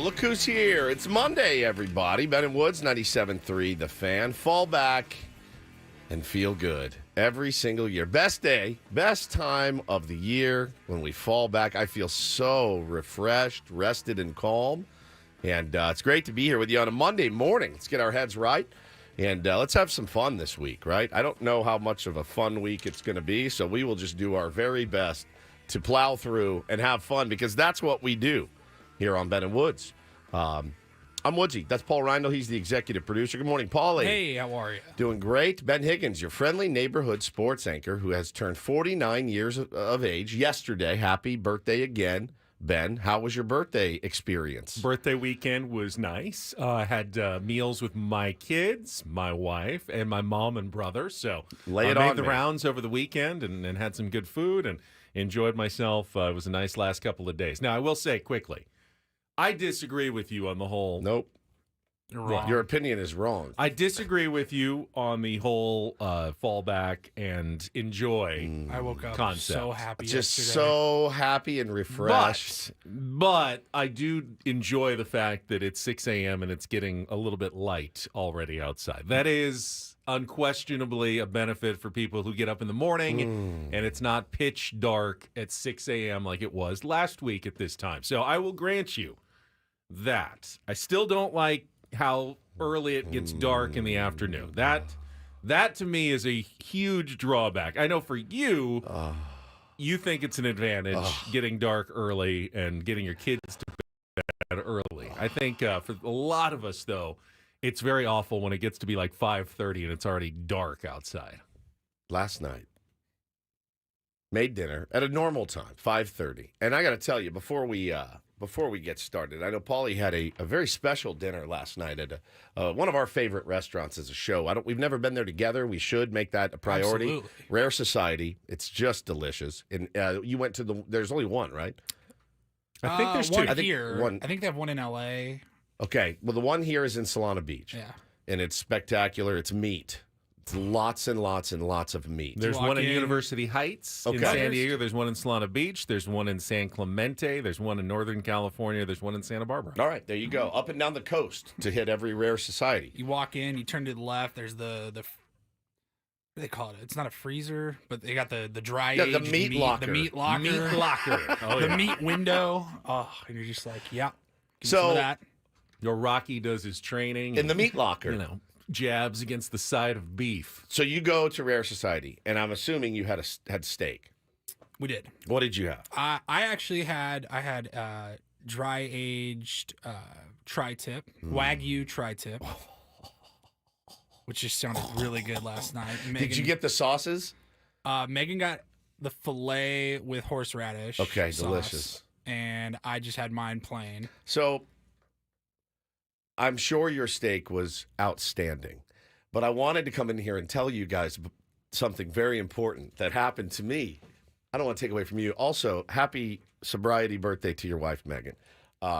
look who's here. It's Monday, everybody. Ben and Woods, 97.3 The Fan. Fall back and feel good every single year. Best day, best time of the year when we fall back. I feel so refreshed, rested, and calm. And it's great to be here with you on a Monday morning. Let's get our heads right. And let's have some fun this week, right? I don't know how much of a fun week it's going to be, so we will just do our very best to plow through and have fun because that's what we do here on Ben and Woods. I'm Woodsy. That's Paul Reindl. He's the executive producer. Good morning, Paulie. Hey, how are you? Doing great. Ben Higgins, your friendly neighborhood sports anchor who has turned 49 years of age yesterday. Happy birthday again. Ben, how was your birthday experience? Birthday weekend was nice. I had meals with my kids, my wife, and my mom and brother. So I made the rounds over the weekend and had some good food and enjoyed myself. It was a nice last couple of days. Now, I will say quickly, I disagree with you on the whole. Nope. You're wrong. Your opinion is wrong. I disagree with you on the whole fall back and enjoy I woke up concept. so happy Just yesterday. so happy and refreshed. But I do enjoy the fact that it's 6 a.m. and it's getting a little bit light already outside. That is unquestionably a benefit for people who get up in the morning and it's not pitch dark at 6 a.m. like it was last week at this time. So I will grant you that. I still don't like how early it gets dark in the afternoon. That to me is a huge drawback. I know for you, you think it's an advantage getting dark early and getting your kids to bed early. I think for a lot of us, though, it's very awful when it gets to be like 5:30 and it's already dark outside. Last night, made dinner at a normal time, 5:30. And I got to tell you, before we get started, I know Paulie had a very special dinner last night at one of our favorite restaurants as a show. We've never been there together. We should make that a priority. Absolutely. Rare Society. It's just delicious. And you went to there's only one, right? I think there's one two. I think here. one- I think they have one in L.A. Okay. Well, the one here is in Solana Beach. Yeah. And it's spectacular. It's meat. It's lots and lots and lots of meat. There's walk one in in. University Heights in Okay. San Diego. There's one in Solana Beach. There's one in San Clemente. There's one in Northern California. There's one in Santa Barbara. All right, there you go. Up and down the coast to hit every Rare Society. You walk in, you turn to the left. There's the what do they call it? It's not a freezer, but they got the dry Yeah, the aged meat locker. the meat locker, Meat locker. Oh, the yeah. meat window. Oh, and you're just like, yeah. Give me So- some of that. Your Rocky does his training. In the meat locker. You know, jabs against the side of beef. So you go to Rare Society, and I'm assuming you had steak. We did. What did you have? I actually had dry aged tri-tip, Wagyu tri-tip, which just sounded really good last night. Did you get the sauces? Megan got the filet with horseradish. Okay, sauce, delicious. And I just had mine plain. So I'm sure your steak was outstanding, but I wanted to come in here and tell you guys something very important that happened to me. I don't want to take away from you. Also, happy sobriety birthday to your wife, Megan.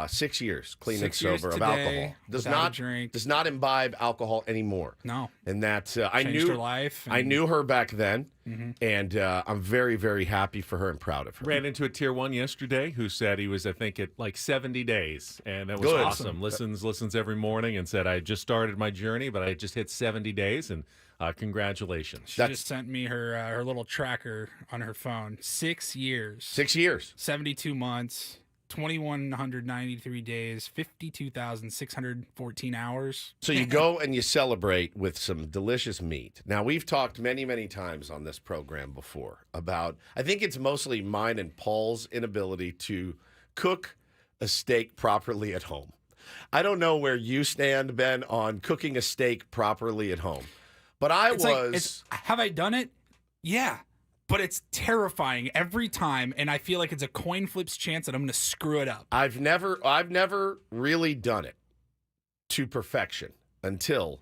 6 years clean 6 and years sober of today, alcohol. Does without a not drink. does not imbibe alcohol anymore. No, And that I changed her knew life. I knew her back then, Mhm. and I'm very, very happy for her and proud of her. Ran into a tier 1 yesterday who said he was, I think, at like 70 days. And that was Good. awesome. Listens every morning and said, I just started my journey, but I just hit 70 days. And congratulations. She just sent me her little tracker on her phone. 6 years, 6 years. 72 months, 2,193 days, 52,614 hours. So you go and you celebrate with some delicious meat. Now, we've talked many, many times on this program before about, I think it's mostly mine and Paul's inability to cook a steak properly at home. I don't know where you stand, Ben, on cooking a steak properly at home. But Have I done it? Yeah. But it's terrifying every time, and I feel like it's a coin flip's chance that I'm going to screw it up. I've never really done it to perfection until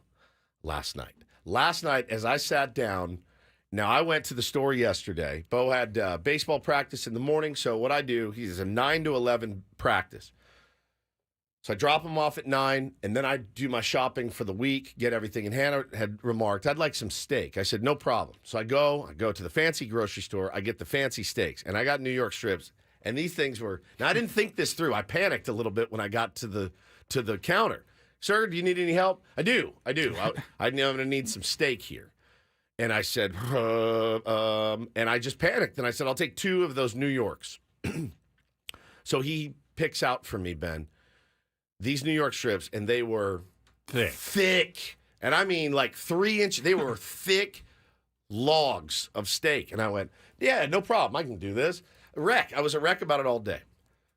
last night. Last night, as I sat down, now I went to the store yesterday. Bo had baseball practice in the morning, so what I do, he's a 9 to 11 practice. So I drop him off at 9, and then I do my shopping for the week, get everything in hand. I had remarked, I'd like some steak. I said, no problem. So I go to the fancy grocery store. I get the fancy steaks, and I got New York strips, And these things were. Now I didn't think this through. I panicked a little bit when I got to the counter. Sir, do you need any help? I do. I'm going to need some steak here. And I said, and I just panicked. And I said, I'll take 2 of those New Yorks. So he picks out for me, Ben, these New York strips, and they were thick. And I mean like 3 inches. They were thick logs of steak. And I went, yeah, no problem. I can do this. I was a wreck about it all day.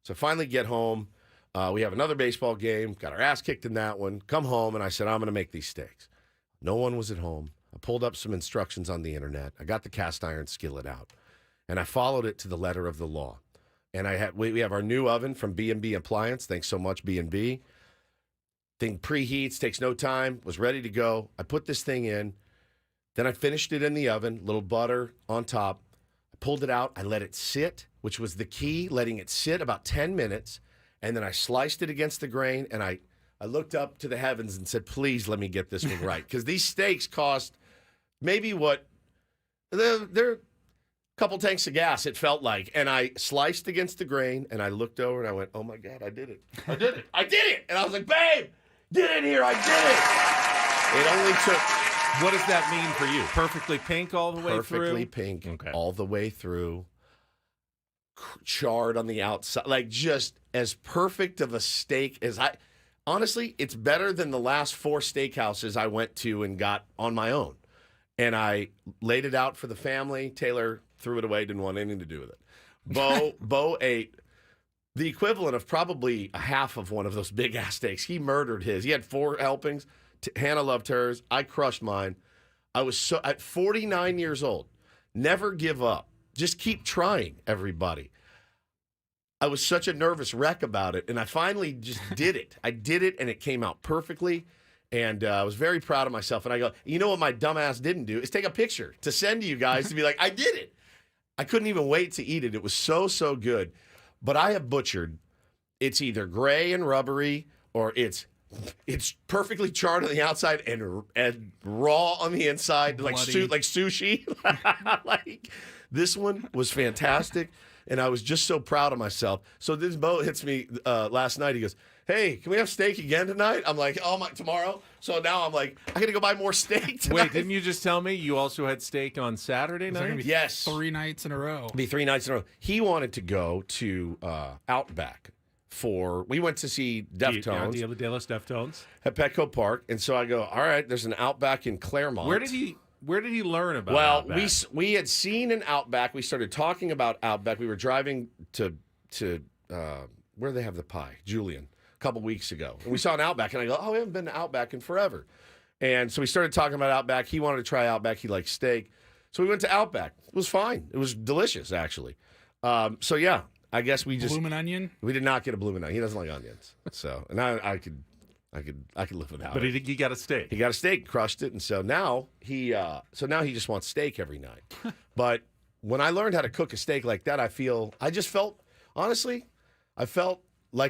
So finally get home. We have another baseball game. Got our ass kicked in that one. Come home, and I said, I'm going to make these steaks. No one was at home. I pulled up some instructions on the internet. I got the cast iron skillet out, and I followed it to the letter of the law. And we have our new oven from B&B Appliance. Thanks so much, B&B. Thing preheats, takes no time, was ready to go. I put this thing in. Then I finished it in the oven, little butter on top. I pulled it out. I let it sit, which was the key, letting it sit about 10 minutes. And then I sliced it against the grain, and I looked up to the heavens and said, please let me get this one right. Because these steaks cost maybe they're a couple tanks of gas, it felt like. And I sliced against the grain, and I looked over, and I went, oh, my God, I did it. I did it. I did it. And I was like, babe, get in here. I did it. It only took. What does that mean for you? Perfectly pink all the way through? Perfectly pink all the way through. Charred on the outside, like just as perfect of a steak as honestly, it's better than the last 4 steakhouses I went to and got on my own. And I laid it out for the family. Taylor threw it away, didn't want anything to do with it. Bo ate the equivalent of probably a half of one of those big ass steaks. He murdered his. He had 4 helpings. Hannah loved hers. I crushed mine. I was at 49 years old. Never give up. Just keep trying, everybody. I was such a nervous wreck about it, and I finally just did it. I did it, and it came out perfectly, and I was very proud of myself. And I go, you know what my dumbass didn't do is take a picture to send to you guys to be like, I did it. I couldn't even wait to eat it. It was so, so good. But I have butchered. It's either gray and rubbery, or it's perfectly charred on the outside and raw on the inside, like sushi. Like this one was fantastic, and I was just so proud of myself. So this boat hits me last night. He goes, "Hey, can we have steak again tonight?" I'm like, "Oh my, tomorrow." So now I'm like, I got to go buy more steak tonight. Wait, didn't you just tell me you also had steak on Saturday night? Yes, 3 nights in a row. It'll be 3 nights in a row. He wanted to go to Outback. We went to see Deftones. Dia de los Deftones At Petco Park. And so I go, all right, there's an Outback in Claremont. Where did he learn about Outback? Well, we had seen an Outback. We started talking about Outback. We were driving to where do they have the pie? Julian, a couple weeks ago. And we saw an Outback, and I go, oh, we haven't been to Outback in forever. And so we started talking about Outback. He wanted to try Outback. He likes steak. So we went to Outback. It was fine. It was delicious, actually. So, yeah. I guess we just bloomin' onion. We did not get a bloomin' onion. He doesn't like onions, so and I could live without. But it. He got a steak. He got a steak, crushed it, and so now he just wants steak every night. But when I learned how to cook a steak like that, I felt like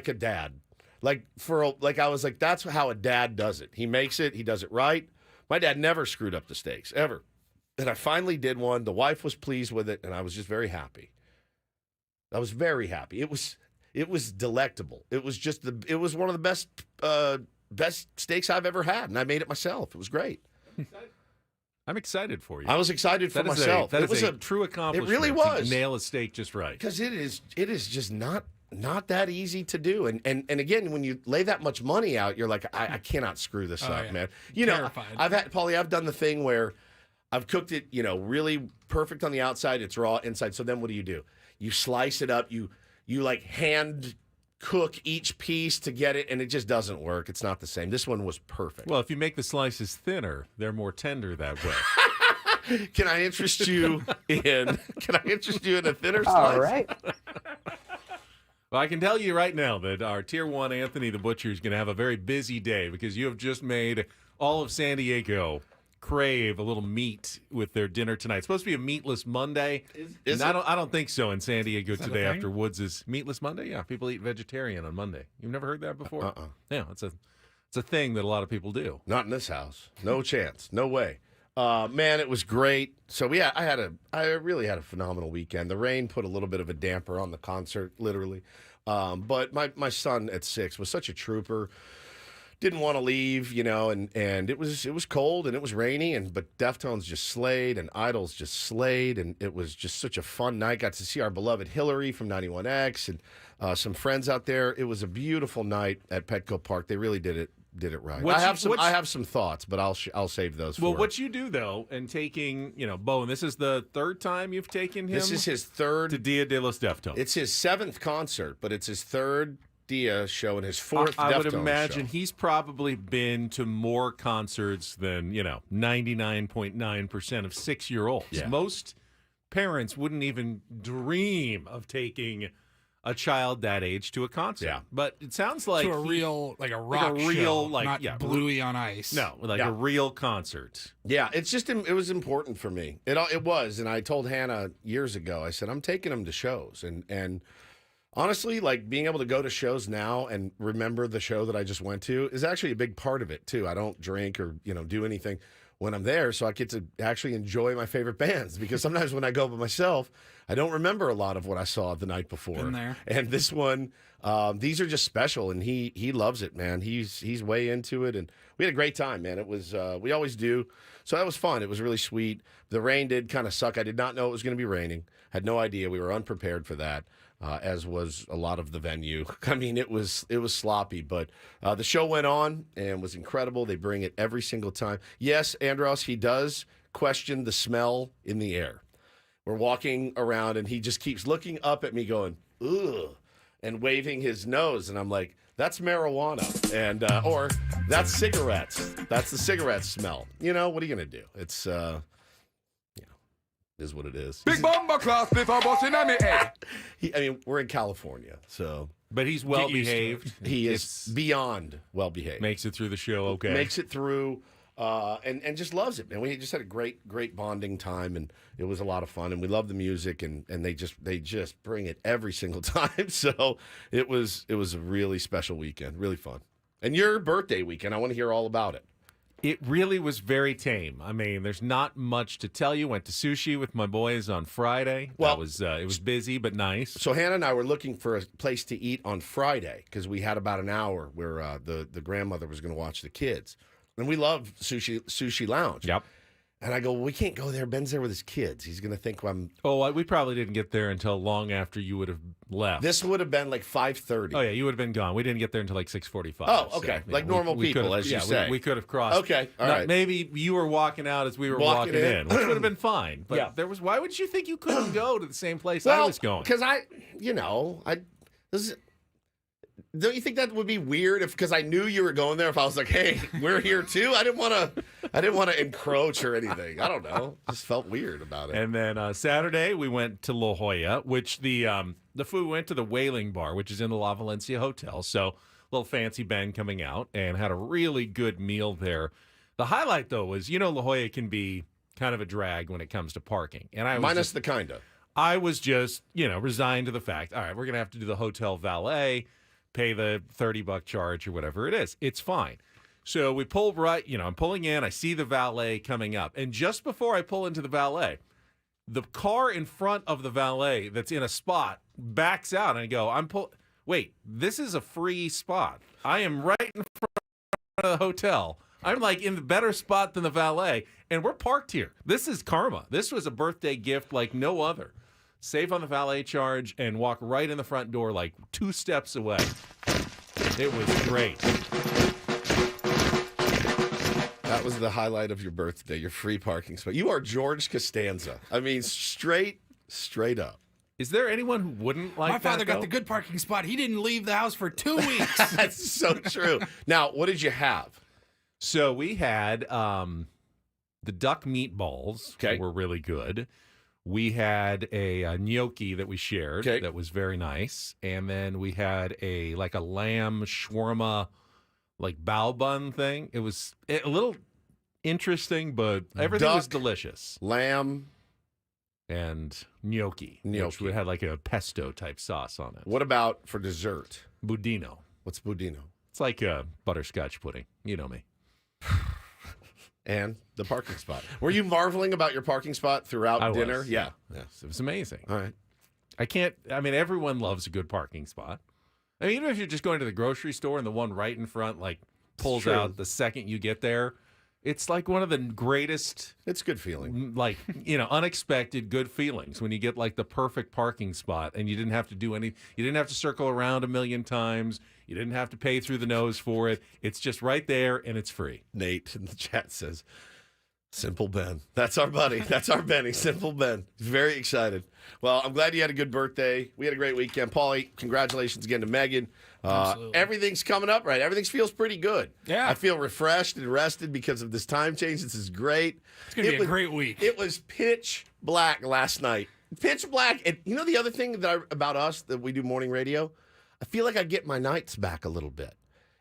a dad. I was like, that's how a dad does it. He makes it. He does it right. My dad never screwed up the steaks ever, and I finally did one. The wife was pleased with it, and I was just very happy. I was very happy. It was delectable. It was one of the best steaks I've ever had, and I made it myself. It was great. I'm excited for you. I was excited for myself. That was a true accomplishment. It really was. To nail a steak just right. Because it is just not that easy to do. And again, when you lay that much money out, you're like, I cannot screw this up, man. You Terrified. know, I've done the thing where I've cooked it, really perfect on the outside, it's raw inside. So then what do? You slice it up. You like hand cook each piece to get it, and it just doesn't work. It's not the same. This one was perfect. Well, if you make the slices thinner, they're more tender that way. Can I interest you in a thinner slice? All right. Well, I can tell you right now that our Tier 1 Anthony the Butcher is going to have a very busy day because you have just made all of San Diego crave a little meat with their dinner tonight. It's supposed to be a meatless Monday. Is it? I don't think so in San Diego today a after Woods' meatless Monday. Yeah, people eat vegetarian on Monday. You've never heard that before? Yeah, it's a thing that a lot of people do. Not in this house. No chance. No way. Man, it was great. So I really had a phenomenal weekend. The rain put a little bit of a damper on the concert, literally. But my son at 6 was such a trooper. Didn't want to leave, and it was cold and it was rainy, but Deftones just slayed and Idols just slayed, and it was just such a fun night. Got to see our beloved Hillary from 91X and some friends out there. It was a beautiful night at Petco Park. They really did it right. I have some thoughts, but I'll save those. Well, for what you do though, and taking Bo, and this is the third time you've taken him. This is his third to Dia de los Deftones. It's his 7th concert, but it's his third Dia show and his 4th. I would Deftones imagine show. he's probably been to more concerts than 99.9% of 6-year-olds. Yeah. Most parents wouldn't even dream of taking a child that age to a concert. Yeah. But it sounds like To a real, like a rock show, not Bluey on Ice. No, like a real concert. Yeah, it's just it was important for me. It was, and I told Hannah years ago. I said I'm taking him to shows, and honestly, like being able to go to shows now and remember the show that I just went to is actually a big part of it too. I don't drink or do anything when I'm there, so I get to actually enjoy my favorite bands, because sometimes when I go by myself, I don't remember a lot of what I saw the night before. Been there. And this one, these are just special, and he loves it, man. He's way into it, and we had a great time, man. It was we always do, so that was fun. It was really sweet. The rain did kind of suck. I did not know it was going to be raining. Had no idea. We were unprepared for that. As was a lot of the venue. I mean, it was sloppy, but the show went on and was incredible. They bring it every single time. Yes, Andros, he does question the smell in the air. We're walking around, and he just keeps looking up at me going, ugh, and waving his nose. And I'm like, that's marijuana. And or that's cigarettes. That's the cigarette smell. What are you going to do? It's, is what it is. Big bomber class before busting me head. We're in California, so. But he's well behaved. He is beyond well behaved. Makes it through the show okay. Makes it through, and just loves it, man. We just had a great bonding time, and it was a lot of fun, and we love the music, and they just bring it every single time. So it was a really special weekend, really fun. And your birthday weekend, I want to hear all about it. It really was very tame. I mean, there's not much to tell you. Went to sushi with my boys on Friday. Well, it was busy but nice. So Hannah and I were looking for a place to eat on Friday because we had about an hour where the grandmother was going to watch the kids, and we love Sushi Lounge. Yep. And I go, well, we can't go there. Ben's there with his kids. He's going to think I'm. Oh, we probably didn't get there until long after you would have left. This would have been like 5:30. Oh yeah, you would have been gone. We didn't get there until like 6:45. Oh, okay, So, like normal people, as you say. We could have crossed. Okay, all right. Maybe you were walking out as we were walking in, which would have been fine. But Yeah. there was. Why would you think you couldn't go to the same place I was going? Because don't you think that would be weird because I knew you were going there? If I was like, "Hey, we're here too," I didn't want to encroach or anything. I don't know, just felt weird about it. And then Saturday we went to La Jolla, which the food went to the Whaling Bar, which is in the La Valencia Hotel. So a little fancy Ben coming out and had a really good meal there. The highlight though was La Jolla can be kind of a drag when it comes to parking, and I was just resigned to the fact. All right, we're gonna have to do the hotel valet. Pay the $30 charge or whatever it is. It's fine. So we pull right, I'm pulling in. I see the valet coming up. And just before I pull into the valet, the car in front of the valet that's in a spot backs out. And I go, wait, this is a free spot. I am right in front of the hotel. I'm like in the better spot than the valet. And we're parked here. This is karma. This was a birthday gift like no other. Save on the valet charge and walk right in the front door like 2 steps away. It was great. That was the highlight of your birthday, your free parking spot. You are George Costanza. I mean, straight up. Is there anyone who wouldn't like that? My father got the good parking spot. He didn't leave the house for 2 weeks. That's so true. Now, what did you have? So we had the duck meatballs. Okay. Were really good. We had a gnocchi that we shared that was very nice. And then we had a lamb shawarma, bao bun thing. It was a little interesting, but everything was delicious. Lamb. And gnocchi. Which had a pesto type sauce on it. What about for dessert? Budino. What's budino? It's like a butterscotch pudding. You know me. and the parking spot. Were you marveling about your parking spot throughout I dinner? was. Yeah. Yes, it was amazing. All right. Everyone loves a good parking spot. I mean, even if you're just going to the grocery store and the one right in front, like, pulls True. out the second you get there, it's like one of the greatest, It's a good feeling. like, unexpected good feelings when you get like the perfect parking spot and you didn't have to do any, you didn't have to circle around a million times. You didn't have to pay through the nose for it. It's just right there and it's free. Nate in the chat says, Simple Ben. That's our buddy. That's our Benny. Simple Ben. He's very excited. Well, I'm glad you had a good birthday. We had a great weekend. Paulie, congratulations again to Megan. Absolutely. Everything's coming up right. Everything feels pretty good. Yeah. I feel refreshed and rested because of this time change. This is great. It's going to be a great week. It was pitch black last night. Pitch black. And you know the other thing about us that we do morning radio? I feel like I get my nights back a little bit.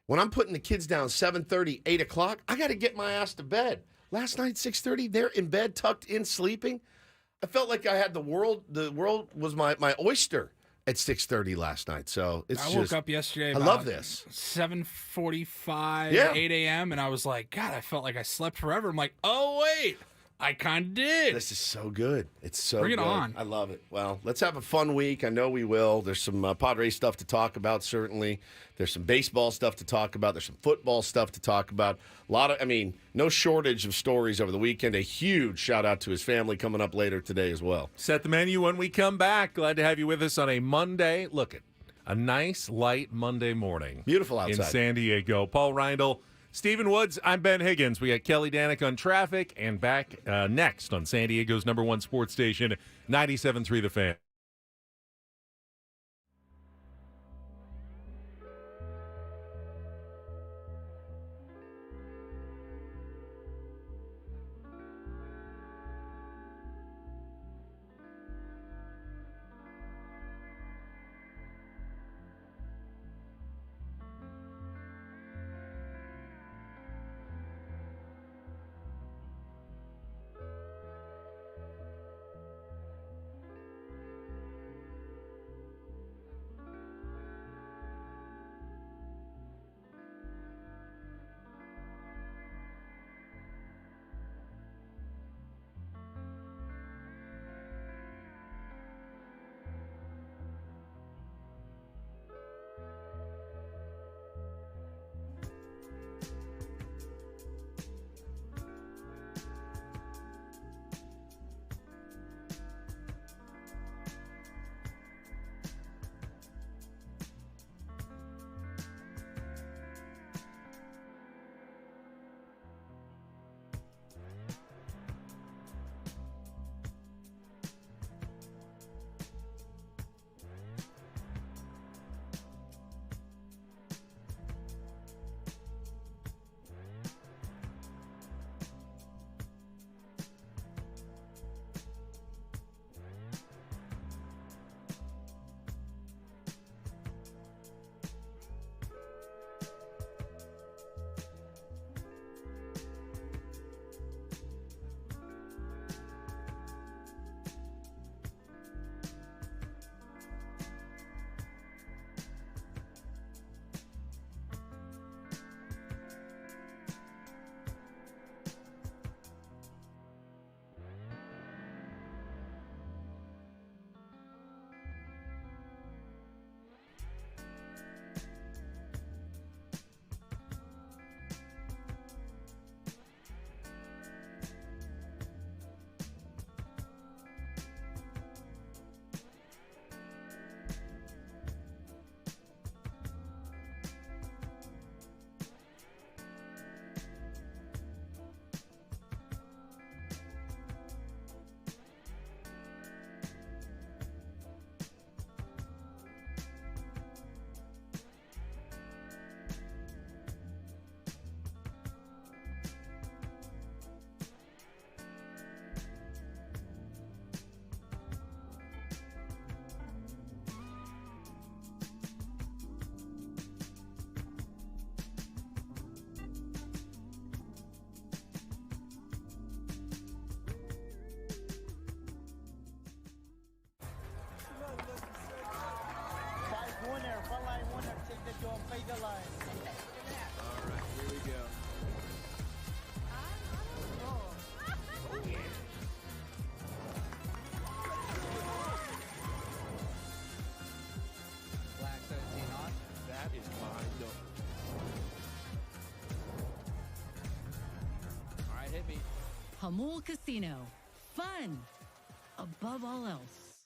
When I'm putting the kids down 7:30, 8 o'clock, I got to get my ass to bed. Last night, 6:30, they're in bed, tucked in, sleeping. I felt like I had the world was my oyster at 6:30 last night. So I woke up yesterday. I love this. 7:45, Yeah. 8 a.m. and I was like, God, I felt like I slept forever. I'm like, oh wait, I kind of did. This is so good. It's so Bring it good. on. I love it. Well, let's have a fun week. I know we will. There's some Padres stuff to talk about, certainly. There's some baseball stuff to talk about. There's some football stuff to talk about. No shortage of stories over the weekend. A huge shout out to his family coming up later today as well. Set the menu when we come back. Glad to have you with us on a Monday. Look, a nice, light Monday morning. Beautiful outside. In San Diego. Paul Reindl, Stephen Woods, I'm Ben Higgins. We got Kelly Danik on traffic and back next on San Diego's #1 sports station, 97.3 The Fan. Ha-seong Casino. Fun above all else.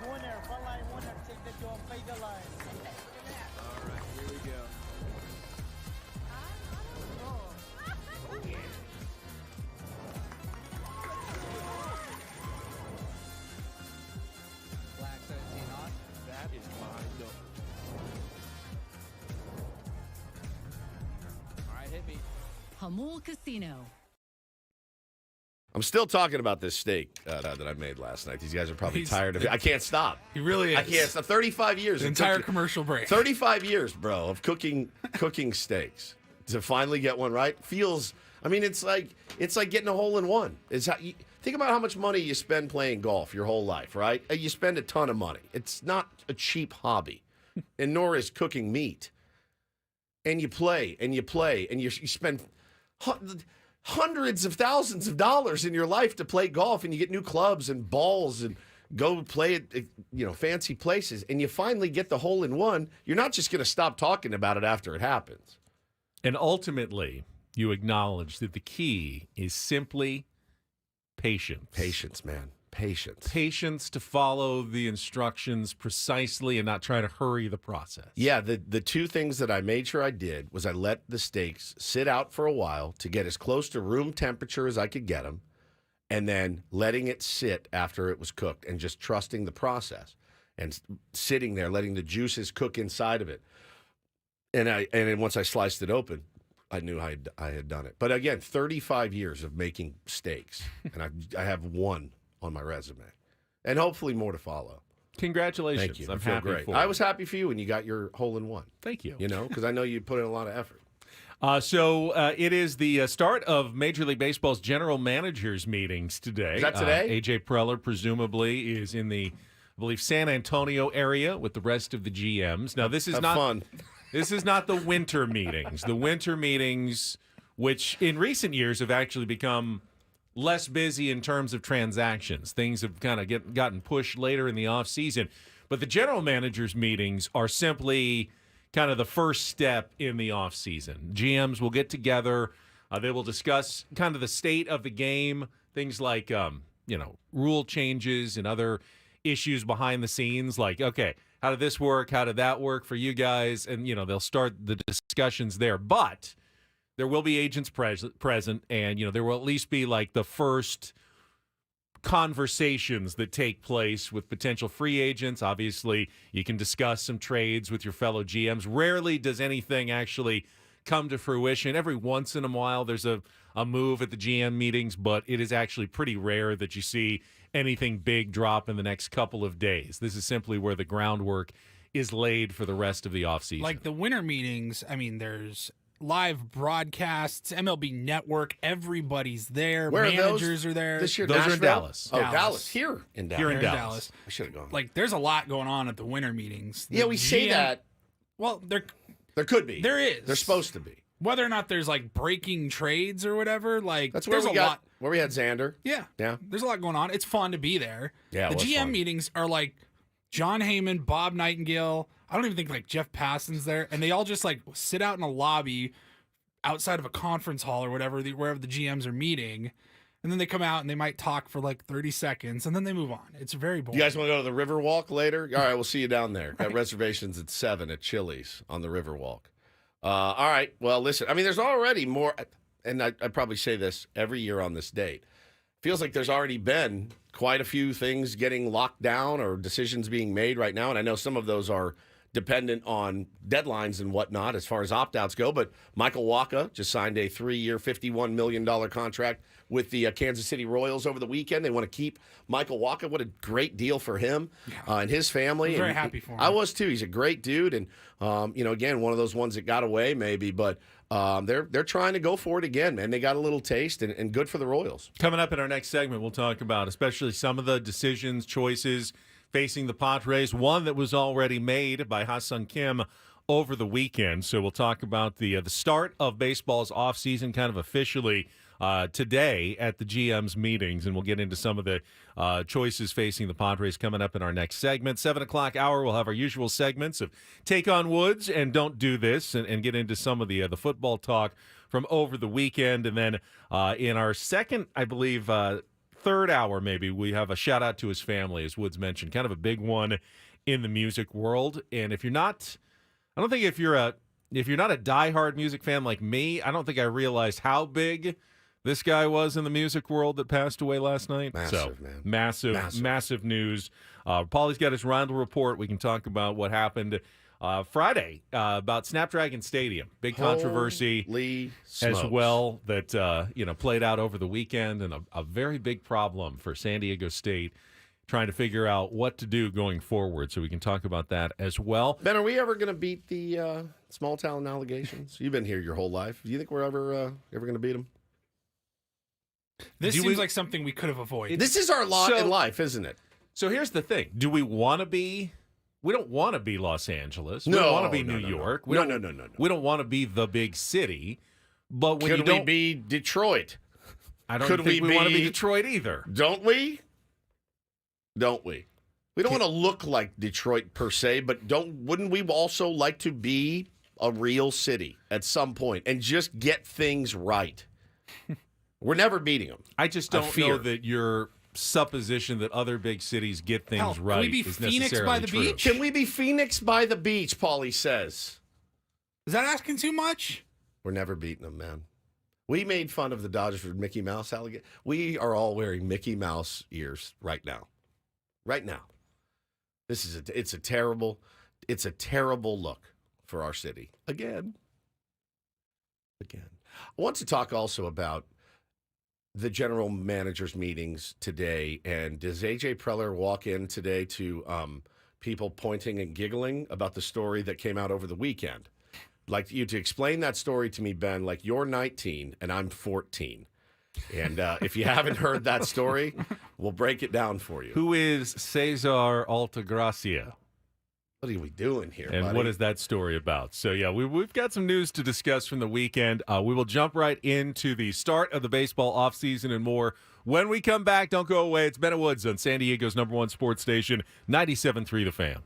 Winner, front line winner, take the door, fade the line. All right, here we go. Black 17 on. That is my number. All right, hit me. Ha-seong Casino. I'm still talking about this steak that I made last night. These guys are probably tired of it. I can't stop. He really is. I can't stop. 35 years. The of entire cooking- commercial break. 35 years, bro, of cooking steaks. To finally get one right feels. I mean, it's like getting a hole in one. It's how you think about how much money you spend playing golf your whole life, right? You spend a ton of money. It's not a cheap hobby, and nor is cooking meat. And you play and you play and you spend hundreds of thousands of dollars in your life to play golf, and you get new clubs and balls and go play at fancy places, and you finally get the hole in one. You're not just going to stop talking about it after it happens. And ultimately, you acknowledge that the key is simply patience. Patience, man. Patience. Patience to follow the instructions precisely and not try to hurry the process. Yeah, the two things that I made sure I did was I let the steaks sit out for a while to get as close to room temperature as I could get them, and then letting it sit after it was cooked and just trusting the process and sitting there, letting the juices cook inside of it. And then once I sliced it open, I knew I had done it. But again, 35 years of making steaks, and I have one on my resume, and hopefully more to follow. Congratulations. Thank you. I'm I feel happy great. for I you. was happy for you when you got your hole in one. Thank you. Because I know you put in a lot of effort. So it is the start of Major League Baseball's general managers meetings today. Is that today? A.J. Preller presumably is in the, I believe, San Antonio area with the rest of the GMs. Now, this is Have not fun. This is not the winter meetings. The winter meetings, which in recent years have actually become less busy in terms of transactions. Things have kind of gotten pushed later in the offseason. But the general managers meetings are simply kind of the first step in the offseason. GMs will get together. They will discuss kind of the state of the game, things like, rule changes and other issues behind the scenes. Like, okay, how did this work? How did that work for you guys? And, they'll start the discussions there. But there will be agents present, and, there will at least be like the first conversations that take place with potential free agents. Obviously, you can discuss some trades with your fellow GMs. Rarely does anything actually come to fruition. Every once in a while, there's a move at the GM meetings, but it is actually pretty rare that you see anything big drop in the next couple of days. This is simply where the groundwork is laid for the rest of the offseason. Like the winter meetings, there's live broadcasts, MLB Network, everybody's there. Where managers are are there. This year, Those are in Nashville? Dallas. Oh, Dallas. Dallas. Here in Dallas. Here in They're Dallas. I should have gone. Like, there's a lot going on at the winter meetings. yeah, The we say GM that. Well, There could be. there is. There's supposed to be. Whether or not there's like breaking trades or whatever, like That's where there's we a got lot. where we had Xander. Yeah, Yeah. There's a lot going on. It's fun to be there. Yeah, it the was GM fun. meetings are like John Heyman, Bob Nightingale. I don't even think like Jeff Passan's there, and they all just like sit out in a lobby outside of a conference hall or whatever, wherever the GMs are meeting, and then they come out and they might talk for like 30 seconds, and then they move on. It's very boring. You guys want to go to the Riverwalk later? All right, we'll see you down there. Got reservations at 7 at Chili's on the Riverwalk. All right. Well, listen. There's already more, and I probably say this every year on this date. Feels like there's already been quite a few things getting locked down or decisions being made right now, and I know some of those are dependent on deadlines and whatnot as far as opt-outs go. But Michael Wacha just signed a 3-year, $51 million contract with the Kansas City Royals over the weekend. They want to keep Michael Wacha. What a great deal for him and his family. I'm very And happy for him. I was too. He's a great dude, and again, one of those ones that got away maybe, but they're trying to go for it again, man. They got a little taste, and good for the Royals. Coming up in our next segment, we'll talk about especially some of the decisions, choices facing the Padres. One that was already made by Ha-seong Kim over the weekend. So we'll talk about the start of baseball's offseason kind of officially today at the GM's meetings, and we'll get into some of the choices facing the Padres coming up in our next segment. 7 o'clock hour, we'll have our usual segments of Take on Woods and Don't Do This, and get into some of the football talk from over the weekend. And then in our second, I believe, third hour maybe, we have a shout out to his family, as Woods mentioned, kind of a big one in the music world. And if you're not, I don't think if you're not a diehard music fan like me, I don't think I realized how big this guy was in the music world that passed away last night. Massive, man. Massive news. Paulie's got his Reindl Report. We can talk about what happened Friday about Snapdragon Stadium. Big controversy Holy as smokes. well that played out over the weekend, and a very big problem for San Diego State trying to figure out what to do going forward. So we can talk about that as well. Ben, are we ever going to beat the small town allegations? You've been here your whole life. Do you think we're ever going to beat them? This Do seems we- like something we could have avoided. This is our lot So- in life, isn't it? So here's the thing. Do we want to be – we don't want to be Los Angeles. We No, don't want to be no, New no, no. York. No. We don't want to be the big city. But when Could you we don't be Detroit? I don't could think we we want to be be- Detroit either. Don't we? Don't we? We don't want to look like Detroit per se, but wouldn't we also like to be a real city at some point and just get things right? We're never beating them. I just I don't fear. know that your supposition that other big cities get things Hell, can right we be is Phoenix necessarily by the true. beach? Can we be Phoenix by the beach, Paulie says. Is that asking too much? We're never beating them, man. We made fun of the Dodgers for Mickey Mouse alligator. We are all wearing Mickey Mouse ears right now. Right now. It's a terrible look for our city. Again. I want to talk also about the general managers meetings today. And does A.J. Preller walk in today to people pointing and giggling about the story that came out over the weekend? like you to explain that story to me, Ben, like you're 19 and I'm 14. And if you haven't heard that story, we'll break it down for you. Who is Cesar Altagracia? What are we doing here, And buddy? what is that story about? So, yeah, we've got some news to discuss from the weekend. We will jump right into the start of the baseball offseason and more. When we come back, don't go away. It's Ben Woods on San Diego's #1 sports station, 97.3 The Fan.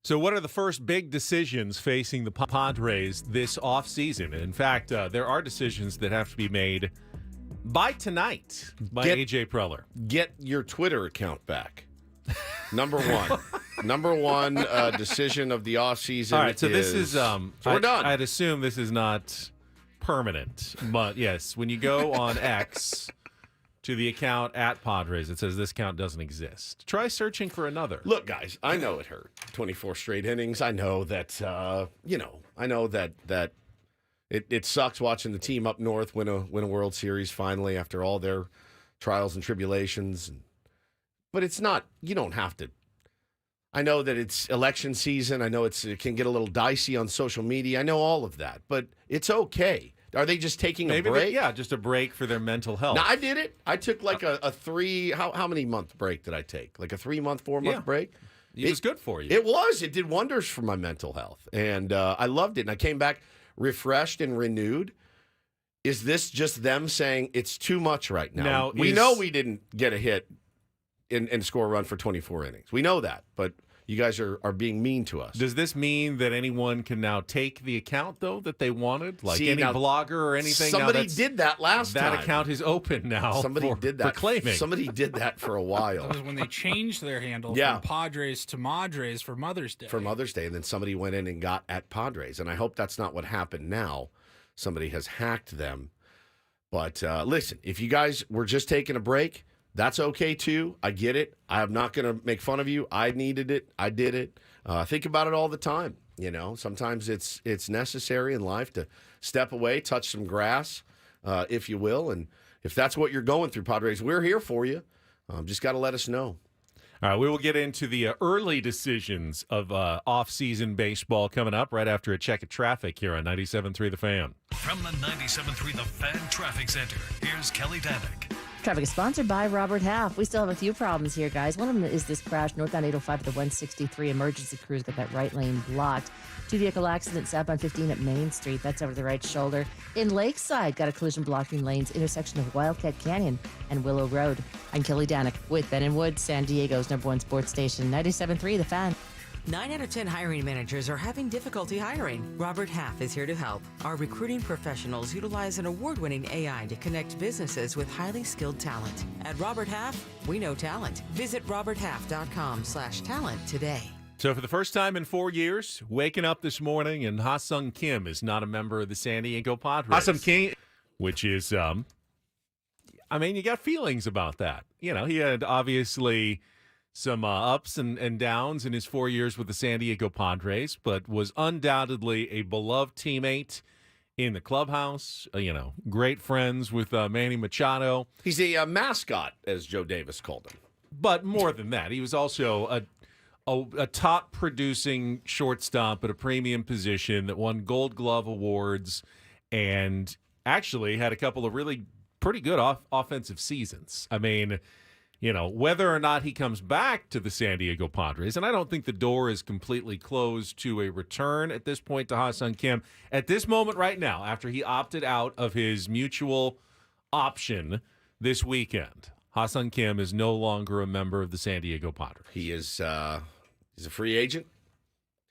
So what are the first big decisions facing the Padres this offseason? In fact, there are decisions that have to be made by tonight by AJ Preller. Get your Twitter account back. Number one. Number one decision of the offseason. All right, so this is so we're done. I'd assume this is not permanent. But yes, when you go on X to the account at Padres, it says this account doesn't exist. Try searching for another. Look, guys, I know it hurt. 24 straight innings. I know that, I know that it sucks watching the team up north win a World Series finally after all their trials and tribulations. But it's not, you don't have to. I know that it's election season. I know it can get a little dicey on social media. I know all of that, but it's okay. Are they just taking a break? Just a break for their mental health. No, I did it. I took like a three, how many month break did I take? Like a 3-month, 4-month break? It was good for you. It was. It did wonders for my mental health. And I loved it. And I came back refreshed and renewed. Is this just them saying it's too much right now? We know we didn't get a hit and score a run for 24 innings. We know that. But you guys are being mean to us. Does this mean that anyone can now take the account, though, that they wanted? Like any blogger or anything? Somebody did that last time. That account is open now. Somebody did that. For claiming. Somebody did that for a while. That was when they changed their handle from Padres to Madres for Mother's Day. For Mother's Day, and then somebody went in and got at Padres. And I hope that's not what happened now. Somebody has hacked them. But listen, if you guys were just taking a break, that's okay, too. I get it. I'm not going to make fun of you. I needed it. I did it. Think about it all the time. You know, sometimes it's necessary in life to step away, touch some grass, if you will. And if that's what you're going through, Padres, we're here for you. Just got to let us know. All right, we will get into the early decisions of off-season baseball coming up right after a check of traffic here on 97.3 The Fan. From the 97.3 The Fan Traffic Center, here's Kelly Danick. Traffic is sponsored by Robert Half. We still have a few problems here, guys. One of them is this crash northbound 805 at the 163 emergency crews got that right lane blocked. 2-vehicle accident southbound 15 at Main Street. That's over the right shoulder. In Lakeside, got a collision blocking lanes, intersection of Wildcat Canyon and Willow Road. I'm Kelly Danick with Ben & Wood, San Diego's #1 sports station, 97.3 The Fan. 9 out of 10 hiring managers are having difficulty hiring. Robert Half is here to help. Our recruiting professionals utilize an award-winning AI to connect businesses with highly skilled talent. At Robert Half, we know talent. Visit roberthalf.com/talent today. So for the first time in 4 years, waking up this morning and Ha-seong Kim is not a member of the San Diego Padres. Ha-seong Kim. which is, I mean, you got feelings about that. You know, he had obviously some ups and downs in his 4 years with the San Diego Padres, but was undoubtedly a beloved teammate in the clubhouse. You know, great friends with Manny Machado. He's a mascot, as Joe Davis called him. But more than that, he was also a top-producing shortstop at a premium position that won Gold Glove awards and actually had a couple of really pretty good offensive seasons. I mean, you know, whether or not he comes back to the San Diego Padres, and I don't think the door is completely closed to a return at this point to Ha-seong Kim. At this moment right now, after he opted out of his mutual option this weekend, Ha-seong Kim is no longer a member of the San Diego Padres. He is he's a free agent.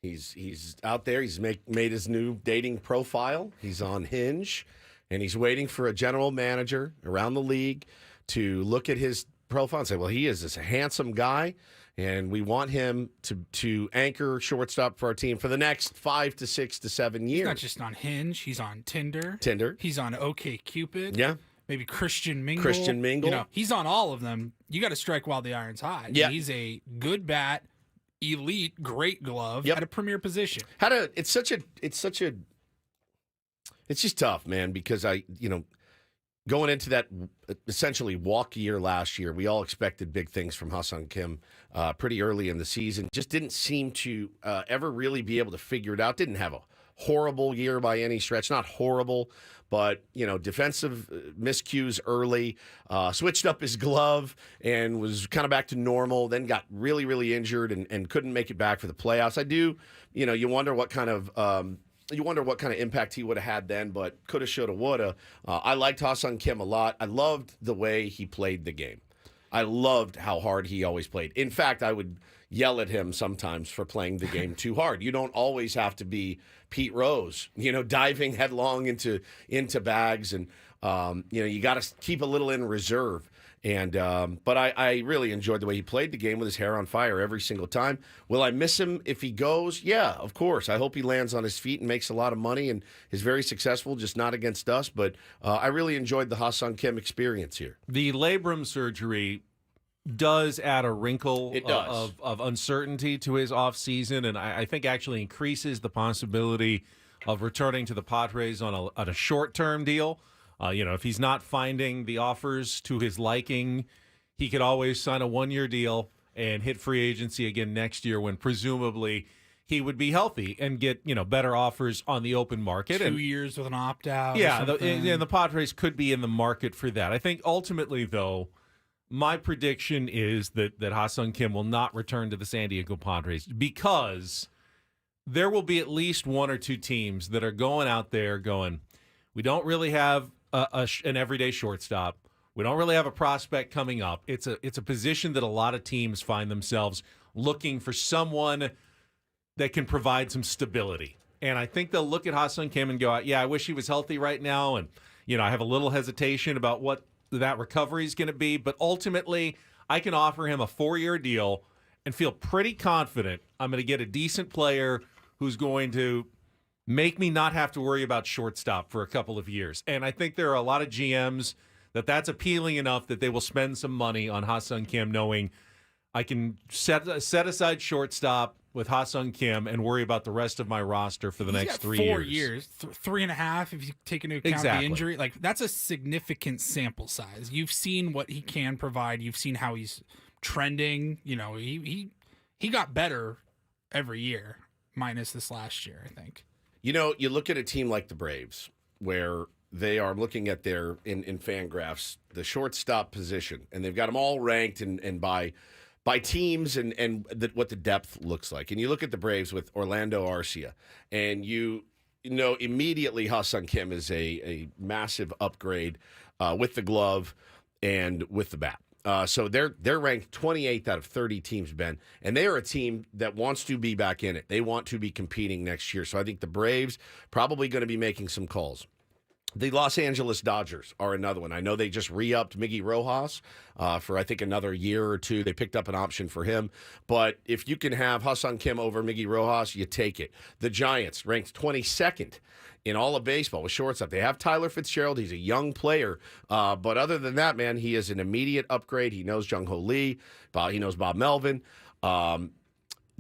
He's out there. He's made his new dating profile. He's on Hinge, and he's waiting for a general manager around the league to look at his profile and say, well, he is this handsome guy, and we want him to anchor shortstop for our team for the next 5 to 6 to 7 years. He's not just on Hinge. He's on Tinder. He's on OkCupid. Yeah. Maybe Christian Mingle. You know, he's on all of them. You got to strike while the iron's hot. Yeah. He's a good bat, elite, great glove at a premier position. It's just tough, man, because going into that essentially walk year last year, we all expected big things from Ha-seong Kim pretty early in the season. Just didn't seem to ever really be able to figure it out. Didn't have a horrible year by any stretch. Not horrible, but, defensive miscues early. Switched up his glove and was kind of back to normal. Then got really, really injured and couldn't make it back for the playoffs. I do, you wonder what kind of impact he would have had then, but coulda, shoulda, woulda. I liked Ha-seong Kim a lot. I loved the way he played the game. I loved how hard he always played. In fact, I would yell at him sometimes for playing the game too hard. You don't always have to be Pete Rose, diving headlong into bags, and you got to keep a little in reserve. And but I really enjoyed the way he played the game with his hair on fire every single time. Will I miss him if he goes? Yeah, of course. I hope he lands on his feet and makes a lot of money and is very successful, just not against us. But I really enjoyed the Ha-seong Kim experience here. The labrum surgery does add a wrinkle of uncertainty to his offseason, and I think actually increases the possibility of returning to the Padres on a short-term deal. If he's not finding the offers to his liking, he could always sign a one-year deal and hit free agency again next year when presumably he would be healthy and get, better offers on the open market. 2 years with an opt-out. Yeah, the Padres could be in the market for that. I think ultimately, though, my prediction is that Ha-seong Kim will not return to the San Diego Padres because there will be at least one or two teams that are going out there going, we don't really have an everyday shortstop. We don't really have a prospect coming up. It's a position that a lot of teams find themselves looking for someone that can provide some stability. And I think they'll look at Ha-seong Kim and go, yeah, I wish he was healthy right now. And, I have a little hesitation about what that recovery is going to be. But ultimately, I can offer him a 4-year deal and feel pretty confident I'm going to get a decent player who's going to make me not have to worry about shortstop for a couple of years. And I think there are a lot of GMs that's appealing enough that they will spend some money on Ha-seong Kim, knowing I can set aside shortstop with Ha-seong Kim and worry about the rest of my roster for the next 3 years. 4 years, 3.5 if you take into account the injury. Like, that's a significant sample size. You've seen what he can provide. You've seen how he's trending. He got better every year, minus this last year, I think. You look at a team like the Braves, where they are looking at their, in Fangraphs, the shortstop position, and they've got them all ranked and by teams and what the depth looks like. And you look at the Braves with Orlando Arcia, and immediately Ha-seong Kim is a massive upgrade with the glove and with the bat. So they're ranked 28th out of 30 teams, Ben, and they are a team that wants to be back in it. They want to be competing next year. So I think the Braves probably going to be making some calls. The Los Angeles Dodgers are another one. I know they just re-upped Miggy Rojas for, I think, another year or two. They picked up an option for him. But if you can have Ha-seong Kim over Miggy Rojas, you take it. The Giants ranked 22nd in all of baseball with shortstop. They have Tyler Fitzgerald. He's a young player. But other than that, man, he is an immediate upgrade. He knows Jung Ho Lee. He knows Bob Melvin.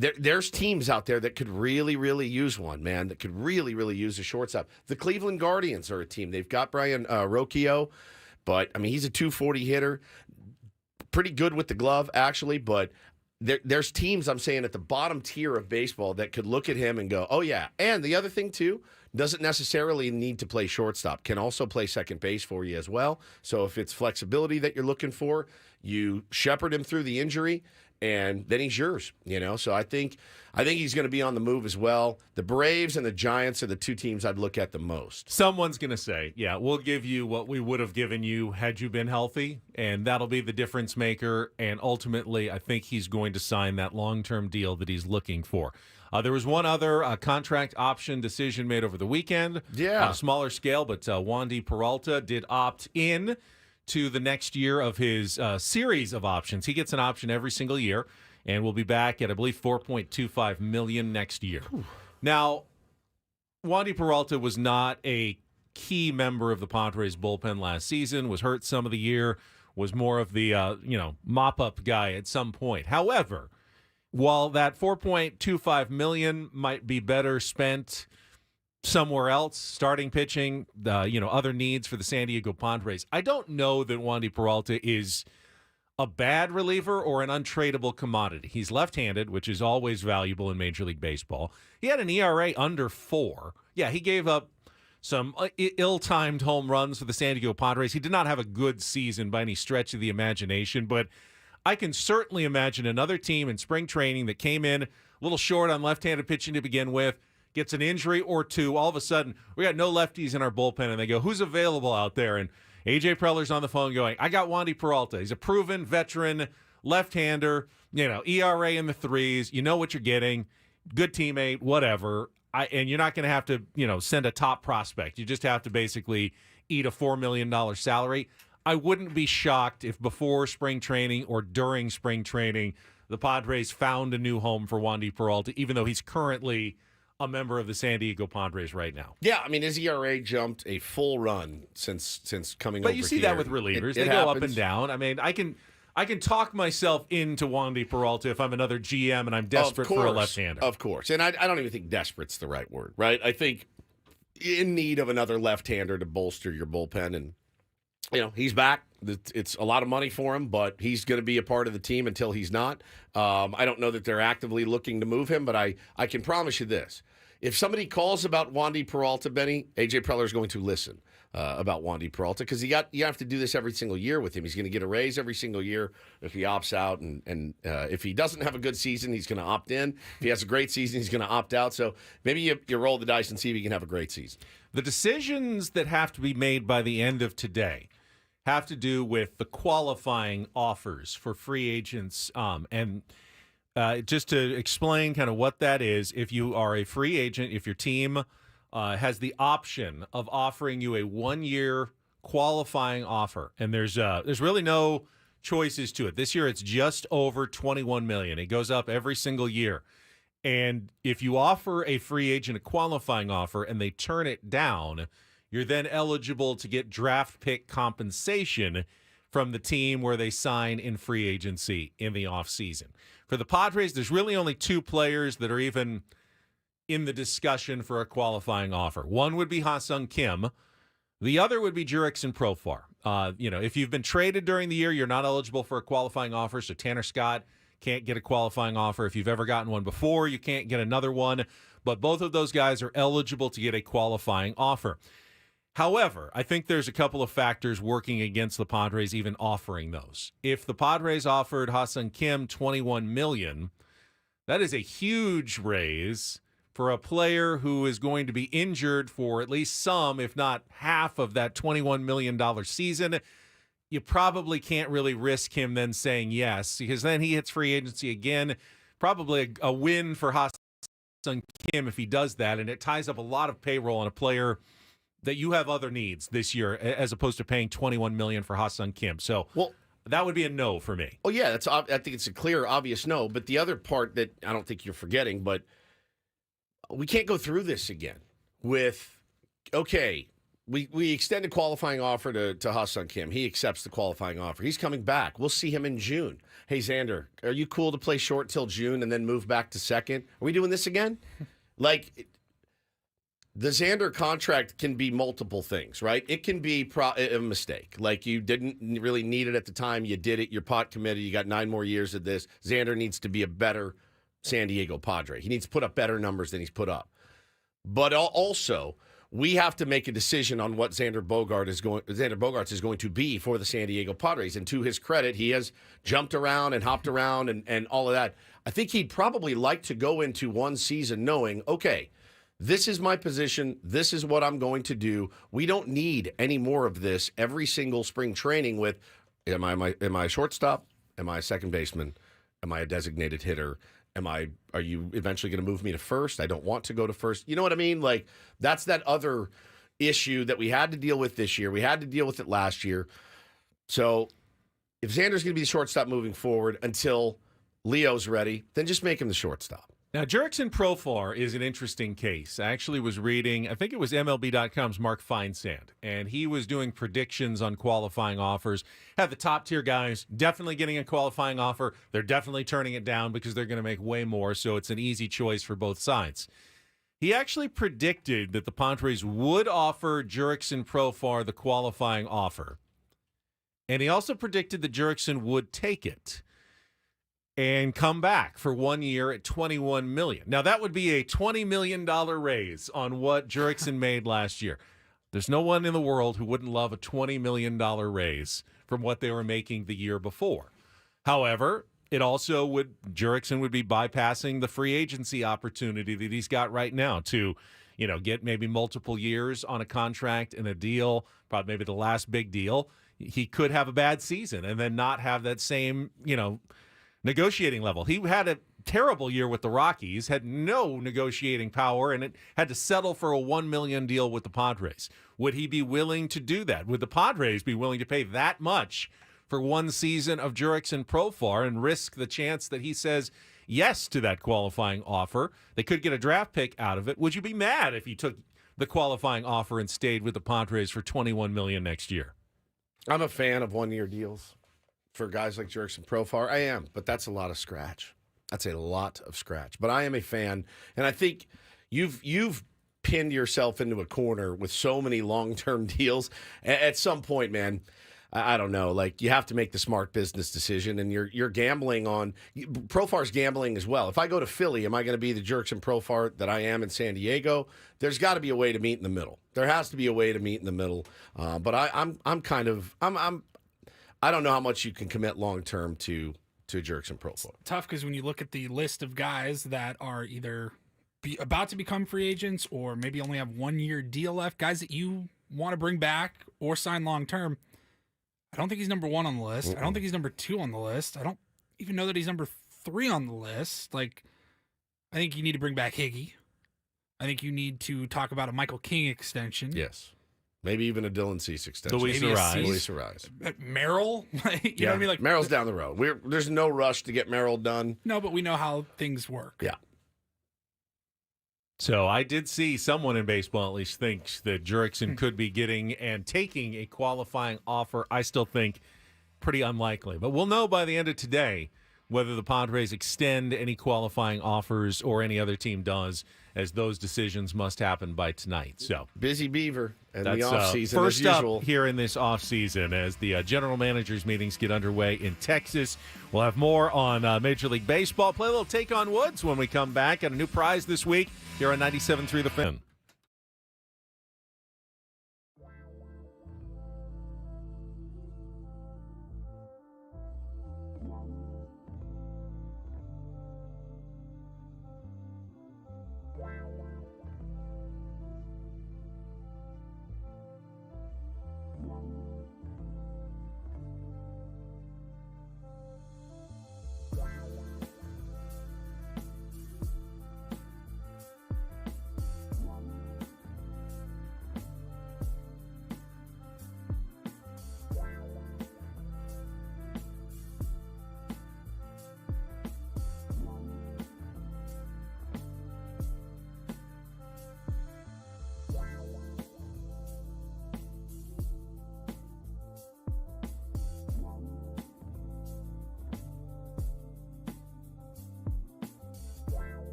There's teams out there that could really, really use one, man, that could really, really use a shortstop. The Cleveland Guardians are a team. They've got Brian Rocchio, but, I mean, he's a 240 hitter. Pretty good with the glove, actually, but there's teams, I'm saying, at the bottom tier of baseball that could look at him and go, oh, yeah. And the other thing, too, doesn't necessarily need to play shortstop. Can also play second base for you as well. So if it's flexibility that you're looking for, you shepherd him through the injury, and then he's yours, So I think he's going to be on the move as well. The Braves and the Giants are the two teams I'd look at the most. Someone's going to say, yeah, we'll give you what we would have given you had you been healthy, and that'll be the difference maker. And ultimately, I think he's going to sign that long-term deal that he's looking for. There was one other contract option decision made over the weekend. Yeah. On a smaller scale, but Wandy Peralta did opt in to the next year of his series of options. He gets an option every single year, and we'll be back at, I believe, $4.25 million next year. Whew. Now, Wandy Peralta was not a key member of the Padres bullpen last season, was hurt some of the year, was more of the mop-up guy at some point. However, while that $4.25 million might be better spent somewhere else, starting pitching, other needs for the San Diego Padres, I don't know that Wandy Peralta is a bad reliever or an untradeable commodity. He's left-handed, which is always valuable in Major League Baseball. He had an ERA under 4. Yeah, he gave up some ill-timed home runs for the San Diego Padres. He did not have a good season by any stretch of the imagination, but I can certainly imagine another team in spring training that came in a little short on left-handed pitching to begin with, gets an injury or two, all of a sudden, we got no lefties in our bullpen, and they go, who's available out there? And A.J. Preller's on the phone going, I got Wandy Peralta. He's a proven veteran left-hander, ERA in the 3s. You know what you're getting. Good teammate, whatever. And you're not going to have to, send a top prospect. You just have to basically eat a $4 million salary. I wouldn't be shocked if before spring training or during spring training, the Padres found a new home for Wandy Peralta, even though he's currently a member of the San Diego Padres right now. Yeah, I mean, his ERA jumped a full run since coming over here. But you see that with relievers. They go up and down. I mean, I can talk myself into Wandy Peralta if I'm another GM and I'm desperate for a left-hander. Of course. And I don't even think desperate's the right word, right? I think in need of another left-hander to bolster your bullpen. And, he's back. It's a lot of money for him, but he's going to be a part of the team until he's not. I don't know that they're actively looking to move him, but I can promise you this. If somebody calls about Wandy Peralta, Benny, A.J. Preller is going to listen about Wandy Peralta because you have to do this every single year with him. He's going to get a raise every single year if he opts out, and if he doesn't have a good season, he's going to opt in. If he has a great season, he's going to opt out. So maybe you roll the dice and see if he can have a great season. The decisions that have to be made by the end of today have to do with the qualifying offers for free agents. Just to explain kind of what that is, if you are a free agent, if your team has the option of offering you a 1-year qualifying offer, and there's really no choices to it. This year it's just over $21 million. It goes up every single year. And if you offer a free agent a qualifying offer and they turn it down, you're then eligible to get draft pick compensation from the team where they sign in free agency in the offseason. For the Padres, there's really only 2 players that are even in the discussion for a qualifying offer. One would be Ha-seong Kim. The other would be Jurickson Profar. If you've been traded during the year, you're not eligible for a qualifying offer, so Tanner Scott can't get a qualifying offer. If you've ever gotten one before, you can't get another one. But both of those guys are eligible to get a qualifying offer. However, I think there's a couple of factors working against the Padres even offering those. If the Padres offered Ha-seong Kim $21 million, that is a huge raise for a player who is going to be injured for at least some, if not half of that $21 million season. You probably can't really risk him then saying yes, because then he hits free agency again. Probably a win for Ha-seong Kim if he does that, and it ties up a lot of payroll on a player that you have other needs this year as opposed to paying $21 million for Ha-seong Kim. So that would be a no for me. Oh yeah, I think it's a clear, obvious no. But the other part that I don't think you're forgetting, but we can't go through this again with we extend a qualifying offer to Ha-seong Kim. He accepts the qualifying offer. He's coming back. We'll see him in June. Hey, Xander, are you cool to play short till June and then move back to second? Are we doing this again? Like, the Xander contract can be multiple things, right? It can be a mistake. Like, you didn't really need it at the time. You did it. You're pot committed. You got 9 more years of this. Xander needs to be a better San Diego Padre. He needs to put up better numbers than he's put up. But also, we have to make a decision on what Xander Bogaerts is going to be for the San Diego Padres. And to his credit, he has jumped around and hopped around and all of that. I think he'd probably like to go into one season knowing, okay, this is my position. This is what I'm going to do. We don't need any more of this every single spring training with, am I a shortstop? Am I a second baseman? Am I a designated hitter? Are you eventually going to move me to first? I don't want to go to first. You know what I mean? Like, that's that other issue that we had to deal with this year. We had to deal with it last year. So if Xander's going to be the shortstop moving forward until Leo's ready, then just make him the shortstop. Now, Jurickson Profar is an interesting case. I actually was reading, I think it was MLB.com's Mark Feinsand, and he was doing predictions on qualifying offers. Have the top-tier guys definitely getting a qualifying offer. They're definitely turning it down because they're going to make way more, so it's an easy choice for both sides. He actually predicted that the Padres would offer Jurickson Profar the qualifying offer, and he also predicted that Jurickson would take it and come back for 1 year at $21 million. Now, that would be a $20 million raise on what Jurickson made last year. There's no one in the world who wouldn't love a $20 million raise from what they were making the year before. However, it also Jurickson would be bypassing the free agency opportunity that he's got right now to, get maybe multiple years on a contract and a deal, probably maybe the last big deal. He could have a bad season and then not have that same, negotiating level. He had a terrible year with the Rockies, had no negotiating power, and it had to settle for a $1 million deal with the Padres. Would he be willing to do that? Would the Padres be willing to pay that much for one season of Jurickson Profar and risk the chance that he says yes to that qualifying offer? They could get a draft pick out of it. Would you be mad if he took the qualifying offer and stayed with the Padres for $21 million next year? I'm a fan of one-year deals for guys like Jurickson Profar. I am, but that's a lot of scratch. That's a lot of scratch. But I am a fan, and I think you've pinned yourself into a corner with so many long-term deals. At some point, man, I don't know. Like, you have to make the smart business decision, and you're gambling on Profar's gambling as well. If I go to Philly, am I going to be the Jurickson Profar that I am in San Diego? There's got to be a way to meet in the middle. There has to be a way to meet in the middle. But I don't know how much you can commit long term to Jurickson Profar. Tough because when you look at the list of guys that are either about to become free agents or maybe only have 1 year deal left, guys that you want to bring back or sign long term, I don't think he's number 1 on the list. I don't think he's number 2 on the list. I don't even know that he's number 3 on the list. Like, I think you need to bring back Higgy. I think you need to talk about a Michael King extension. Yes. Maybe even a Dylan Cease extension. Luis Arraez. Merrill? you know what I mean? Like, Merrill's down the road. There's no rush to get Merrill done. No, but we know how things work. Yeah. So I did see someone in baseball at least thinks that Jurickson could be getting and taking a qualifying offer. I still think pretty unlikely. But we'll know by the end of today whether the Padres extend any qualifying offers or any other team does, as those decisions must happen by tonight. So busy Beaver and the that's offseason first as usual. up here in this offseason as the general managers meetings get underway in Texas. We'll have more on Major League Baseball. Play a little Take on Woods when we come back. Got a new prize this week here on 97.3 The Fan.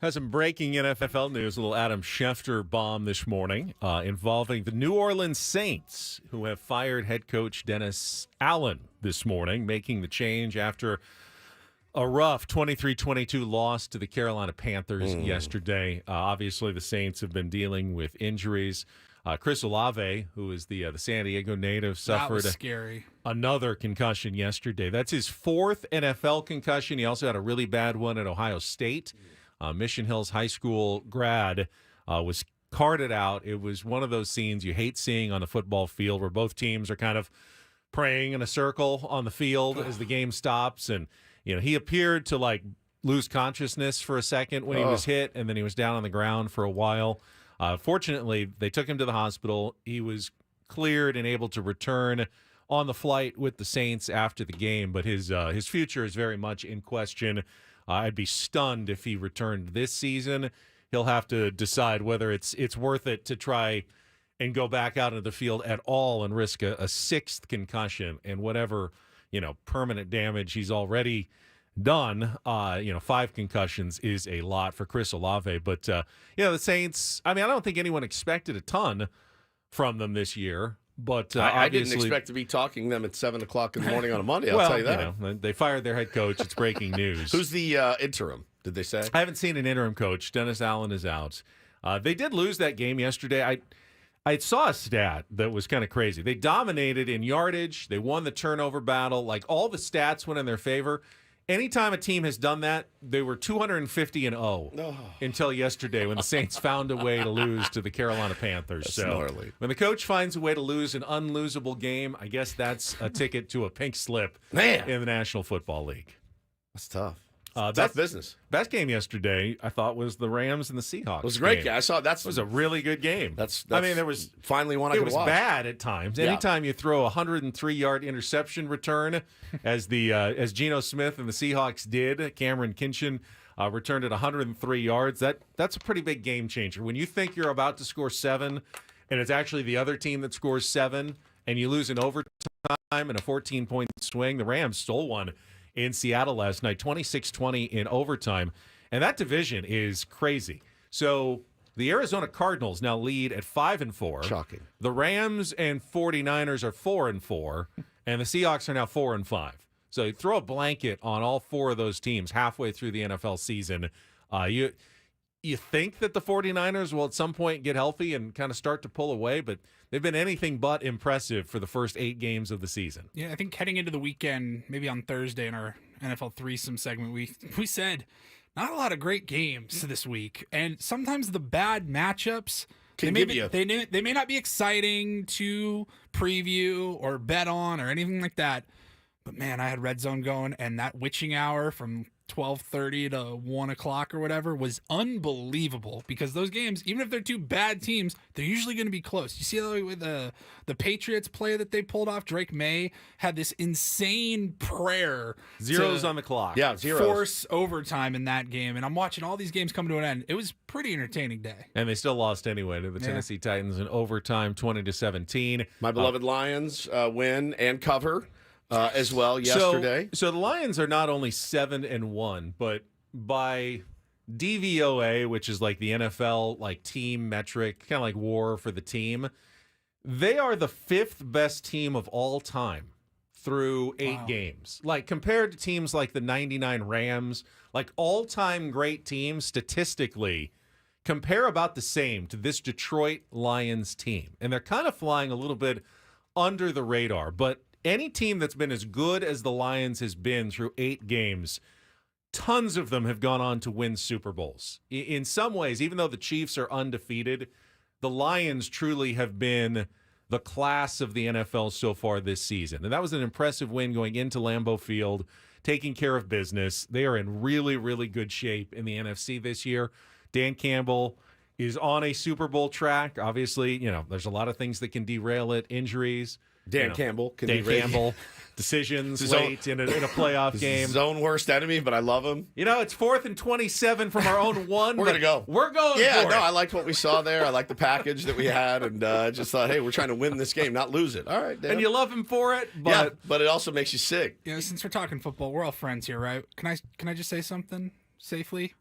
Has some breaking NFL news. A little Adam Schefter bomb this morning involving the New Orleans Saints, who have fired head coach Dennis Allen this morning, making the change after a rough 23-22 loss to the Carolina Panthers yesterday. Obviously, the Saints have been dealing with injuries. Chris Olave, who is the San Diego native, suffered another concussion yesterday. That's his fourth NFL concussion. He also had a really bad one at Ohio State. Mission Hills High School grad was carted out. It was one of those scenes you hate seeing on the football field where both teams are kind of praying in a circle on the field as the game stops. And, he appeared to, lose consciousness for a second when he was hit, and then he was down on the ground for a while. Fortunately, they took him to the hospital. He was cleared and able to return on the flight with the Saints after the game, but his future is very much in question. I'd be stunned if he returned this season. He'll have to decide whether it's worth it to try and go back out into the field at all and risk a sixth concussion and whatever, permanent damage he's already done. 5 concussions is a lot for Chris Olave. But, the Saints, I don't think anyone expected a ton from them this year. But I didn't expect to be talking them at 7 o'clock in the morning on a Monday. I'll tell you that. They fired their head coach. It's breaking news. Who's the interim? Did they say? I haven't seen an interim coach. Dennis Allen is out. They did lose that game yesterday. I saw a stat that was kind of crazy. They dominated in yardage. They won the turnover battle. All the stats went in their favor. Anytime a team has done that, they were 250-0 until yesterday when the Saints found a way to lose to the Carolina Panthers. That's so gnarly. When the coach finds a way to lose an unlosable game, I guess that's a ticket to a pink slip in the National Football League. That's tough. Tough business. Best game yesterday, I thought, was the Rams and the Seahawks. It was a great game. I saw that. It was a really good game. There was finally one I could watch. It was bad at times. Yeah. Anytime you throw a 103-yard interception return, as Geno Smith and the Seahawks did, Cameron Kinshin returned at 103 yards. That's a pretty big game changer. When you think you're about to score 7, and it's actually the other team that scores 7, and you lose in overtime and a 14-point swing, the Rams stole one in Seattle last night, 26-20 in overtime. And that division is crazy. So the Arizona Cardinals now lead at 5-4. Shocking. The Rams and 49ers are 4-4, and the Seahawks are now 4-5. So you throw a blanket on all 4 of those teams halfway through the NFL season. You think that the 49ers will at some point get healthy and kind of start to pull away, but they've been anything but impressive for the first 8 games of the season. Yeah, I think heading into the weekend, maybe on Thursday in our NFL threesome segment, we said not a lot of great games this week. And sometimes the bad matchups they may not be exciting to preview or bet on or anything like that. But man, I had Red Zone going, and that witching hour from 12:30 to 1 o'clock or whatever was unbelievable, because those games, even if they're 2 bad teams, they're usually going to be close. You see with the Patriots play that they pulled off, Drake May had this insane prayer. Zeros on the clock. Yeah, zeros. Force overtime in that game. And I'm watching all these games come to an end. It was a pretty entertaining day. And they still lost anyway to the Tennessee Titans in overtime, 20-17. My beloved Lions win and cover. As well yesterday. So the Lions are not only 7-1, but by DVOA, which is like the NFL team metric, kind of like WAR for the team, they are the 5th best team of all time through 8 games. Compared to teams like the 99 Rams, all-time great teams statistically compare about the same to this Detroit Lions team. And they're kind of flying a little bit under the radar, but any team that's been as good as the Lions has been through 8 games, tons of them have gone on to win Super Bowls. In some ways, even though the Chiefs are undefeated, the Lions truly have been the class of the NFL so far this season. And that was an impressive win going into Lambeau Field, taking care of business. They are in really, really good shape in the NFC this year. Dan Campbell is on a Super Bowl track. Obviously, there's a lot of things that can derail it, injuries. Dan Campbell. Decisions late in a playoff game. His own worst enemy, but I love him. It's 4th and 27 from our own 1. We're going to go. We're going for it. I liked what we saw there. I liked the package that we had, and just thought, hey, we're trying to win this game, not lose it. All right, Dan. And you love him for it, but... Yeah, but it also makes you sick. Since we're talking football, we're all friends here, right? Can I just say something safely?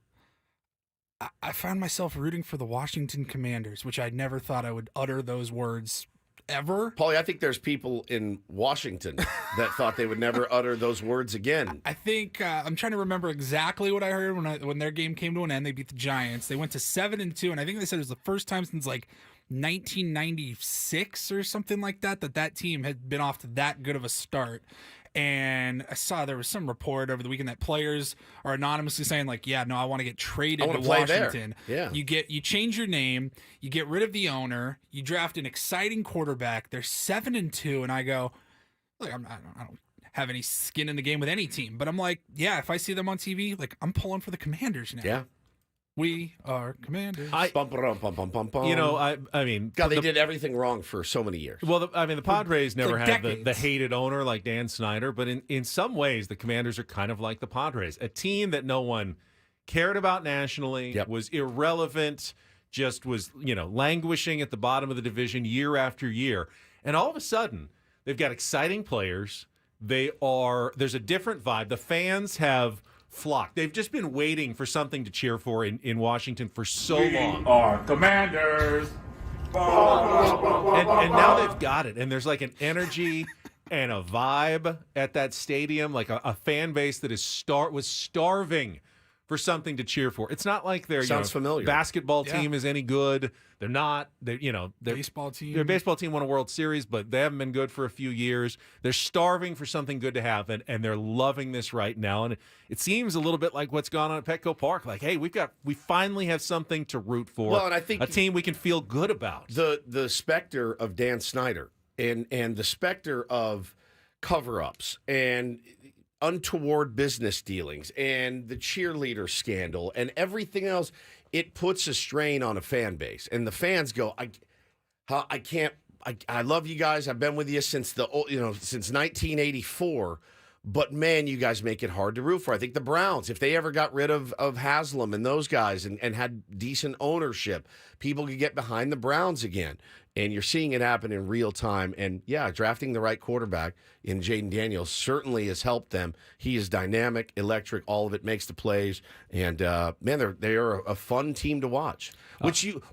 I found myself rooting for the Washington Commanders, which I never thought I would utter those words ever. Paulie, I think there's people in Washington that thought they would never utter those words again. I think I'm trying to remember exactly what I heard when their game came to an end. They beat the Giants. They went to 7-2, and I think they said it was the first time since like 1996 or something like that team had been off to that good of a start. And I saw there was some report over the weekend that players are anonymously saying like, yeah, no, I want to get traded to Washington. There. Yeah. You change your name, you get rid of the owner, you draft an exciting quarterback. They're 7-2, and I go, look, I don't have any skin in the game with any team, but I'm like, yeah, if I see them on TV, like I'm pulling for the Commanders now. Yeah. We are Commanders. You know, I mean, God, they did everything wrong for so many years. Well, the Padres never like had the hated owner like Dan Snyder, but in some ways, the Commanders are kind of like the Padres, a team that no one cared about nationally, was irrelevant, just was, languishing at the bottom of the division year after year. And all of a sudden, they've got exciting players. There's a different vibe. The fans have flocked. They've just been waiting for something to cheer for in Washington for so long. We are Commanders. And now they've got it. And there's like an energy and a vibe at that stadium, like a fan base that was starving for something to cheer for. It's not like their familiar. Basketball team is any good. They're not. Their baseball team. Their baseball team won a World Series, but they haven't been good for a few years. They're starving for something good to happen, and they're loving this right now. And it seems a little bit like what's gone on at Petco Park. Like, hey, we finally have something to root for. Well, and I think a team we can feel good about. The specter of Dan Snyder and the specter of cover-ups and untoward business dealings and the cheerleader scandal and everything else, it puts a strain on a fan base. And the fans go, I can't, I love you guys. I've been with you since since 1984. But, man, you guys make it hard to root for. I think the Browns, if they ever got rid of Haslam and those guys and had decent ownership, people could get behind the Browns again. And you're seeing it happen in real time. And, yeah, drafting the right quarterback in Jaden Daniels certainly has helped them. He is dynamic, electric, all of it, makes the plays. And, man, they are a fun team to watch.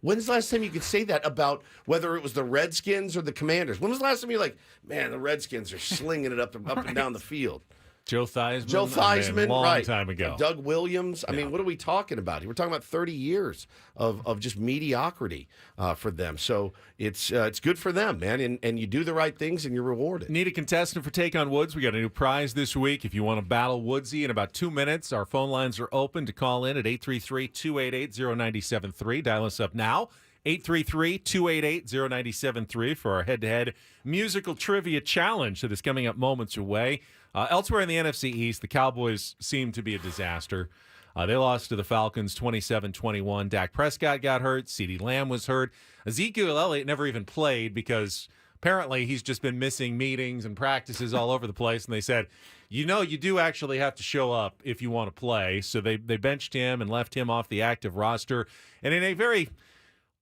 When's the last time you could say that about whether it was the Redskins or the Commanders? When was the last time you're like, man, the Redskins are slinging it up and down the field? Joe Theismann, long right. time ago. Doug Williams. I mean, what are we talking about? We're talking about 30 years of just mediocrity for them. So it's good for them, man. And you do the right things and you're rewarded. Need a contestant for Take on Woods? We got a new prize this week. If you want to battle Woodsy in about 2 minutes, our phone lines are open to call in at 833-288-0973. Dial us up now. 833-288-0973 for our head-to-head musical trivia challenge that is coming up moments away. Elsewhere in the NFC East, the Cowboys seem to be a disaster. They lost to the Falcons 27-21. Dak Prescott got hurt. CeeDee Lamb was hurt. Ezekiel Elliott never even played because apparently he's just been missing meetings and practices all over the place. And they said, you do actually have to show up if you want to play. So they benched him and left him off the active roster. And in a very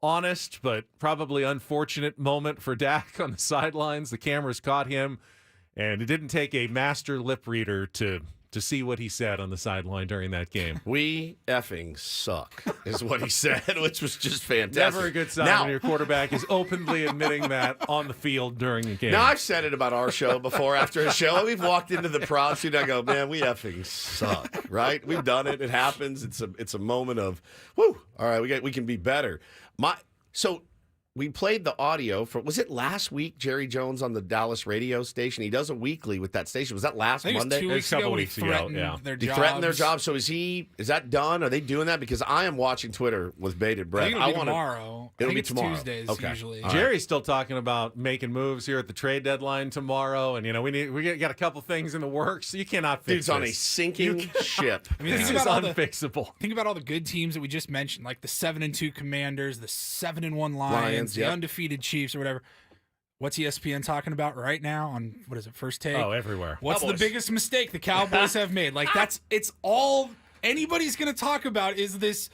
honest but probably unfortunate moment for Dak on the sidelines, the cameras caught him. And it didn't take a master lip reader to see what he said on the sideline during that game. We effing suck, is what he said, which was just fantastic. Never a good sign when your quarterback is openly admitting that on the field during a game. Now, I've said it about our show before, after a show. We've walked into the prod studio and I go, man, we effing suck, right? We've done it. It happens. It's a moment of, whoo, all right, we can be better. So we played the audio for, was it last week, Jerry Jones on the Dallas radio station? He does a weekly with that station. Was that last Monday? It was 2 weeks ago. Weeks ago, yeah. He threatened their jobs. So is that done? Are they doing that? Because I am watching Twitter with bated breath. I think it'll be tomorrow. It'll be tomorrow. Tuesdays okay. usually. Right. Jerry's still talking about making moves here at the trade deadline tomorrow, and we got a couple things in the works. You cannot fix Dude's on a sinking ship. I mean, this is unfixable. Think about all the good teams that we just mentioned, like the 7-2 Commanders, the 7-1 Lions, the undefeated Chiefs, or whatever. What's ESPN talking about right now on, what is it, First Take? Oh, everywhere. What's the biggest mistake the Cowboys have made? Like, it's all anybody's going to talk about is this,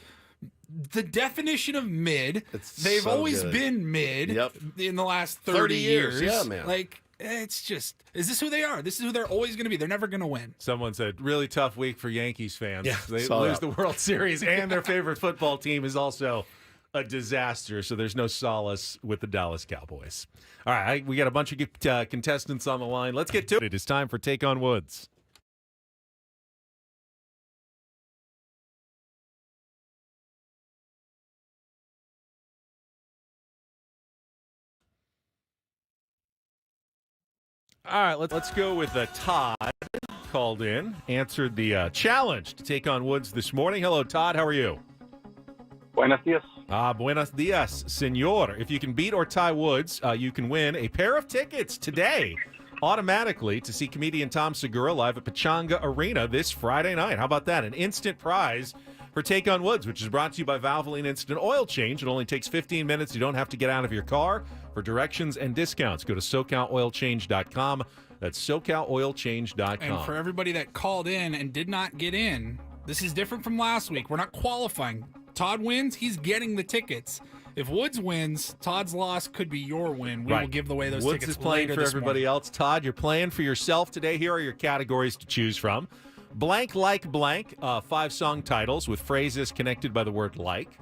the definition of mid. They've always been mid in the last 30 years. Yeah, man. Like, It's just, is this who they are? This is who they're always going to be. They're never going to win. Someone said, really tough week for Yankees fans. Yeah, They saw lose that. the World Series, and their favorite football team is also a disaster, so there's no solace with the Dallas Cowboys. All right, we got a bunch of contestants on the line. Let's get to it. It's time for Take on Woods. All right, let's go with Todd. Called in, answered the challenge to take on Woods this morning. Hello, Todd. How are you? Buenos dias. Buenos dias, senor. If you can beat or tie Woods, you can win a pair of tickets today automatically to see comedian Tom Segura live at Pechanga Arena this Friday night. How about that? An instant prize for Take on Woods, which is brought to you by Valvoline Instant Oil Change. It only takes 15 minutes. You don't have to get out of your car. For directions and discounts, go to SoCalOilChange.com. That's SoCalOilChange.com. And for everybody that called in and did not get in, this is different from last week. We're not qualifying. Todd wins, he's getting the tickets. If Woods wins, Todd's loss could be your win. We will give away those Woods tickets is playing later for this everybody morning. else. Todd, you're playing for yourself today. Here are your categories to choose from. Blank like blank, 5 song titles with phrases connected by the word like.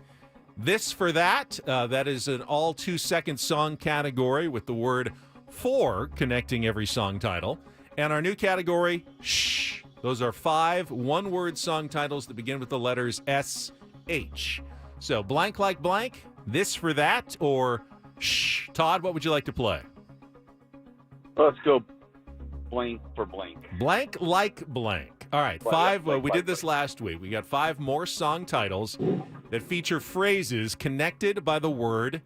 This for that, that is an all 2-second song category with the word for connecting every song title. And our new category, shh. Those are 5 one-word song titles that begin with the letters S-H. So blank like blank, this for that, or shh. Todd, what would you like to play? Let's go blank for blank. Blank like blank. All right, Well, 5. blank, We blank, did this last week. We got 5 more song titles that feature phrases connected by the word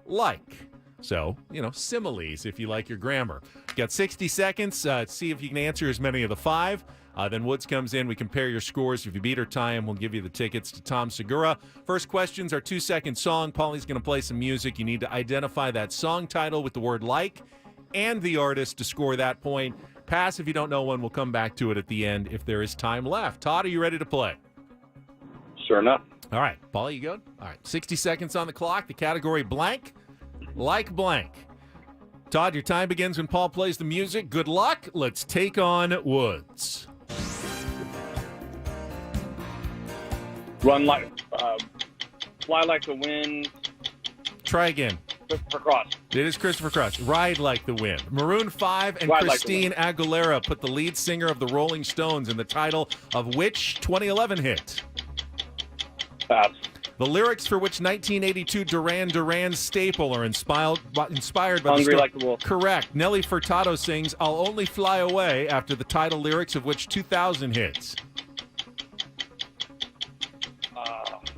like. So, similes if you like your grammar. Got 60 seconds. See if you can answer as many of the 5. Then Woods comes in. We compare your scores. If you beat or tie him, we'll give you the tickets to Tom Segura. First questions are 2-second song. Paulie's going to play some music. You need to identify that song title with the word like and the artist to score that point. Pass if you don't know one. We'll come back to it at the end if there is time left. Todd, are you ready to play? Sure enough. All right. Paulie, you good? All right. 60 seconds on the clock. The category blank, like blank. Todd, your time begins when Paul plays the music. Good luck. Let's take on Woods. Run like, fly like the wind. Try again. Christopher Cross. It is Christopher Cross. Ride Like the Wind. Maroon 5 and Ride Like the Christine Aguilera put the lead singer of the Rolling Stones in the title of which 2011 hit? Pass. The lyrics for which 1982 Duran Duran staple are inspired by the Hungry story. Like the Wolf. Correct. Nelly Furtado sings I'll Only Fly Away after the title lyrics of which 2000 hits?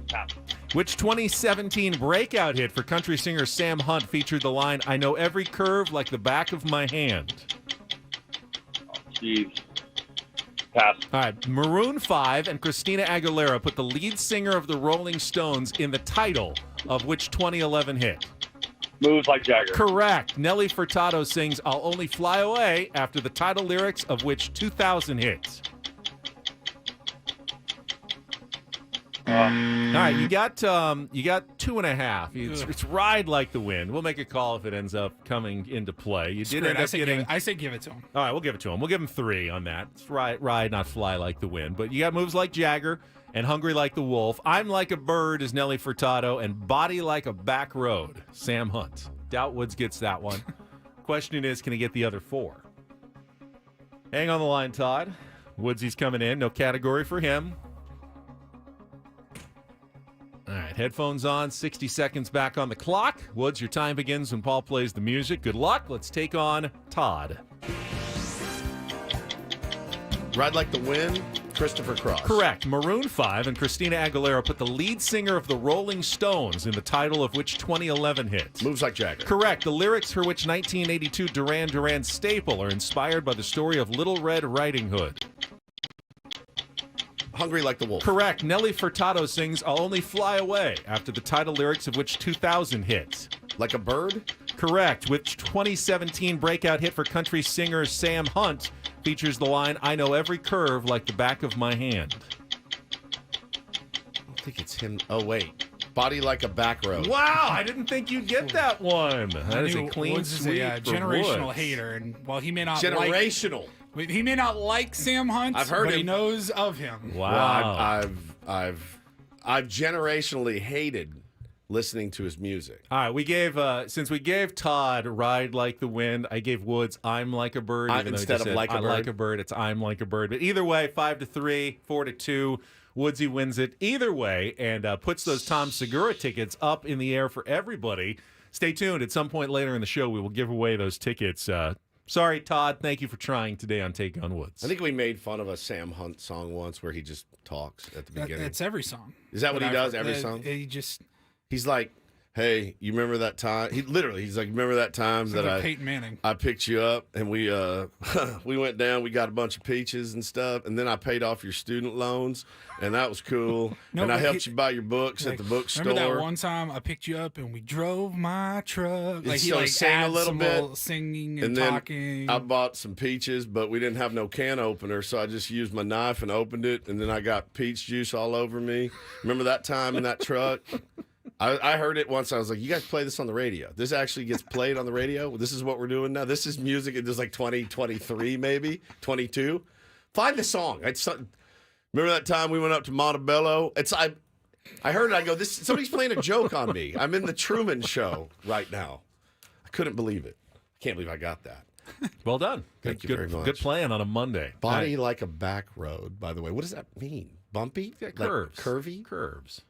Pass. Which 2017 breakout hit for country singer Sam Hunt featured the line, I know every curve like the back of my hand? Jeez. Pass. All right. Maroon 5 and Christina Aguilera put the lead singer of the Rolling Stones in the title of which 2011 hit? Moves like Jagger. Correct. Nelly Furtado sings I'll Only Fly Away after the title lyrics of which 2000 hit? All right, you got 2.5. It's Ride Like the Wind. We'll make a call if it ends up coming into play. You did end up getting. I say give it to him. All right, we'll give it to him. We'll give him 3 on that. It's ride, not fly like the wind. But you got moves like Jagger and Hungry Like the Wolf. I'm Like a Bird is Nelly Furtado and Body Like a Back Road, Sam Hunt. Doubt Woods gets that one. Question is, can he get the other 4? Hang on the line, Todd. Woodsy's coming in. No category for him. All right, headphones on, 60 seconds back on the clock. Woods, your time begins when Paul plays the music. Good luck. Let's take on Todd. Ride Like the Wind, Christopher Cross. Correct. Maroon 5 and Christina Aguilera put the lead singer of the Rolling Stones in the title of which 2011 hit? Moves Like Jagger. Correct. The lyrics for which 1982 Duran Duran staple are inspired by the story of Little Red Riding Hood? Hungry Like the Wolf. Correct. Nelly Furtado sings I'll Only Fly Away after the title lyrics of which 2000 hit? Like a Bird. Correct. Which 2017 breakout hit for country singer Sam Hunt features the line, I know every curve like the back of my hand? I don't think it's him. Oh, wait. Body like a back road. Wow, I didn't think you'd get that one. That is a knew clean Woods is sweep a for generational Woods. hater, and while he may not Generational. he may not like Sam Hunt, I've heard but he him. knows of him. Wow. Well, I've generationally hated listening to his music. All right, we gave since we gave Todd Ride Like the Wind, I gave Woods I'm Like a Bird. Even though he Instead just of said, Like a I Bird. Like a Bird, it's I'm Like a Bird. But either way, 5-3, 4-2. Woodsy wins it either way and puts those Tom Segura tickets up in the air for everybody. Stay tuned. At some point later in the show, we will give away those tickets. Sorry, Todd. Thank you for trying today on Take on Woods. I think we made fun of a Sam Hunt song once where he just talks at the beginning. It's every song. Is that what he does? Every song? He's like, hey, you remember that time? He's like, remember that time that Peyton Manning. I picked you up and we we went down, we got a bunch of peaches and stuff, and then I paid off your student loans, and that was cool. No, and I but helped you buy your books at the bookstore. Remember that one time I picked you up and we drove my truck? Like So he sang a adds little some bit, singing and then talking. I bought some peaches, but we didn't have no can opener, so I just used my knife and opened it, and then I got peach juice all over me. Remember that time in that truck? I heard it once. I was like, you guys play this on the radio. This actually gets played on the radio. This is what we're doing now. This is music. It was like 2023, maybe 22. Find the song. Remember that time we went up to Montebello? I heard it. I go, somebody's playing a joke on me. I'm in the Truman Show right now. I couldn't believe it. I can't believe I got that. Well done. Thank you very much. Good plan on a Monday. Body like a back road, by the way. What does that mean? Bumpy? Yeah, Like curves. curvy? Curves.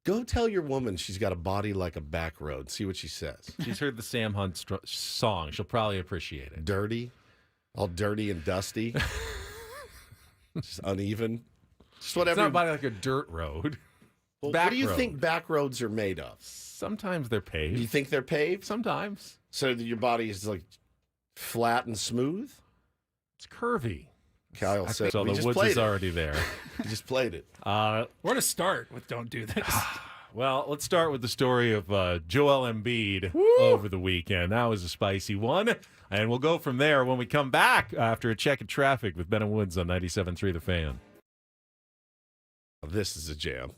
Go tell your woman she's got a body like a back road. See what she says. She's heard the Sam Hunt song. She'll probably appreciate it. Dirty, all dirty and dusty, just uneven, just whatever. It's not body like a dirt road. Well, Back what do you road. think back roads are made of? Sometimes they're paved. You think they're paved? Sometimes. So that your body is like flat and smooth? It's curvy. Kyle said, so we the just woods played is it. already there. We just played it. Where to start with Don't Do This? Well, let's start with the story of Joel Embiid over the weekend. That was a spicy one. And we'll go from there when we come back after a check of traffic with Ben and Woods on 97.3 The Fan. This is a jam.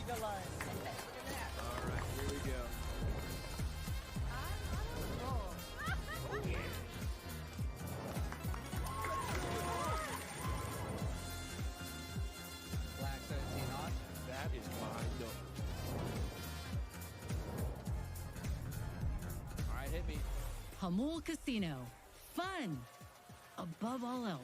the line. All right, here we go. Flag 17 on. That is my number. All right, hit me. Hamul Casino. Fun above all else.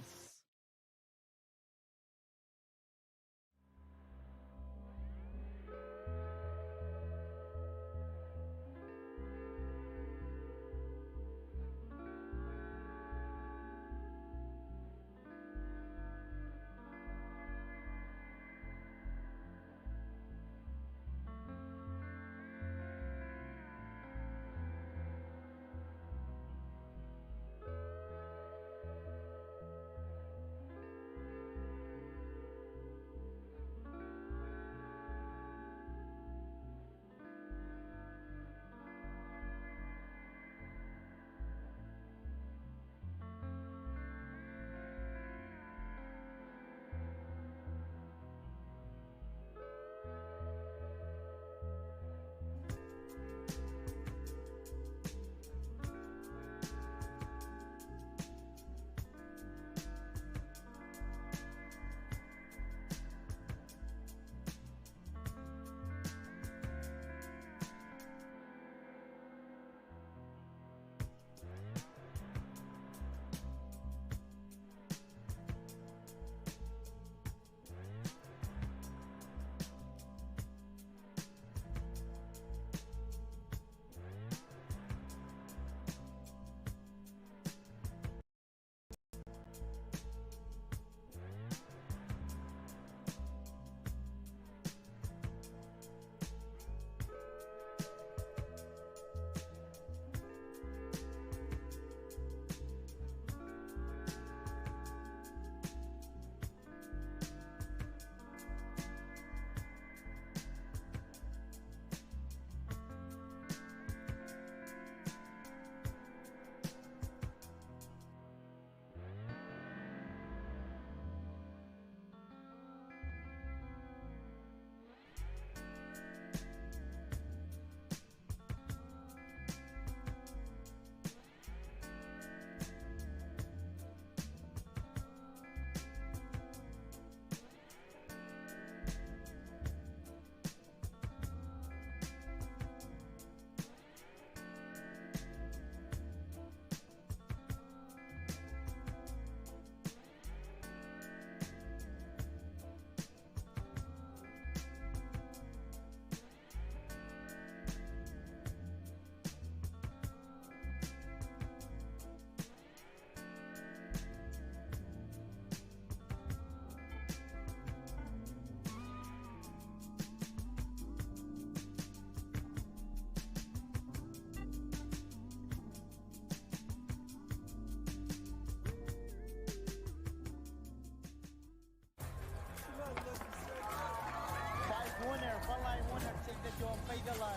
Winner, one line winner, take the job, pay the line.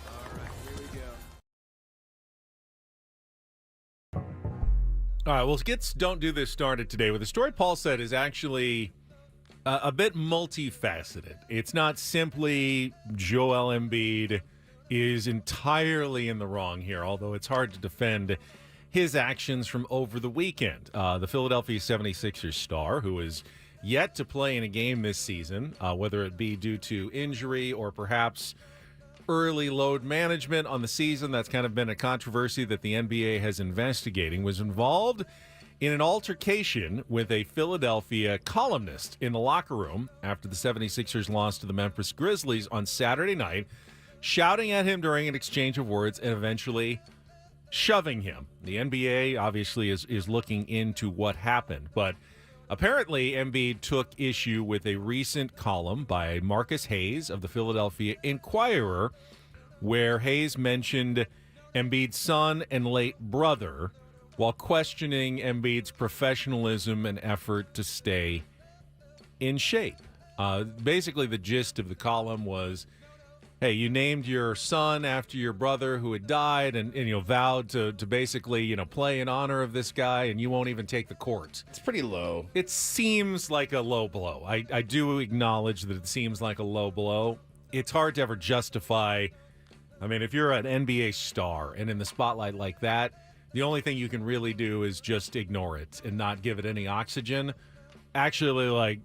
All right, here we go. All right, well, let's Don't Do This started today with a story Paul said is actually a bit multifaceted. It's not simply Joel Embiid is entirely in the wrong here, although it's hard to defend his actions from over the weekend. The Philadelphia 76ers star, who is yet to play in a game this season, whether it be due to injury or perhaps early load management on the season. That's kind of been a controversy that the NBA has investigating, was involved in an altercation with a Philadelphia columnist in the locker room after the 76ers lost to the Memphis Grizzlies on Saturday night, shouting at him during an exchange of words and eventually shoving him. The NBA obviously is looking into what happened, but apparently Embiid took issue with a recent column by Marcus Hayes of the Philadelphia Inquirer, where Hayes mentioned Embiid's son and late brother while questioning Embiid's professionalism and effort to stay in shape. Basically, the gist of the column was hey, you named your son after your brother who had died and vowed to basically, play in honor of this guy, and you won't even take the court. It's pretty low. It seems like a low blow. I do acknowledge that it seems like a low blow. It's hard to ever justify. I mean, if you're an NBA star and in the spotlight like that, the only thing you can really do is just ignore it and not give it any oxygen. Actually,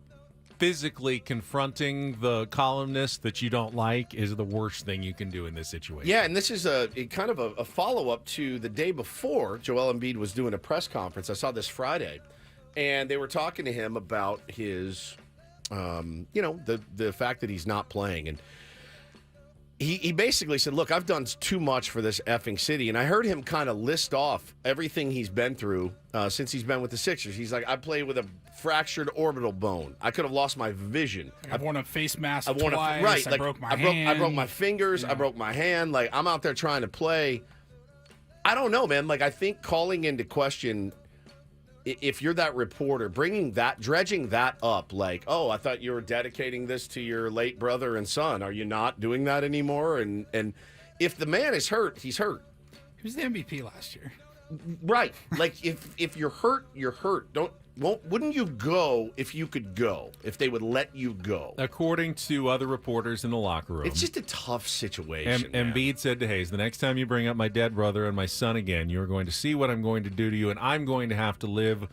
physically confronting the columnist that you don't like is the worst thing you can do in this situation. Yeah, and this is a kind of a follow-up to the day before Joel Embiid was doing a press conference. I saw this Friday, and they were talking to him about his, the fact that he's not playing. And he basically said, look, I've done too much for this effing city. And I heard him kind of list off everything he's been through since he's been with the Sixers. He's like, I played with a fractured orbital bone. I could have lost my vision. I've worn a face mask twice. Right. I broke my hand. I broke my fingers. Yeah. I broke my hand. I'm out there trying to play. I don't know, man. I think calling into question, if you're that reporter, dredging that up, I thought you were dedicating this to your late brother and son. Are you not doing that anymore? And if the man is hurt, he's hurt. He was the MVP last year. Right. if you're hurt, you're hurt. Wouldn't you go if you could go, if they would let you go? According to other reporters in the locker room. It's just a tough situation. Embiid said to Hayes, the next time you bring up my dead brother and my son again, you're going to see what I'm going to do to you, and I'm going to have to live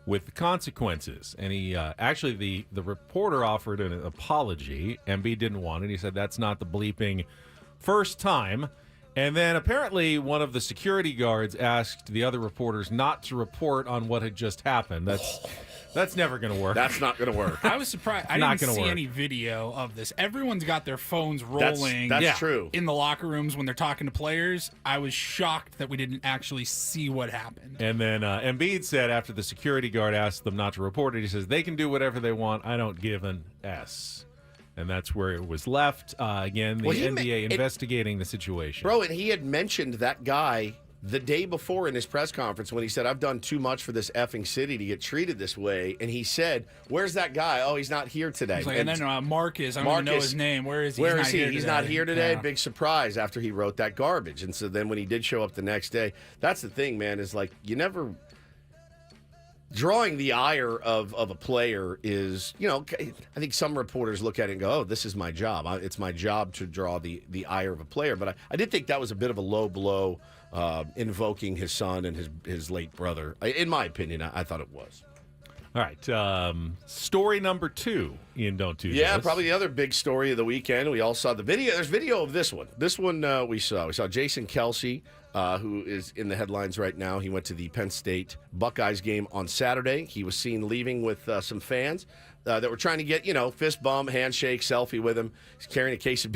with the consequences. And he actually, the reporter offered an apology. Embiid didn't want it. He said that's not the bleeping first time. And then apparently one of the security guards asked the other reporters not to report on what had just happened. That's never going to work. That's not going to work. I was surprised. I didn't see any video of this. Everyone's got their phones rolling. That's true. In the locker rooms when they're talking to players. I was shocked that we didn't actually see what happened. And then Embiid said after the security guard asked them not to report it, he says, they can do whatever they want. I don't give an S. And that's where it was left. Again, the NBA investigating the situation. Bro, and he had mentioned that guy the day before in his press conference when he said, I've done too much for this effing city to get treated this way. And he said, where's that guy? Oh, he's not here today. He's like, and then Marcus, I don't even know his name. Where is he? He's not here today. Yeah. Big surprise after he wrote that garbage. And so then when he did show up the next day, that's the thing, man, is you never... Drawing the ire of a player is, I think some reporters look at it and go, oh, this is my job. It's my job to draw the ire of a player. But I did think that was a bit of a low blow, invoking his son and his late brother. In my opinion, I thought it was. All right. Story number 2 in Don't Do This. Yeah, probably the other big story of the weekend. We all saw the video. There's video of this one. This one we saw. We saw Jason Kelce, who is in the headlines right now. He went to the Penn State Buckeyes game on Saturday. He was seen leaving with some fans that were trying to get, fist bump, handshake, selfie with him. He's carrying a case of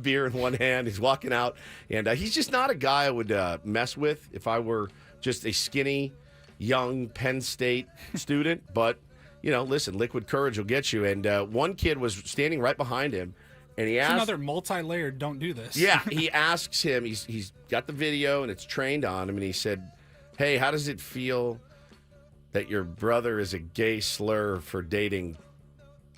beer in one hand. He's walking out. And he's just not a guy I would mess with if I were just a skinny, young Penn State student. But, listen, liquid courage will get you. And one kid was standing right behind him. And he asked, another multi-layered don't do this. Yeah, he asks him, he's got the video and it's trained on him, and he said, hey, how does it feel that your brother is a gay slur for dating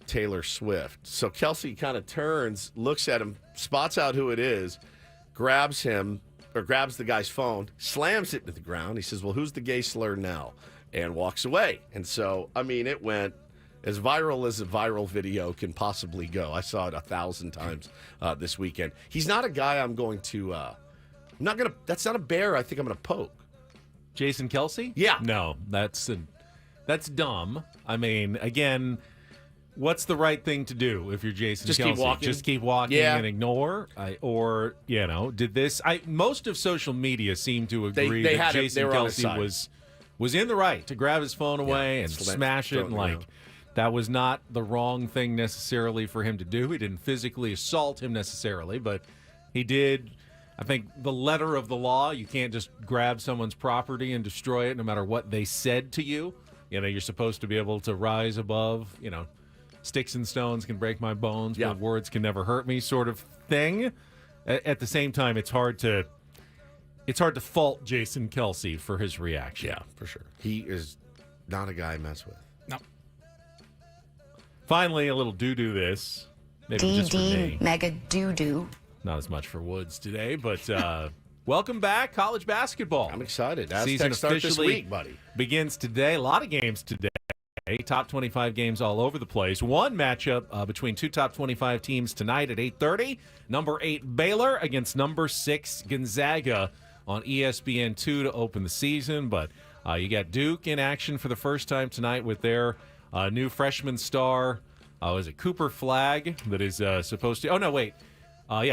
Taylor Swift? So Kelce kind of turns, looks at him, spots out who it is, grabs the guy's phone, slams it to the ground. He says, well, who's the gay slur now? And walks away. And so, it went as viral as a viral video can possibly go. I saw it 1,000 times this weekend. He's not a guy I'm going to, that's not a bear I think I'm going to poke. Jason Kelce? Yeah. No, that's dumb. Again, what's the right thing to do if you're Jason Kelce? Keep walking. Just keep walking and ignore? Did this... most of social media seem to agree that Jason Kelce was in the right to grab his phone away and smash it and that was not the wrong thing necessarily for him to do. He didn't physically assault him necessarily, but he did. I think the letter of the law, you can't just grab someone's property and destroy it no matter what they said to you. You're supposed to be able to rise above, sticks and stones can break my bones, but words can never hurt me sort of thing. At the same time, it's hard to fault Jason Kelce for his reaction. Yeah, for sure. He is not a guy I mess with. No. Finally, a little do this. Maybe just for me. Mega doo-doo. Not as much for Woods today, but welcome back, college basketball. I'm excited. Season Aztecs start this officially week, buddy. begins today. A lot of games today. Top 25 games all over the place. One matchup between two top 25 teams tonight at 8:30. Number 8 Baylor against number 6 Gonzaga on ESPN2 to open the season. But you got Duke in action for the first time tonight with their new freshman star. Is it Cooper Flagg that is supposed to? Oh, no, wait.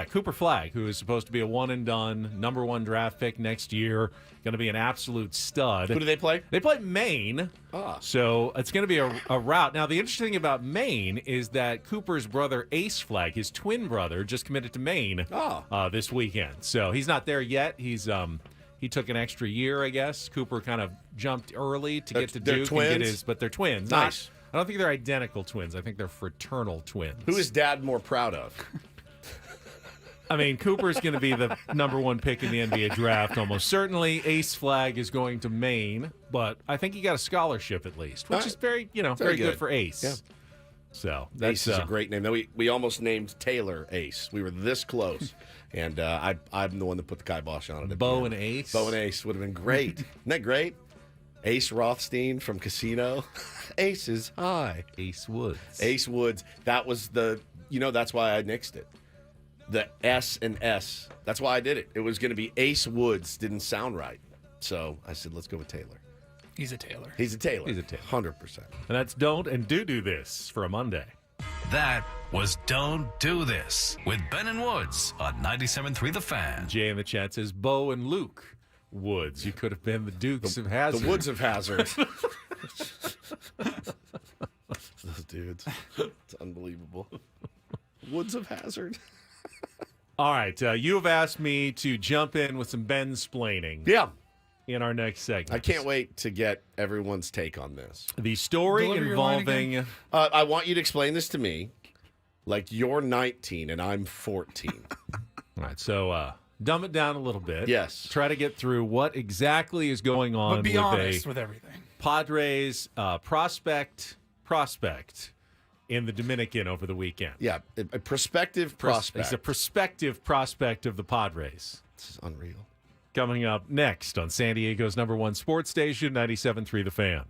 Cooper Flagg, who is supposed to be a one-and-done number 1 draft pick next year. Going to be an absolute stud. Who do they play? They play Maine. So it's going to be a rout. Now, the interesting thing about Maine is that Cooper's brother, Ace Flagg, his twin brother, just committed to Maine this weekend. So he's not there yet. He took an extra year, I guess. Cooper kind of jumped early to get to Duke and get but they're twins. Nice. I don't think they're identical twins. I think they're fraternal twins. Who is Dad more proud of? I mean, Cooper's going to be the number 1 pick in the NBA draft, almost certainly. Ace Flagg is going to Maine, but I think he got a scholarship at least, which is very good for Ace. Yeah. So Ace is a great name. Now, we almost named Taylor Ace. We were this close, and I'm the one that put the kibosh on it. Bo and Ace. Bo and Ace would have been great. Isn't that great? Ace Rothstein from Casino. Ace is high. Ace Woods. Ace Woods. That was that's why I nixed it. The S and S. That's why I did it. It was going to be Ace Woods. Didn't sound right. So I said, let's go with Taylor. He's a Taylor. He's a Taylor. 100%. And that's Don't and Do This for a Monday. That was Don't Do This with Ben and Woods on 97.3 The Fan. Jay in the chat says, Bo and Luke Woods. You could have been the Dukes of Hazzard. The Woods of Hazard. Those dudes. It's unbelievable. Woods of Hazard. All right, you have asked me to jump in with some Ben-splaining. Yeah. In our next segment. I can't wait to get everyone's take on this. The story Deliver your line involving... I want you to explain this to me like you're 19 and I'm 14. All right, so dumb it down a little bit. Yes. Try to get through what exactly is going on But be honest with everything. Padres prospect in the Dominican over the weekend. Yeah, a prospective prospect. He's a prospective prospect of the Padres. This is unreal. Coming up next on San Diego's number 1 sports station, 97.3 The Fan.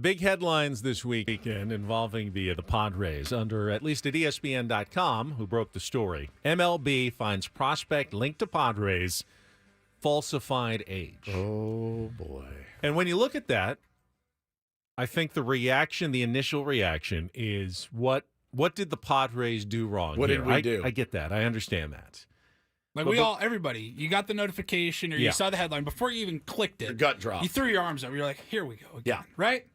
Big headlines this weekend involving the Padres under at least at ESPN.com, who broke the story. MLB finds prospect linked to Padres falsified age. Oh, boy. And when you look at that, I think the initial reaction is what did the Padres do wrong? What here? did we do? I get that. I understand that. Like everybody, you got the notification or you saw the headline before you even clicked it. Your gut dropped. You threw your arms up. You're like, here we go again, right?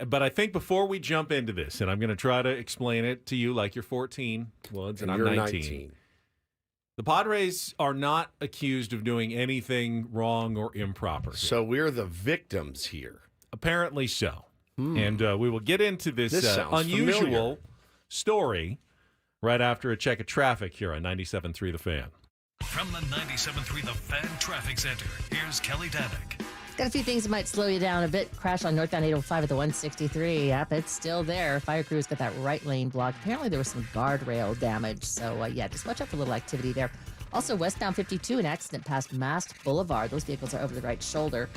But I think before we jump into this, and I'm going to try to explain it to you like you're 14, Woods, and I'm you're 19. The Padres are not accused of doing anything wrong or improper. So we're the victims here. Apparently so. And we will get into this unusual familiar. story right after a check of traffic here on 97.3 The Fan. From the 97.3 The Fan Traffic Center, here's Kelly Danick. Got a few things that might slow you down a bit. Crash on northbound 805 at the 163. Yep, it's still there. Fire crews got that right lane blocked. Apparently there was some guardrail damage. So, just watch out for a little activity there. Also, westbound 52, an accident past Mast Boulevard. Those vehicles are over the right shoulder.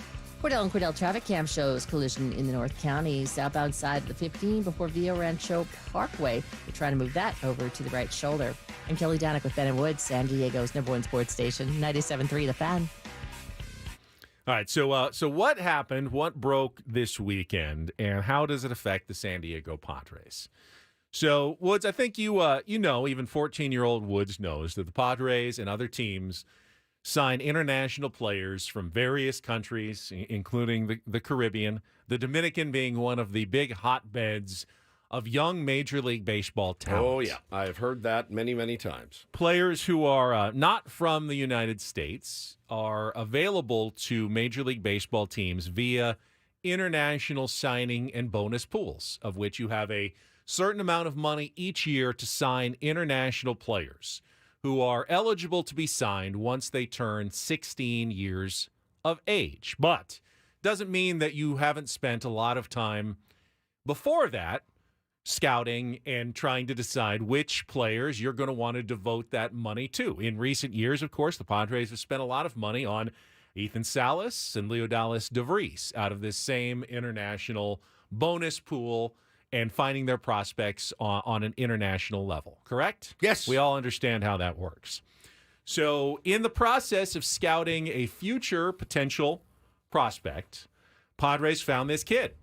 Cordell and Cordell traffic cam shows collision in the North County. Southbound side of the 15 before Villa Rancho Parkway. They're trying to move that over to the right shoulder. I'm Kelly Danick with Ben and Woods, San Diego's #1 sports station, 97.3 The Fan. All right, so what happened, what broke this weekend, and how does it affect the San Diego Padres? So, Woods, I think you know, even 14-year-old Woods knows that the Padres and other teams sign international players from various countries, including the Caribbean, the Dominican being one of the big hotbeds of young Major League Baseball talent. Oh, yeah. I've heard that many, many times. Players who are not from the United States are available to Major League Baseball teams via international signing and bonus pools, of which you have a certain amount of money each year to sign international players who are eligible to be signed once they turn 16 years of age. But doesn't mean that you haven't spent a lot of time before that scouting and trying to decide which players you're going to want to devote that money to. In recent years, of course, the Padres have spent a lot of money on Ethan Salas and Leodalis DeVries out of this same international bonus pool and finding their prospects on an international level, correct? Yes. We all understand how that works. So in the process of scouting a future potential prospect, Padres found this kid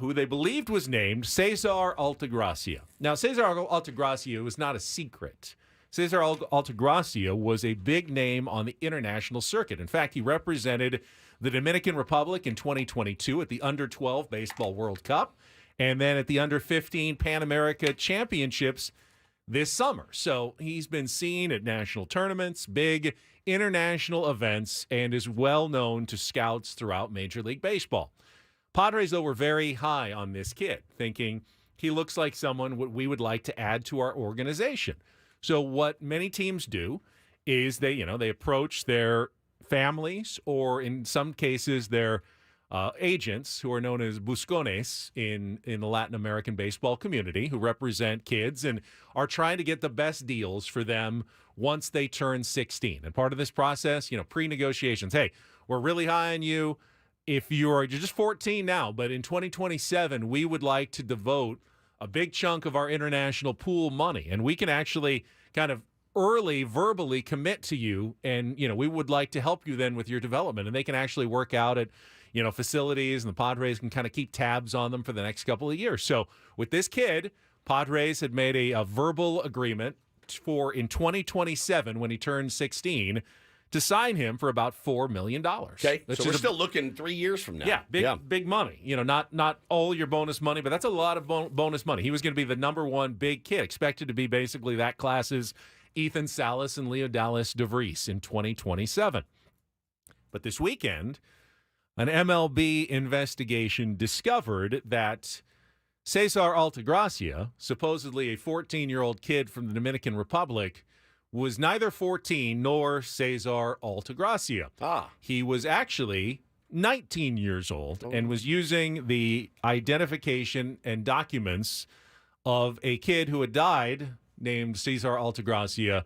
who they believed was named Cesar Altagracia. Now, Cesar Altagracia was not a secret. Cesar Altagracia was a big name on the international circuit. In fact, he represented the Dominican Republic in 2022 at the Under-12 Baseball World Cup, and then at the Under-15 Pan America Championships this summer. So he's been seen at national tournaments, big international events, and is well known to scouts throughout Major League Baseball. Padres, though, were very high on this kid, thinking he looks like someone we would like to add to our organization. So what many teams do is they approach their families, or in some cases their agents, who are known as buscones in the Latin American baseball community, who represent kids and are trying to get the best deals for them once they turn 16. And part of this process, pre-negotiations. Hey, we're really high on you. If you're just 14 now, but in 2027, we would like to devote a big chunk of our international pool money, and we can actually kind of early verbally commit to you, and we would like to help you then with your development. And they can actually work out at facilities, and the Padres can kind of keep tabs on them for the next couple of years. So with this kid, Padres had made a verbal agreement for in 2027, when he turns 16, to sign him for about $4 million. Okay, so we're still looking 3 years from now. Yeah, big money. Not all your bonus money, but that's a lot of bonus money. He was going to be the number one big kid, expected to be basically that class's Ethan Salas and Leodalis DeVries in 2027. But this weekend, an MLB investigation discovered that Cesar Altagracia, supposedly a 14-year-old kid from the Dominican Republic, was neither 14 nor Cesar Altagracia. He was actually 19 years old and was using the identification and documents of a kid who had died named Cesar Altagracia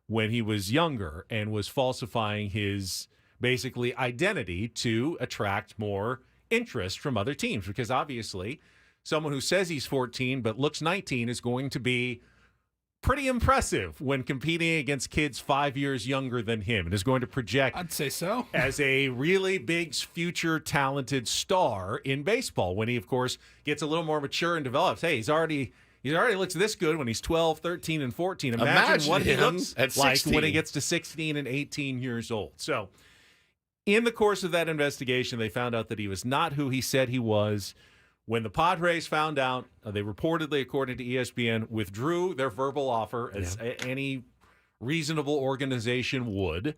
when he was younger, and was falsifying his basically identity to attract more interest from other teams, because obviously someone who says he's 14 but looks 19 is going to be pretty impressive when competing against kids 5 years younger than him, and is going to project, I'd say so, as a really big future talented star in baseball when he, of course, gets a little more mature and develops. Hey, he already looks this good when he's 12, 13, and 14. Imagine what he looks at like 16. when he gets to 16 and 18 years old. So in the course of that investigation, they found out that he was not who he said he was. When the Padres found out, they reportedly, according to ESPN, withdrew their verbal offer, as any reasonable organization would.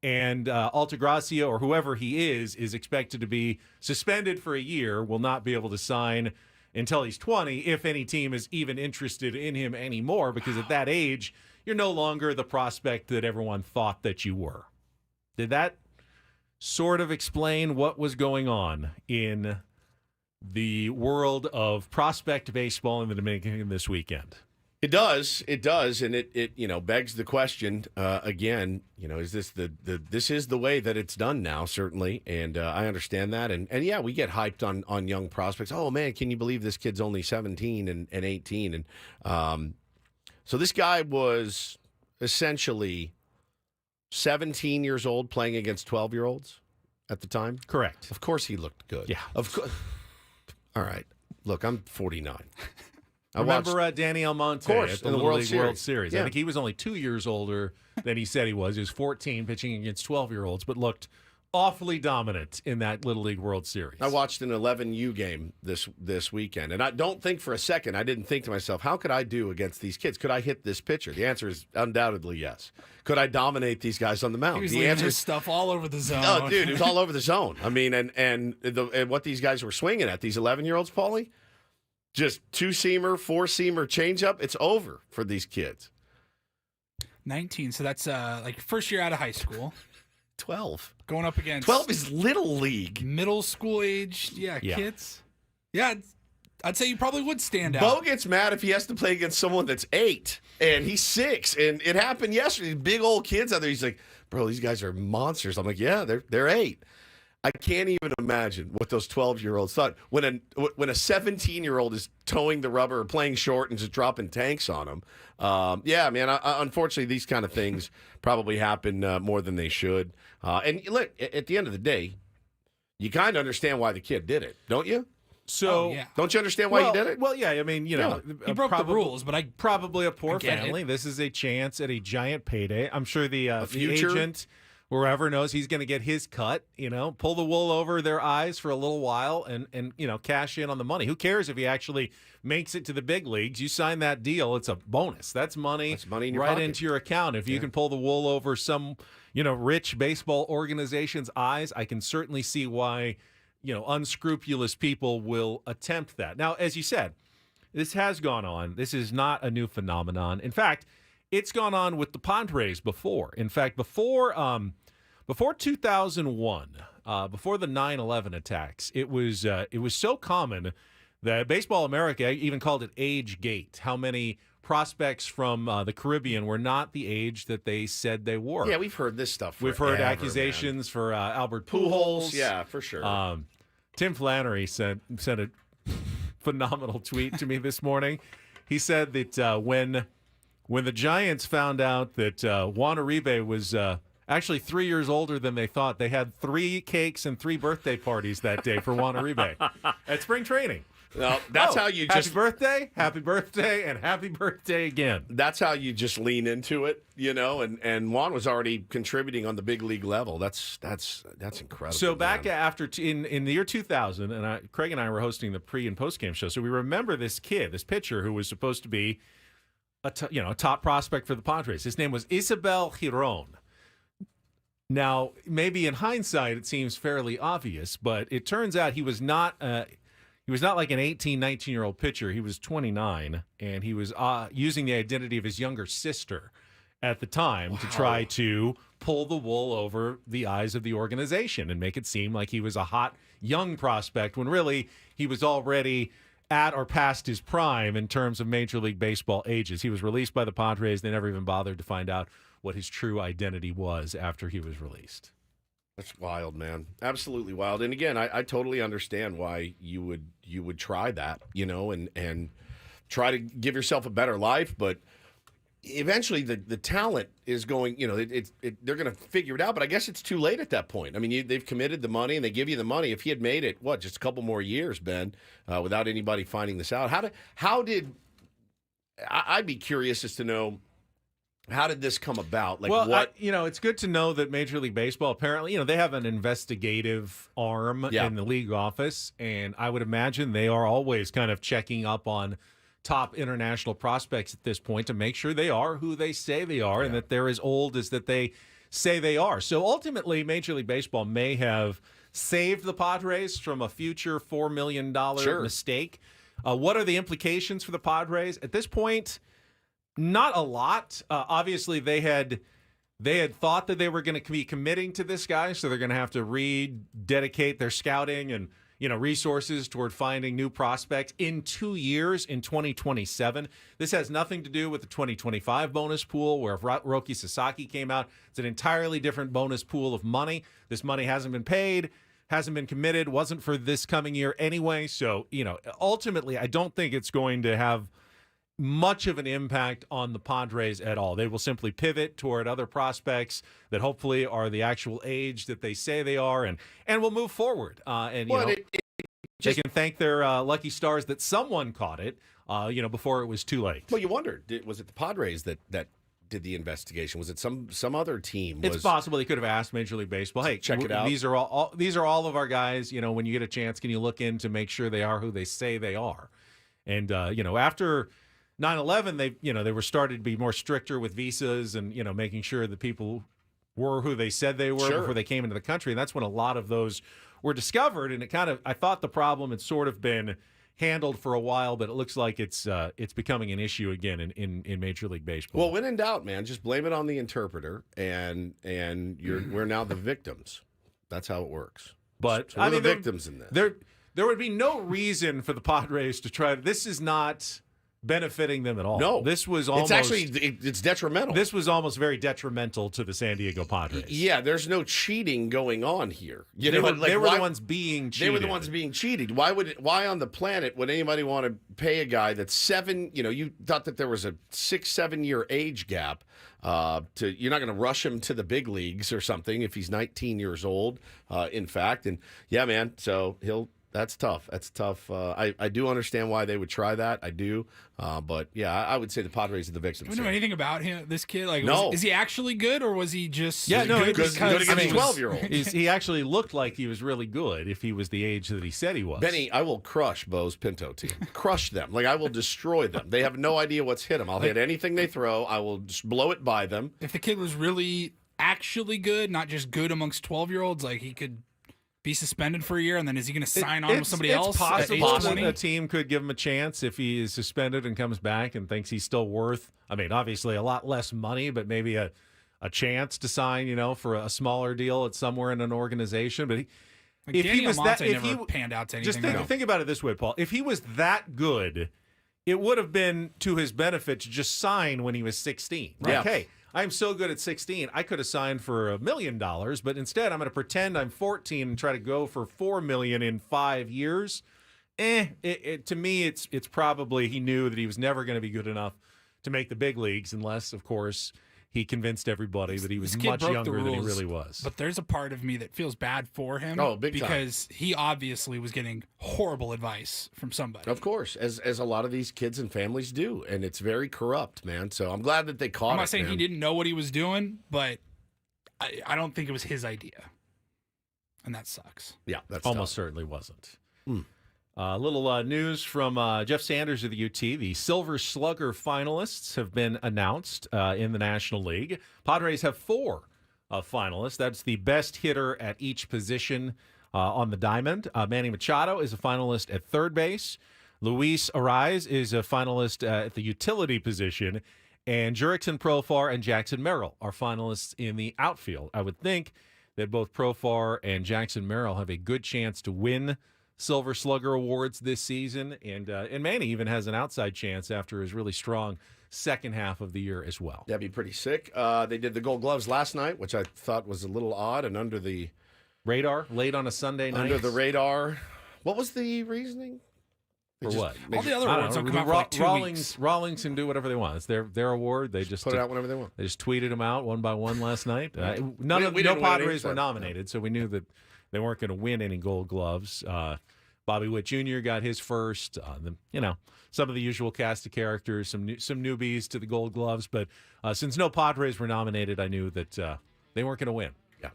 And Altagracia, or whoever he is expected to be suspended for a year, will not be able to sign until he's 20, if any team is even interested in him anymore, because at that age, you're no longer the prospect that everyone thought that you were. Did that sort of explain what was going on in the world of prospect baseball in the Dominican this weekend? It does, and it begs the question again. Is this this is the way that it's done now? Certainly, and I understand that, and yeah, we get hyped on young prospects. Oh man, can you believe this kid's only 17 and 18? And so this guy was essentially 17 years old playing against 12-year-olds at the time. Correct. Of course, he looked good. Yeah, of course. All right. Look, I'm 49. Remember Danny Almonte at the Little League World Series. Yeah. I think he was only 2 years older than he said he was. He was 14 pitching against 12-year-olds, but looked awfully dominant in that Little League World Series. I watched an 11U game this weekend, and I don't think for a second, I didn't think to myself, how could I do against these kids? Could I hit this pitcher? The answer is undoubtedly yes. Could I dominate these guys on the mound? He was the leaving answer his is stuff all over the zone. Oh, dude, it was all over the zone. I mean, and what these guys were swinging at, these 11-year-olds, Paulie, just two-seamer, four-seamer changeup, it's over for these kids. 19, so that's like first year out of high school. 12. Going up against 12 is little league. Middle school aged, kids. Yeah, I'd say you probably would stand out. Bo gets mad if he has to play against someone that's 8 and he's 6. And it happened yesterday. Big old kids out there. He's like, bro, these guys are monsters. I'm like, yeah, they're 8. I can't even imagine what those 12-year-olds thought when a 17-year-old is towing the rubber or playing short and just dropping tanks on them. Yeah, man. Unfortunately, these kind of things probably happen more than they should. And look, at the end of the day, you kind of understand why the kid did it, don't you? So, don't you understand why he did it? Well, yeah. I mean, he broke the rules, but probably a poor get family. it. This is a chance at a giant payday. I'm sure the future agent, wherever, knows he's going to get his cut. Pull the wool over their eyes for a little while, and cash in on the money. Who cares if he actually makes it to the big leagues? You sign that deal, it's a bonus. That's money. That's money in your right pocket. into your account. If you can pull the wool over some, rich baseball organization's eyes, I can certainly see why, unscrupulous people will attempt that. Now, as you said, this has gone on. This is not a new phenomenon. In fact, it's gone on with the Padres before. In fact, before 2001, before the 9/11 attacks, it was so common that Baseball America even called it age gate. How many prospects from the Caribbean were not the age that they said they were? Yeah, we've heard this stuff. We've heard accusations for Albert Pujols. Yeah, for sure. Tim Flannery sent a phenomenal tweet to me this morning. He said that when the Giants found out that Juan Uribe was actually 3 years older than they thought, they had 3 cakes and 3 birthday parties that day for Juan Uribe at spring training. Well, that's how you just happy birthday, and happy birthday again. That's how you just lean into it, and Juan was already contributing on the big league level. That's incredible. So back after in the year 2000, and Craig and I were hosting the pre and post game show. So we remember this pitcher who was supposed to be a top prospect for the Padres. His name was Isabel Giron. Now, maybe in hindsight, it seems fairly obvious, but it turns out he was not like an 18, 19-year-old pitcher. He was 29, and he was using the identity of his younger sister at the time to try to pull the wool over the eyes of the organization and make it seem like he was a hot young prospect when really he was already at or past his prime in terms of Major League Baseball ages. He was released by the Padres. They never even bothered to find out what his true identity was after he was released. That's wild, man. Absolutely wild. And again, I totally understand why you would try that, and try to give yourself a better life. But eventually, the talent is going. They're going to figure it out. But I guess it's too late at that point. I mean, they've committed the money and they give you the money. If he had made it, just a couple more years, Ben, without anybody finding this out. I'd be curious as to know. How did this come about? It's good to know that Major League Baseball apparently, they have an investigative arm in the league office, and I would imagine they are always kind of checking up on top international prospects at this point to make sure they are who they say they are and that they're as old as that they say they are. So ultimately, Major League Baseball may have saved the Padres from a future $4 million mistake. What are the implications for the Padres? At this point, not a lot. Obviously, they had thought that they were going to be committing to this guy, so they're going to have to rededicate their scouting and resources toward finding new prospects in 2 years in 2027. This has nothing to do with the 2025 bonus pool, where if Roki Sasaki came out, it's an entirely different bonus pool of money. This money hasn't been paid, hasn't been committed, wasn't for this coming year anyway. So, ultimately, I don't think it's going to have much of an impact on the Padres at all. They will simply pivot toward other prospects that hopefully are the actual age that they say they are, and will move forward. They can thank their lucky stars that someone caught it, before it was too late. Well, you wondered, was it the Padres that did the investigation? Was it some other team? It's possible they could have asked Major League Baseball, hey, check it out. These are all of our guys. When you get a chance, can you look in to make sure they are who they say they are? And after 9/11, they were started to be more stricter with visas and making sure that people were who they said they were before they came into the country. And that's when a lot of those were discovered. And I thought the problem had sort of been handled for a while, but it looks like it's becoming an issue again in Major League Baseball. Well, when in doubt, man, just blame it on the interpreter, and we're now the victims. That's how it works. But so we're the victims in this. There would be no reason for the Padres to try. This is not benefiting them at all. No, this was almost. It's detrimental. This was almost very detrimental to the San Diego Padres. Yeah, there's no cheating going on here. They were the ones being cheated. They were the ones being cheated. Why on the planet would anybody want to pay a guy that's 7? You thought that there was a 6-7 year age gap. You're not going to rush him to the big leagues or something if he's 19 years old. In fact, and yeah, man. So That's tough. That's tough. I do understand why they would try that. I do. But, yeah, I would say the Padres are the victims. Do we know anything about him, this kid? No. Is he actually good, or was he just good against 12-year-olds? He actually looked like he was really good if he was the age that he said he was. Benny, I will crush Bo's Pinto team. Crush them. I will destroy them. They have no idea what's hit them. I'll hit anything they throw. I will just blow it by them. If the kid was really actually good, not just good amongst 12-year-olds, he could be suspended for a year, and then is he going to sign on with somebody else? It's possible that a team could give him a chance if he is suspended and comes back and thinks he's still worth, obviously a lot less money, but maybe a chance to sign, for a smaller deal at somewhere in an organization. But if he was never panned out to anything. Just think about it this way, Paul. If he was that good, it would have been to his benefit to just sign when he was 16. Right? Yeah. Hey, I'm so good at 16, I could have signed for $1 million, but instead I'm going to pretend I'm 14 and try to go for $4 million in 5 years. To me, it's probably he knew that he was never going to be good enough to make the big leagues, unless, of course, he convinced everybody that he was much younger than he really was. But there's a part of me that feels bad for him. Oh, big time. Because he obviously was getting horrible advice from somebody. Of course, as a lot of these kids and families do, and it's very corrupt, man. So I'm glad that they caught it. I'm not saying he didn't know what he was doing, but I don't think it was his idea. And that sucks. Yeah, that's almost tough. certainly wasn't. A little news from Jeff Sanders of the UT. The Silver Slugger finalists have been announced in the National League. Padres have 4 finalists. That's the best hitter at each position on the diamond. Manny Machado is a finalist at third base. Luis Arraez is a finalist at the utility position. And Jurickson Profar and Jackson Merrill are finalists in the outfield. I would think that both Profar and Jackson Merrill have a good chance to win Silver Slugger awards this season, and Manny even has an outside chance after his really strong second half of the year as well. That'd be pretty sick. They did the Gold Gloves last night, which I thought was a little odd and under the Radar late on a Sunday night. Under the radar. What was the reasoning? For what? All the other I awards don't don't know. come out for like 2 weeks. Rawlings can do whatever they want. It's their award. They just Put it out whenever they want. They just tweeted them out one by one last night. We No didn't win Padres any, were nominated, so we knew that they weren't going to win any Gold Gloves. Bobby Witt Jr. got his first. Some of the usual cast of characters, some newbies to the Gold Gloves. But since no Padres were nominated, I knew that they weren't going to win. Yeah.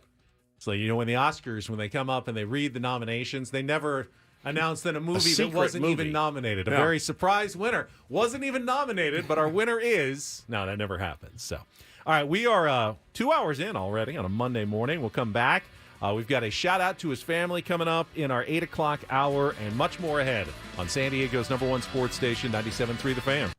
So when the Oscars, when they come up and they read the nominations, they never announced that a movie that wasn't even nominated. A very surprise winner. Wasn't even nominated, but our winner is. No, that never happens. So, all right, we are 2 hours in already on a Monday morning. We'll come back. We've got a shout out to his family coming up in our 8 o'clock hour and much more ahead on San Diego's #1 sports station, 97.3 The Fan.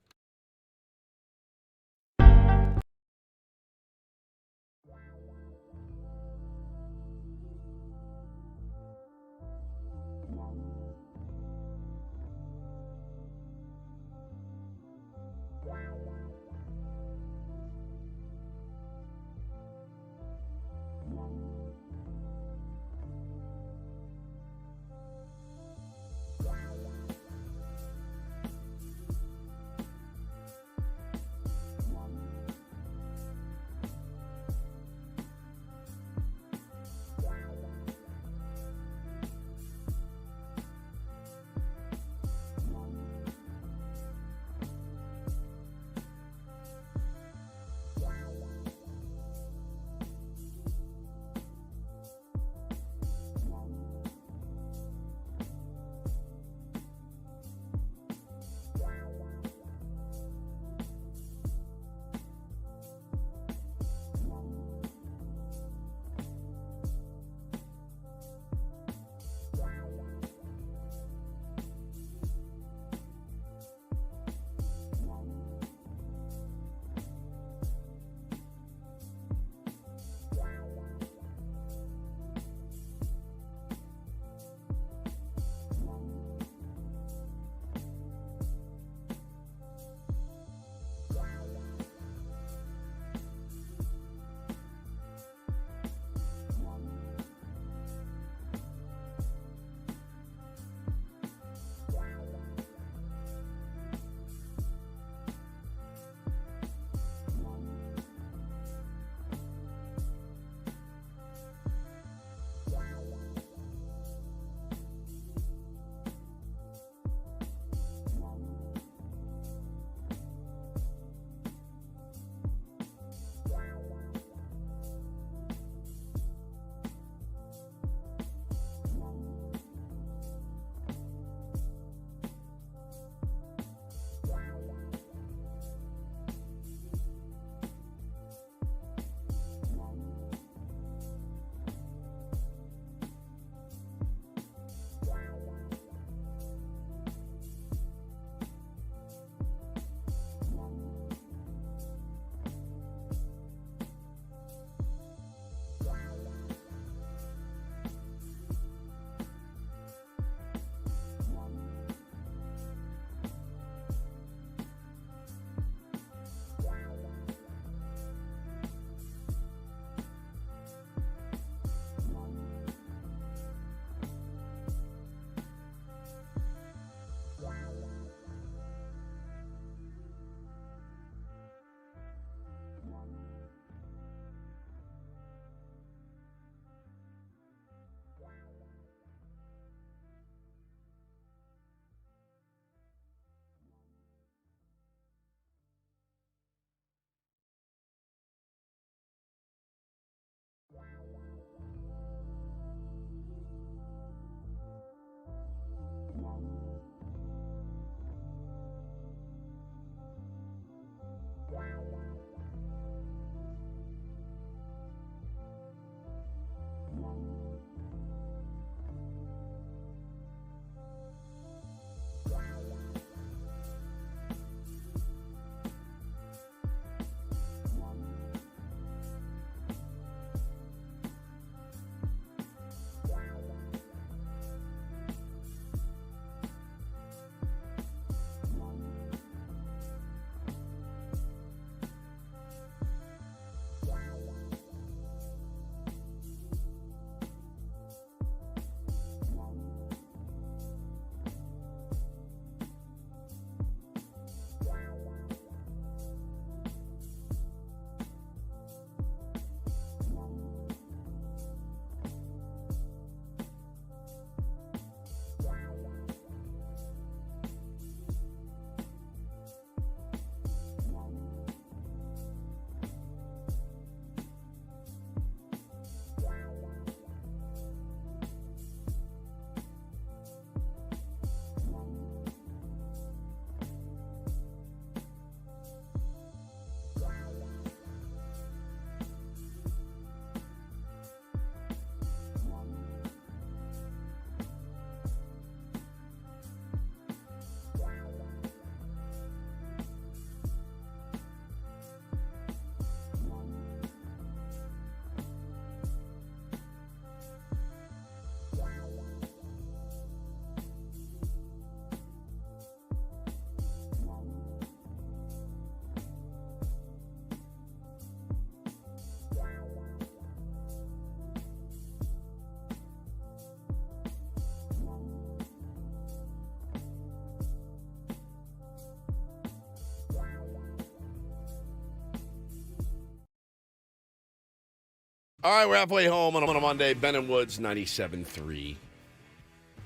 All right, we're halfway home on a Monday. Ben and Woods, 97.3,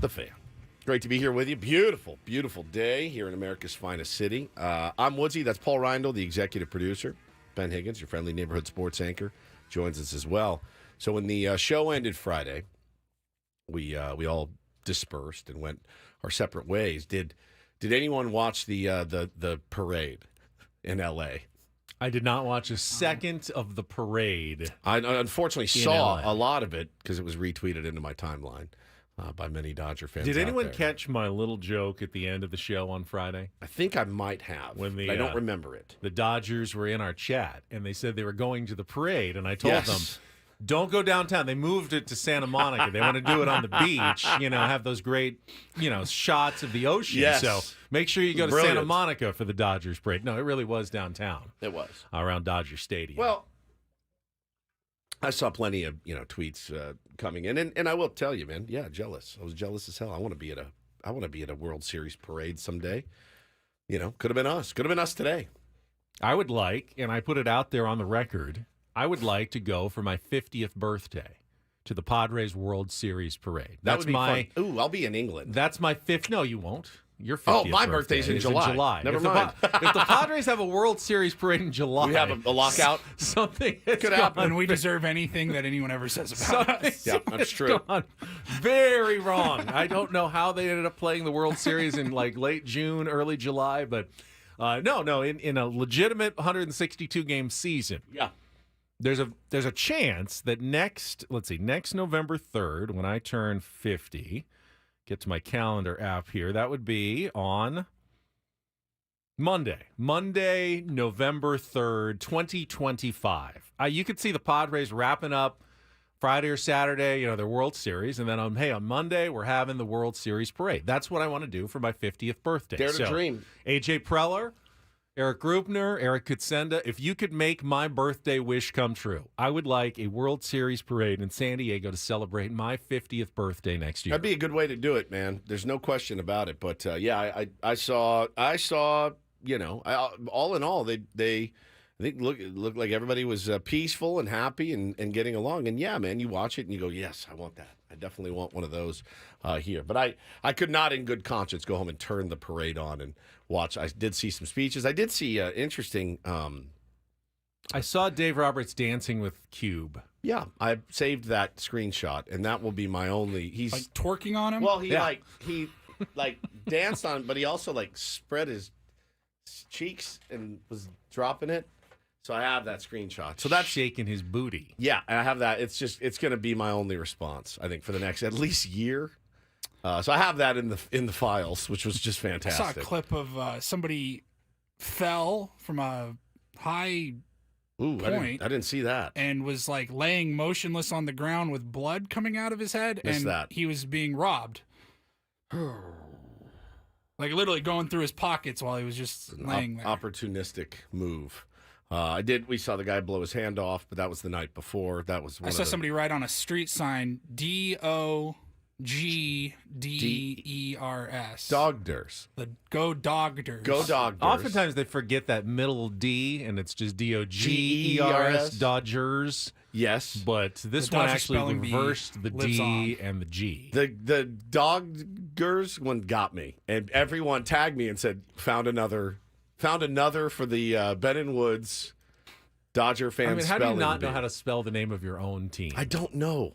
The Fan. Great to be here with you. Beautiful, beautiful day here in America's finest city. I'm Woodsy. That's Paul Reindl, the executive producer. Ben Higgins, your friendly neighborhood sports anchor, joins us as well. So when the show ended Friday, we all dispersed and went our separate ways. Did anyone watch the parade in L.A.? I did not watch a second of the parade. I unfortunately saw a lot of it because it was retweeted into my timeline by many Dodger fans. Did anyone there. catch my little joke at the end of the show on Friday? I think I might have. I don't remember it. The Dodgers were in our chat, and they said they were going to the parade, and I told them, Yes. don't go downtown. They moved it to Santa Monica. They want to do it on the beach, have those great, shots of the ocean. Yes. So make sure you go to Brilliant. Santa Monica for the Dodgers parade. No, it really was downtown. It was. Around Dodger Stadium. Well, I saw plenty of tweets coming in, and I will tell you, man. Yeah, jealous. I was jealous as hell. I want to be at a World Series parade someday. Could have been us. Could have been us today. I would like, and I put it out there on the record, I would like to go for my 50th birthday to the Padres World Series parade. That would be fun. Ooh, I'll be in England. That's my fifth. No, you won't. Your 50th Oh, my birthday birthday's in is July. Never if mind. If the Padres have a World Series parade in July, We have a lockout. Something Could happen. And we deserve anything that anyone ever says about us. Yeah, that's true. gone very wrong. I don't know how they ended up playing the World Series in late June, early July, but no, in a legitimate 162 game season. Yeah. There's a chance that next November 3rd, when I turn 50, get to my calendar app here, that would be on Monday, November 3rd, 2025. You could see the Padres wrapping up Friday or Saturday, their World Series, and then on Monday, we're having the World Series parade. That's what I want to do for my 50th birthday. Dare to dream. AJ Preller, Eric Grupner, Eric Kutsenda, if you could make my birthday wish come true, I would like a World Series parade in San Diego to celebrate my 50th birthday next year. That'd be a good way to do it, man. There's no question about it. But I saw. All in all, they I think it looked like everybody was peaceful and happy and getting along. And yeah, man, you watch it and you go, yes, I want that. I definitely want one of those here. But I could not in good conscience go home and turn the parade on and watch. I did see some speeches. I did see interesting. I saw Dave Roberts dancing with Cube. Yeah, I saved that screenshot, and that will be my only. He's like twerking on him. Well, he danced on, but he also spread his cheeks and was dropping it. So I have that screenshot. So that's shaking his booty. Yeah, I have that. It's going to be my only response, I think, for the next at least year. So I have that in the files, which was just fantastic. I saw a clip of somebody fell from a high point. I didn't see that. And was laying motionless on the ground with blood coming out of his head. Missed and that. He was being robbed. Literally going through his pockets while he was just laying there. Opportunistic move. We saw the guy blow his hand off, but that was the night before. That was I saw somebody write on a street sign, DOGDERS. Dogders. Go Dogders. Go Dogders. Oftentimes they forget that middle D, and it's just DOGERS, Dodgers. Yes. But this one actually reversed the D and the G. The Dogders one got me, and everyone tagged me and said, found another for the Ben and Woods Dodger fans. How do you not know how to spell the name of your own team? I don't know.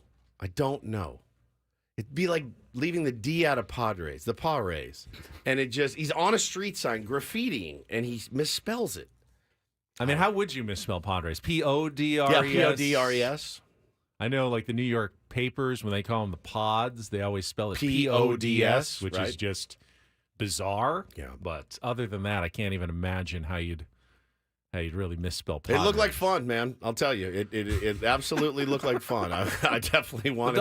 It'd be like leaving the D out of Padres, the Padres. And he's on a street sign graffitiing, and he misspells it. How would you misspell Padres? Podres? Yeah, Podres. I know, the New York papers, when they call them the pods, they always spell it PODS, which is just bizarre. Yeah. But other than that, I can't even imagine how you'd really misspell Padres. It looked like fun, man. I'll tell you, it absolutely looked like fun. I definitely wanted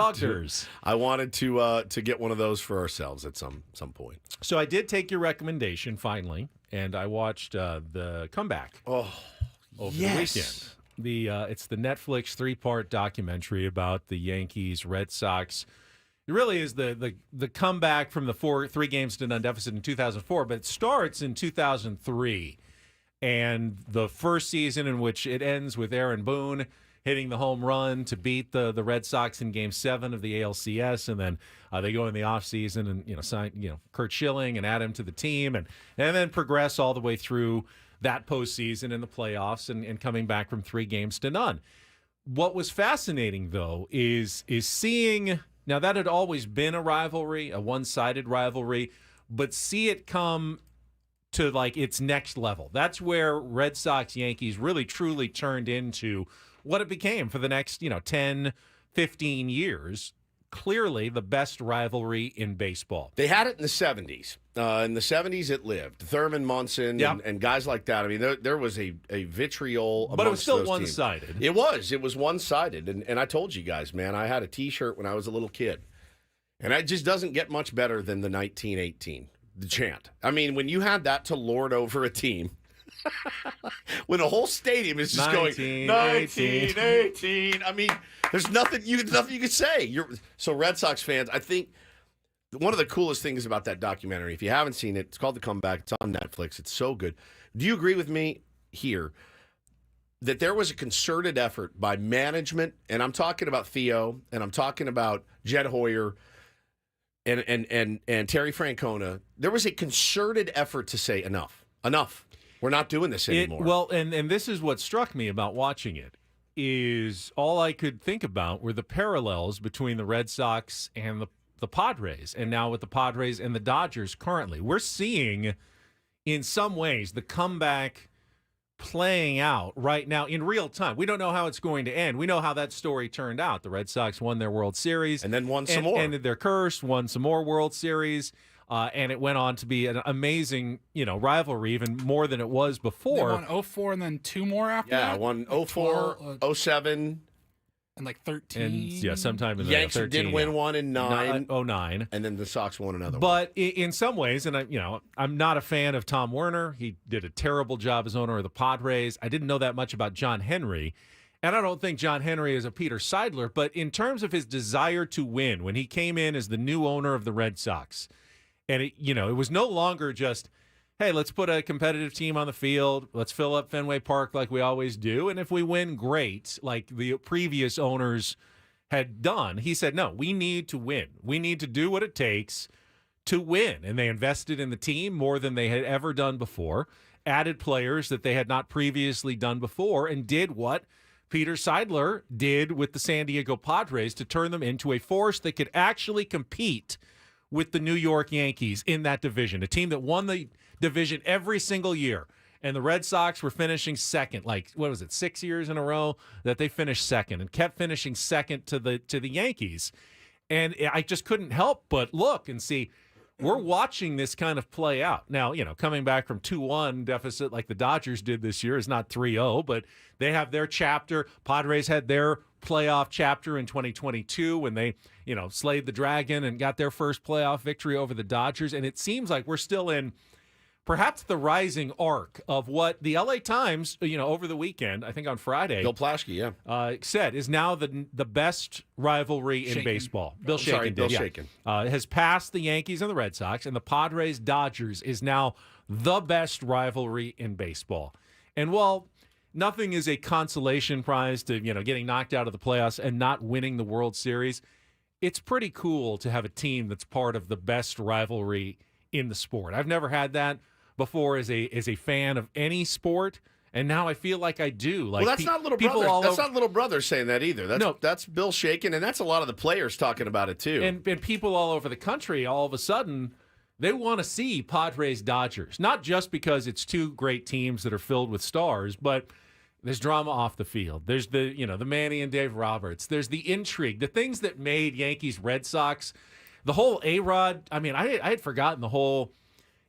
I wanted to get one of those for ourselves at some point. So I did take your recommendation finally, and I watched the Comeback. Over the weekend. It's the Netflix 3-part documentary about the Yankees, Red Sox. It really is the comeback from the 3 games to none deficit in 2004, but it starts in 2003. And the first season, in which it ends with Aaron Boone hitting the home run to beat the Red Sox in Game 7 of the ALCS, and then they go in the offseason and sign Curt Schilling and add him to the team, and then progress all the way through that postseason in the playoffs and coming back from 3 games to none. What was fascinating, though, is seeing, now that had always been a rivalry, a one-sided rivalry, but see it come to like its next level. That's where Red Sox Yankees really truly turned into what it became for the next 10, 15 years. Clearly the best rivalry in baseball. They had it in the 70s. In the 70s, it lived. Thurman Munson and guys like that. I mean, there was a vitriol amongst but it was still those one-sided. teams. It was one-sided. And I told you guys, man, I had a T-shirt when I was a little kid. And it just doesn't get much better than the 1918, the chant. I mean, when you had that to lord over a team, when the whole stadium is just going 1918. I mean, there's nothing you could say. So Red Sox fans, I think one of the coolest things about that documentary, if you haven't seen it, it's called The Comeback. It's on Netflix. It's so good. Do you agree with me here that there was a concerted effort by management, and I'm talking about Theo, and I'm talking about Jed Hoyer, and Terry Francona. There was a concerted effort to say enough. We're not doing this anymore. And this is what struck me about watching it, is all I could think about were the parallels between the Red Sox and the Padres, and now with the Padres and the Dodgers currently. We're seeing, in some ways, the comeback playing out right now in real time. We don't know how it's going to end. We know how that story turned out. The Red Sox won their World Series. And then won some more. Ended their curse, won some more World Series. And it went on to be an amazing, rivalry, even more than it was before. They won 04 and then 2 more after that? Yeah, won 04, 07. And like 13. And sometime in the Yanks 13, did win one in 09. 09. And then the Sox won another one. But in some ways, and I'm not a fan of Tom Werner. He did a terrible job as owner of the Padres. I didn't know that much about John Henry. And I don't think John Henry is a Peter Seidler. But in terms of his desire to win, when he came in as the new owner of the Red Sox, and it was no longer just, hey, let's put a competitive team on the field. Let's fill up Fenway Park like we always do. And if we win, great, like the previous owners had done. He said, no, we need to win. We need to do what it takes to win. And they invested in the team more than they had ever done before, added players that they had not previously done before, and did what Peter Seidler did with the San Diego Padres to turn them into a force that could actually compete with the New York Yankees in that division, a team that won the division every single year. And the Red Sox were finishing second, 6 years in a row that they finished second, and kept finishing second to the Yankees. And I just couldn't help but look and see, we're watching this kind of play out. Now, coming back from 2-1 deficit like the Dodgers did this year is not 3-0, but they have their chapter. Padres had their playoff chapter in 2022 when they, slayed the Dragon and got their first playoff victory over the Dodgers. And it seems like we're still in perhaps the rising arc of what the LA Times, over the weekend, I think on Friday, Bill Plaschke, said is now the best rivalry in baseball. Bill Shaken has passed the Yankees and the Red Sox, and the Padres Dodgers is now the best rivalry in baseball. And while nothing is a consolation prize to getting knocked out of the playoffs and not winning the World Series, it's pretty cool to have a team that's part of the best rivalry in the sport. I've never had that before as a fan of any sport, and now I feel like I do. Like, well, that's not little brother. That's not little brother saying that either. That's Bill Shaken, and that's a lot of the players talking about it too. And people all over the country, all of a sudden, they want to see Padres Dodgers, not just because it's two great teams that are filled with stars, but there's drama off the field. There's the Manny and Dave Roberts. There's the intrigue, the things that made Yankees Red Sox, the whole A-Rod. I mean, I had forgotten the whole,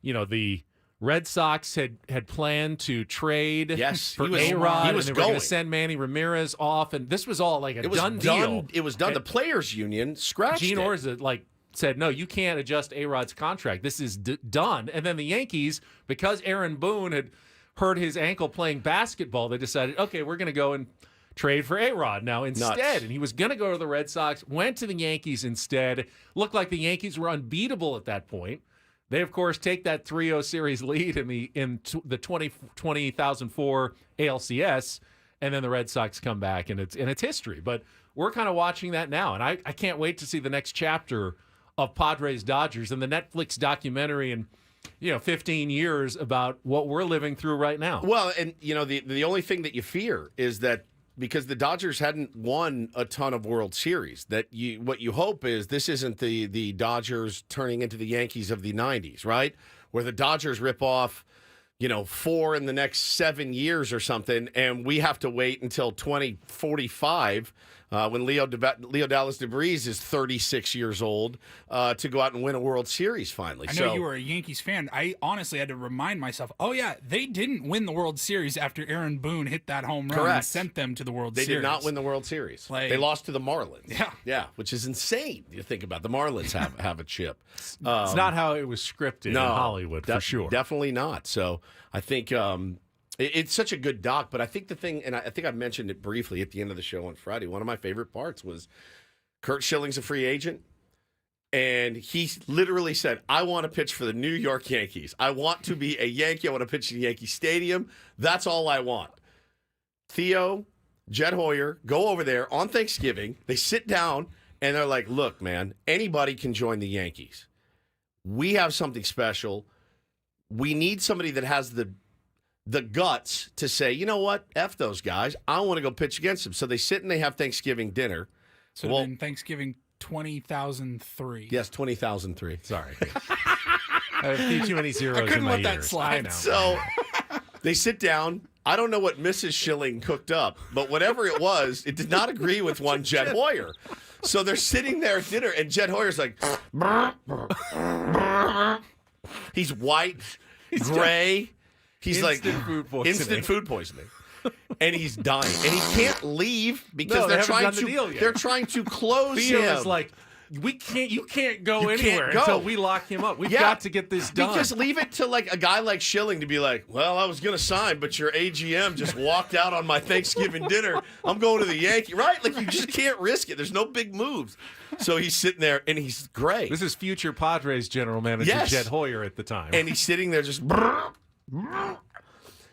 the Red Sox had planned to trade for A-Rod, and they were going to send Manny Ramirez off, and this was all like a done deal. It was done. And the players' union scratched Gene it. Orza said, no, you can't adjust A-Rod's contract. This is done. And then the Yankees, because Aaron Boone had hurt his ankle playing basketball, they decided, okay, we're going to go and trade for A-Rod now instead. And he was going to go to the Red Sox, went to the Yankees instead. Looked like the Yankees were unbeatable at that point. They, of course, take that 3-0 series lead in the 2004 ALCS, and then the Red Sox come back, and it's history. But we're kind of watching that now, and I can't wait to see the next chapter of Padres Dodgers and the Netflix documentary in 15 years about what we're living through right now. Well, and the only thing that you fear is that because the Dodgers hadn't won a ton of World Series, what you hope is this isn't the Dodgers turning into the Yankees of the 90s, right? Where the Dodgers rip off 4 in the next 7 years or something, and we have to wait until 2045 when Leo Dallas DeVries is 36 years old to go out and win a World Series finally. I know you were a Yankees fan. I honestly had to remind myself, they didn't win the World Series after Aaron Boone hit that home run and sent them to the World Series. They did not win the World Series. They lost to the Marlins. Yeah, which is insane. You think about it. The Marlins have a chip. It's not how it was scripted in Hollywood, for sure. Definitely not. So I think it's such a good doc, but I think the thing, and I think I mentioned it briefly at the end of the show on Friday, one of my favorite parts was Curt Schilling's a free agent, and he literally said, I want to pitch for the New York Yankees. I want to be a Yankee. I want to pitch in Yankee Stadium. That's all I want. Theo, Jed Hoyer, go over there on Thanksgiving. They sit down, and they're like, look, man, anybody can join the Yankees. We have something special. We need somebody that has the guts to say, you know what, F those guys. I want to go pitch against them. So they sit and they have Thanksgiving dinner. So then Thanksgiving 20,003. Yes, 20,003. Sorry. I have too many zeros I couldn't in my let that ears. slide. I know. So they sit down. I don't know what Mrs. Schilling cooked up, but whatever it was, it did not agree with one Jed Hoyer. So they're sitting there at dinner, and Jed Hoyer's like, he's white, gray. He's instant food poisoning. Instant food poisoning. And he's dying. And he can't leave because they're trying to close Theo him. is like, you can't go You anywhere can't go. until we lock him up. We've got to get this done. Because leave it to like a guy like Schilling to be like, well, I was going to sign, but your AGM just walked out on my Thanksgiving dinner. I'm going to the Yankee. Right? Like, you just can't risk it. There's no big moves. So he's sitting there, and he's great. This is future Padres general manager Jed Hoyer at the time. And he's sitting there just...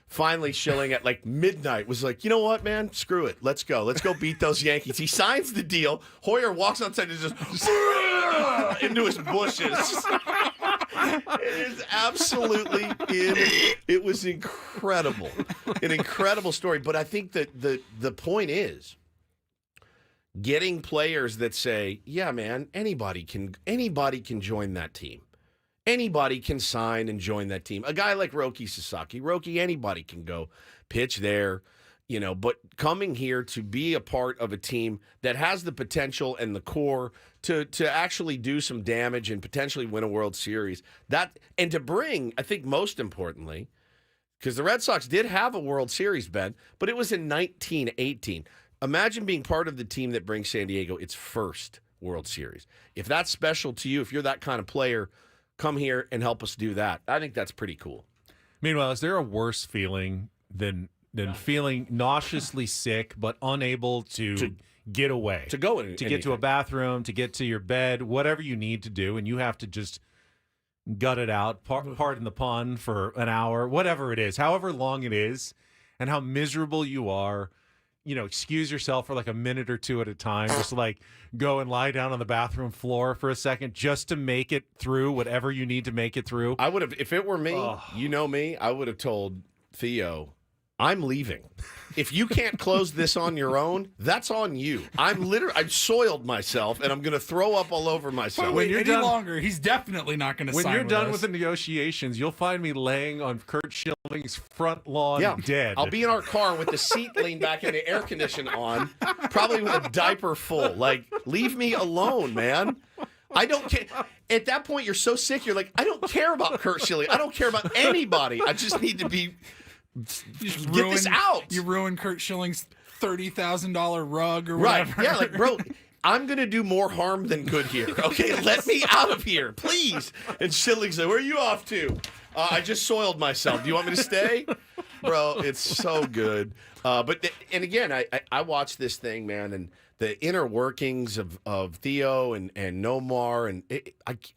Finally, Schilling at like midnight was like, you know what, man? Screw it. Let's go. Let's go beat those Yankees. He signs the deal. Hoyer walks outside and just into his bushes. It is absolutely it was incredible. An incredible story. But I think that the point is getting players that say, yeah, man, anybody can join that team. Anybody can sign and join that team. A guy like Roki Sasaki. Roki, anybody can go pitch there, but coming here to be a part of a team that has the potential and the core to actually do some damage and potentially win a World Series. And to bring, I think most importantly, because the Red Sox did have a World Series, Ben, but it was in 1918. Imagine being part of the team that brings San Diego its first World Series. If that's special to you, if you're that kind of player, come here and help us do that. I think that's pretty cool. Meanwhile, is there a worse feeling than feeling nauseously sick but unable to get away? To go to get to a bathroom, to get to your bed, whatever you need to do, and you have to just gut it out, pardon the pun, for an hour, whatever it is, however long it is, and how miserable you are. Excuse yourself for like a minute or two at a time. Just like go and lie down on the bathroom floor for a second just to make it through whatever you need to make it through. I would have, if it were me, me, I would have told Theo, I'm leaving. If you can't close this on your own, that's on you. I've soiled myself, and I'm going to throw up all over myself. But when you're any longer, he's definitely not going to sign. When you're done us. with the negotiations, you'll find me laying on Curt Schilling's front lawn dead. I'll be in our car with the seat leaned back and the air conditioner on, probably with a diaper full. Like, leave me alone, man. I don't care. At that point, you're so sick, you're like, I don't care about Curt Schilling. I don't care about anybody. I just need to be... Get this out. You ruined Curt Schilling's $30,000 rug or whatever. Right. Yeah, like, bro, I'm going to do more harm than good here. Okay, let me out of here, please. And Schilling's like, where are you off to? I just soiled myself. Do you want me to stay? Bro, it's so good. And again, I watched this thing, man, and the inner workings of Theo and Nomar, and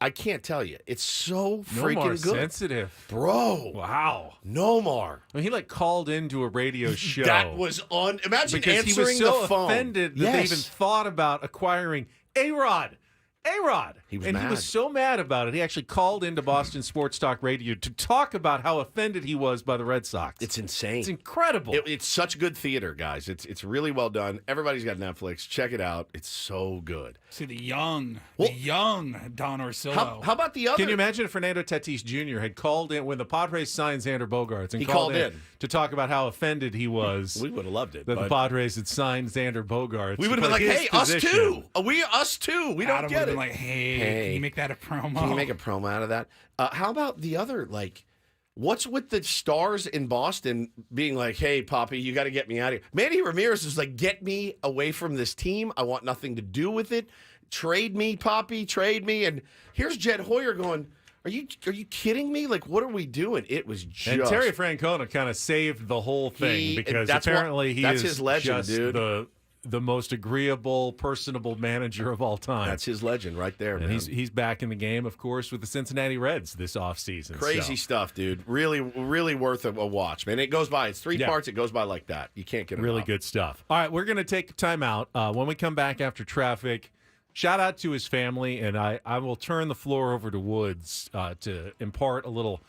I can't tell you. It's so freaking Nomar's good. sensitive. Bro. Wow. Nomar. I mean, he like called into a radio show. That was on. Imagine because answering he was so the phone. offended that they even thought about acquiring A-Rod. A-Rod. He was and mad. he was so mad about it, he actually called into Boston Sports Talk Radio to talk about how offended he was by the Red Sox. It's insane. It's incredible. It's such good theater, guys. It's really well done. Everybody's got Netflix. Check it out. It's so good. See the young Don Orsillo. How about the other? Can you imagine if Fernando Tatis Jr. had called in when the Padres signed Xander Bogaerts and He called called in to talk about how offended he was? We would have loved it. That the but Padres had signed Xander Bogaerts. we would have been like, hey, us too. Us too. We don't Adam get would have it. been like, hey, can you make that a promo? Can you make a promo out of that? How about the other, like, what's with the stars in Boston being like, hey, Poppy, you got to get me out of here? Manny Ramirez is like, get me away from this team. I want nothing to do with it. Trade me, Poppy, trade me. And here's Jed Hoyer going, are you kidding me? Like, what are we doing? It was just... And Terry Francona kind of saved the whole thing because apparently that's he is his legend, just dude. the most agreeable, personable manager of all time. That's his legend right there, and man. he's back in the game, of course, with the Cincinnati Reds this offseason. Crazy stuff, dude. Really, really worth a watch, man. It goes by. It's three parts. It goes by like that. You can't get it really off. good stuff. All right, we're going to take a time out. When we come back after traffic, shout out to his family, and I will turn the floor over to Woods to impart a little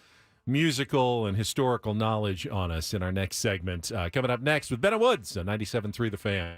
musical and historical knowledge on us in our next segment. Coming up next with Ben and Woods on 97.3 The Fan.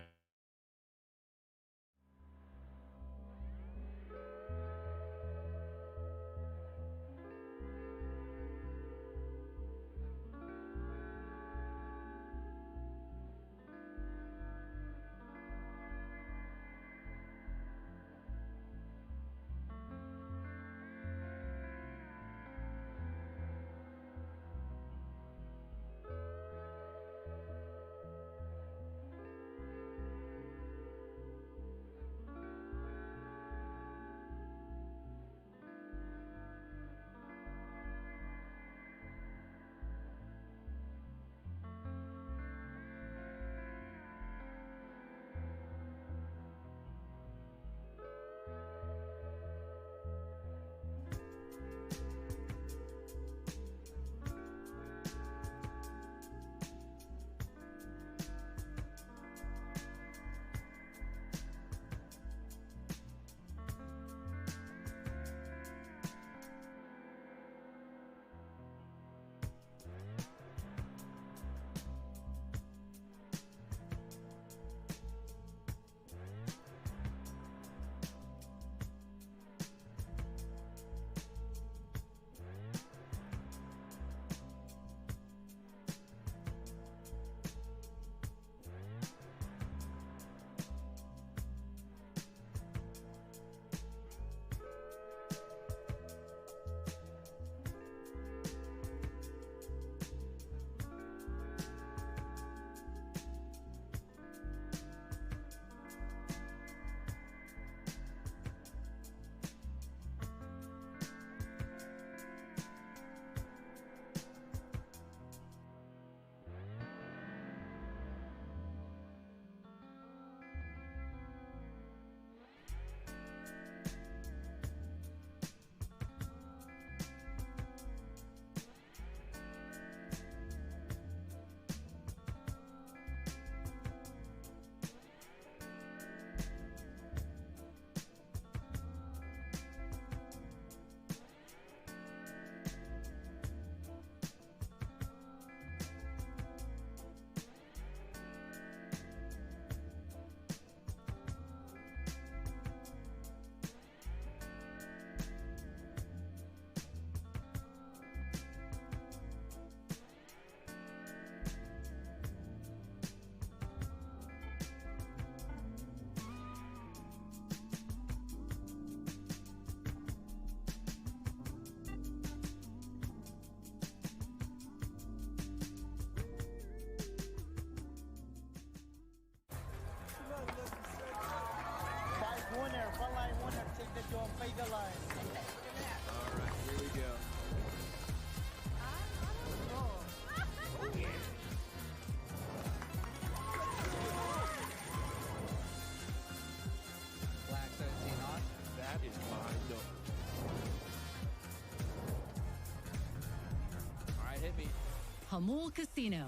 Hamul Casino.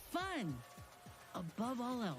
Fun above all else.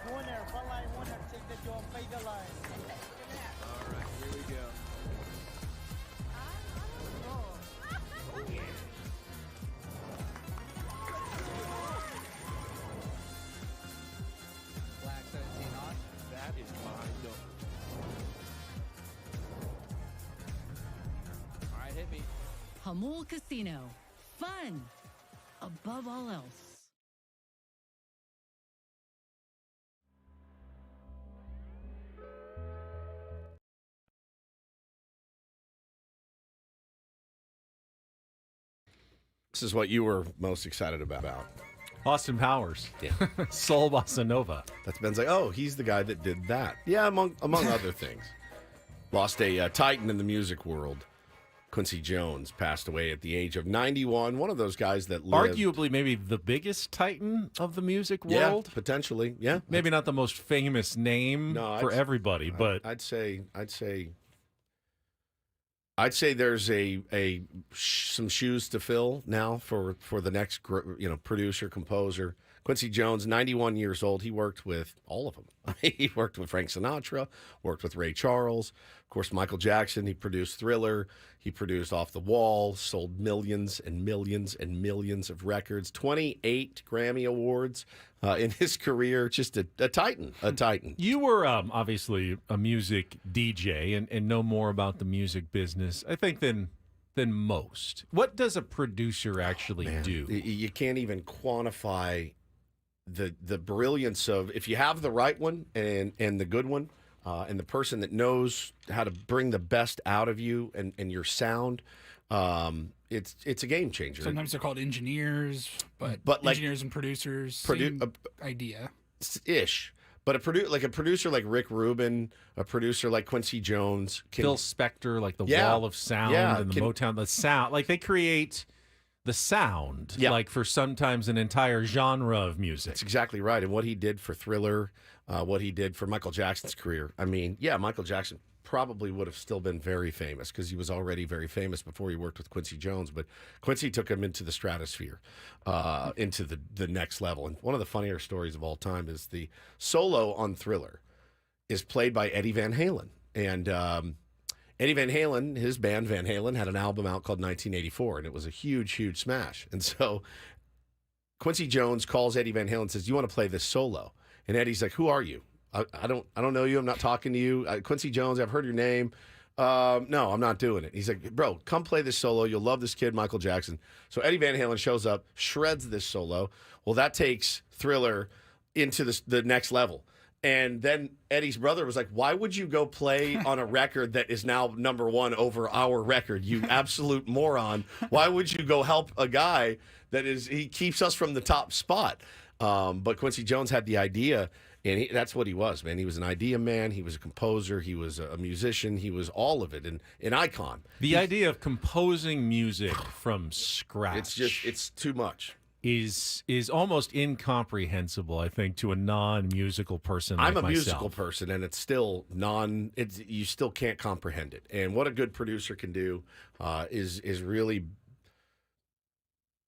Winner, frontline winner, take the job, pay the line. All right, here we go. Black 17 on. That is fine. No. All right, hit me. Hamul Casino. Fun above all else. This is what you were most excited about. Austin Powers. Yeah. Soul Bossa Nova. That's Ben's like, oh, he's the guy that did that. Yeah, among other things. Lost a titan in the music world. Quincy Jones passed away at the age of 91. One of those guys that lived. Arguably, maybe the biggest titan of the music Yeah, world. potentially. Yeah. Maybe not the most famous name for everybody, but I'd say there's some shoes to fill now for the next producer, composer. Quincy Jones, 91 years old. He worked with all of them. He worked with Frank Sinatra, worked with Ray Charles, of course, Michael Jackson. He produced Thriller. He produced Off the Wall, sold millions and millions and millions of records, 28 Grammy Awards in his career. Just a titan, a titan. You were obviously a music DJ and know more about the music business, I think, than most. What does a producer actually do? You can't even quantify the brilliance of, if you have the right one and the good one, and the person that knows how to bring the best out of you and your sound, it's a game changer. Sometimes they're called engineers, but like, engineers and producers, same idea. Ish. But a producer like Rick Rubin, a producer like Quincy Jones, Phil Spector, like the wall of sound and the Motown, the sound. Like they create the sound, like for sometimes an entire genre of music. That's exactly right. And what he did for Thriller, what he did for Michael Jackson's career. I mean, Michael Jackson probably would have still been very famous because he was already very famous before he worked with Quincy Jones. But Quincy took him into the stratosphere, into the next level. And one of the funnier stories of all time is the solo on Thriller is played by Eddie Van Halen. And Eddie Van Halen, his band Van Halen, had an album out called 1984, and it was a huge, huge smash. And so Quincy Jones calls Eddie Van Halen and says, "You want to play this solo?" And Eddie's like, "Who are you? I don't know you. I'm not talking to you. Quincy Jones, I've heard your name. No, I'm not doing it." He's like, "Bro, come play this solo. You'll love this kid, Michael Jackson." So Eddie Van Halen shows up, shreds this solo. Well, that takes Thriller into the next level. And then Eddie's brother was like, "Why would you go play on a record that is now number one over our record, you absolute moron? Why would you go help a guy he keeps us from the top spot?" But Quincy Jones had the idea, and that's what he was, man. He was an idea man. He was a composer. He was a musician. He was all of it, and an icon. The idea of composing music from scratch. It's too much. Is almost incomprehensible, I think, to a non-musical person like I'm a myself. musical person, and it's still you still can't comprehend it. And what a good producer can do is really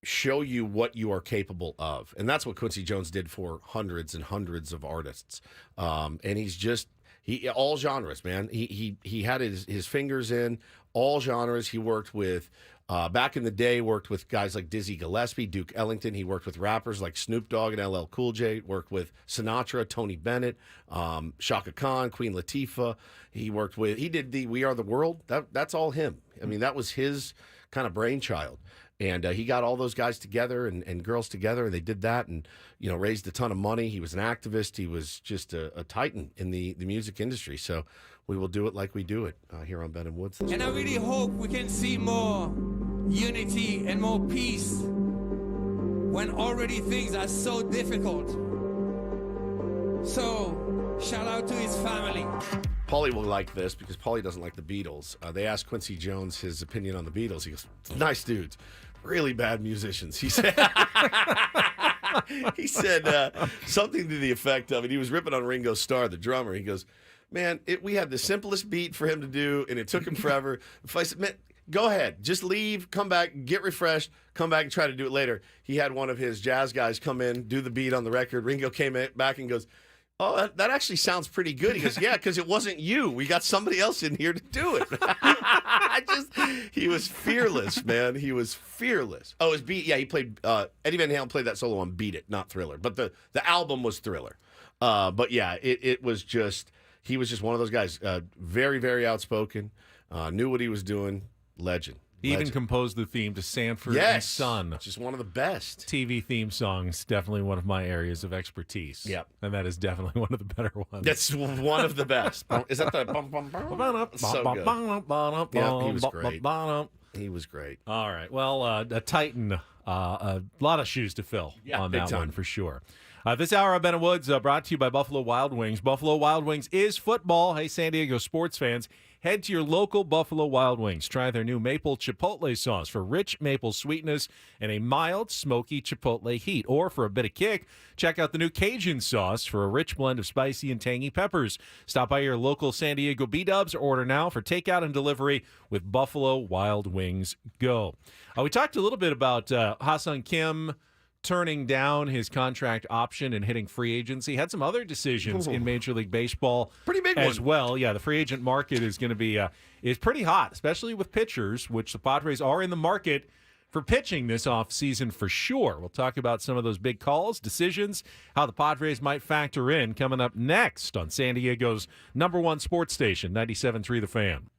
show you what you are capable of. And that's what Quincy Jones did for hundreds and hundreds of artists. And he all genres, man. He had his fingers in all genres. He worked with back in the day, worked with guys like Dizzy Gillespie, Duke Ellington. He worked with rappers like Snoop Dogg and LL Cool J. Worked with Sinatra, Tony Bennett, Shaka Khan, Queen Latifah. He did the We Are the World. That's all him. I mean, that was his kind of brainchild. And he got all those guys together and girls together, and they did that and, raised a ton of money. He was an activist. He was just a titan in the music industry. So we will do it like we do it here on Ben and Woods. And I really hope we can see more unity and more peace when already things are so difficult. So, shout out to his family. Paulie will like this because Paulie doesn't like the Beatles. They asked Quincy Jones his opinion on the Beatles. He goes, "Nice dudes, really bad musicians." He said, something to the effect of it. He was ripping on Ringo Starr, the drummer. He goes, "Man, we had the simplest beat for him to do, and it took him forever." If I said, "Man, go ahead, just leave, come back, get refreshed, come back and try to do it later." He had one of his jazz guys come in, do the beat on the record. Ringo came back and goes, "Oh, that actually sounds pretty good." He goes, "Yeah, because it wasn't you. We got somebody else in here to do it." He was fearless, man. He was fearless. Oh, his beat. Yeah, he played. Eddie Van Halen played that solo on "Beat It," not Thriller. But the album was Thriller. But yeah, it was just. He was just one of those guys. Very, very outspoken. Knew what he was doing. Legend. He even composed the theme to Sanford and Son. Just one of the best. TV theme songs, definitely one of my areas of expertise. Yep. And that is definitely one of the better ones. That's one of the best. Is that the bum bum bum? So good. Yeah, he was great. He was great. All right. Well, a titan, a lot of shoes to fill on that one for sure. This hour of Ben and Woods brought to you by Buffalo Wild Wings. Buffalo Wild Wings is football. Hey, San Diego sports fans, head to your local Buffalo Wild Wings. Try their new maple chipotle sauce for rich maple sweetness and a mild, smoky chipotle heat. Or for a bit of kick, check out the new Cajun sauce for a rich blend of spicy and tangy peppers. Stop by your local San Diego B-Dubs or order now for takeout and delivery with Buffalo Wild Wings Go. We talked a little bit about Ha-seong Kim turning down his contract option and hitting free agency. Had some other decisions in Major League Baseball pretty big as one. well. Yeah, the free agent market is going to be is pretty hot, especially with pitchers, which the Padres are in the market for pitching this offseason for sure. We'll talk about some of those big calls, decisions, how the Padres might factor in coming up next on San Diego's #1 sports station, 97.3 The Fan.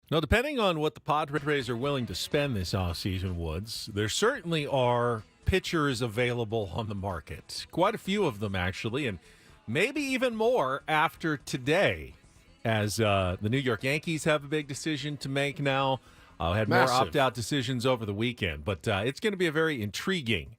Now, depending on what the Padres are willing to spend this offseason, Woods, there certainly are pitchers available on the market. Quite a few of them, actually, and maybe even more after today, as the New York Yankees have a big decision to make now. Had more opt-out decisions over the weekend, but it's going to be a very intriguing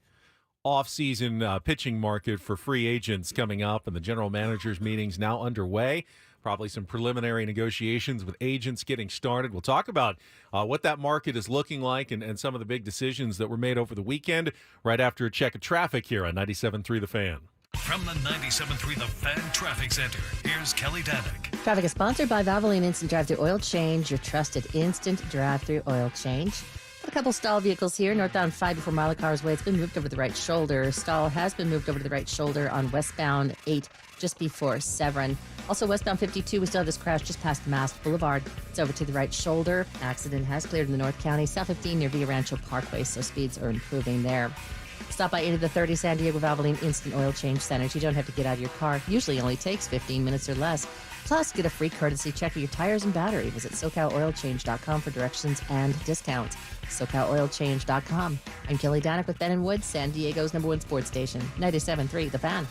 offseason pitching market for free agents coming up, and the general managers meetings now underway. Probably some preliminary negotiations with agents getting started. We'll talk about what that market is looking like and some of the big decisions that were made over the weekend right after a check of traffic here on 97.3 The Fan. From the 97.3 The Fan Traffic Center, here's Kelly Danick. Traffic is sponsored by Valvoline Instant Drive-Thru Oil Change, your trusted instant drive-thru oil change. Got a couple stall vehicles here. Northbound 5 before Mile Cars Way. It's been moved over to the right shoulder. Stall has been moved over to the right shoulder on westbound 8 just before Severn. Also westbound 52, we still have this crash just past Mass Boulevard. It's over to the right shoulder. Accident has cleared in the North County. South 15 near Villa Rancho Parkway, so speeds are improving there. Stop by 8 of the 30 San Diego Valvoline Instant Oil Change Centers. You don't have to get out of your car. Usually only takes 15 minutes or less. Plus, get a free courtesy check of your tires and battery. Visit SoCalOilChange.com for directions and discounts. SoCalOilChange.com. I'm Kelly Danick with Ben and Woods, San Diego's #1 sports station, 97.3 The Fan.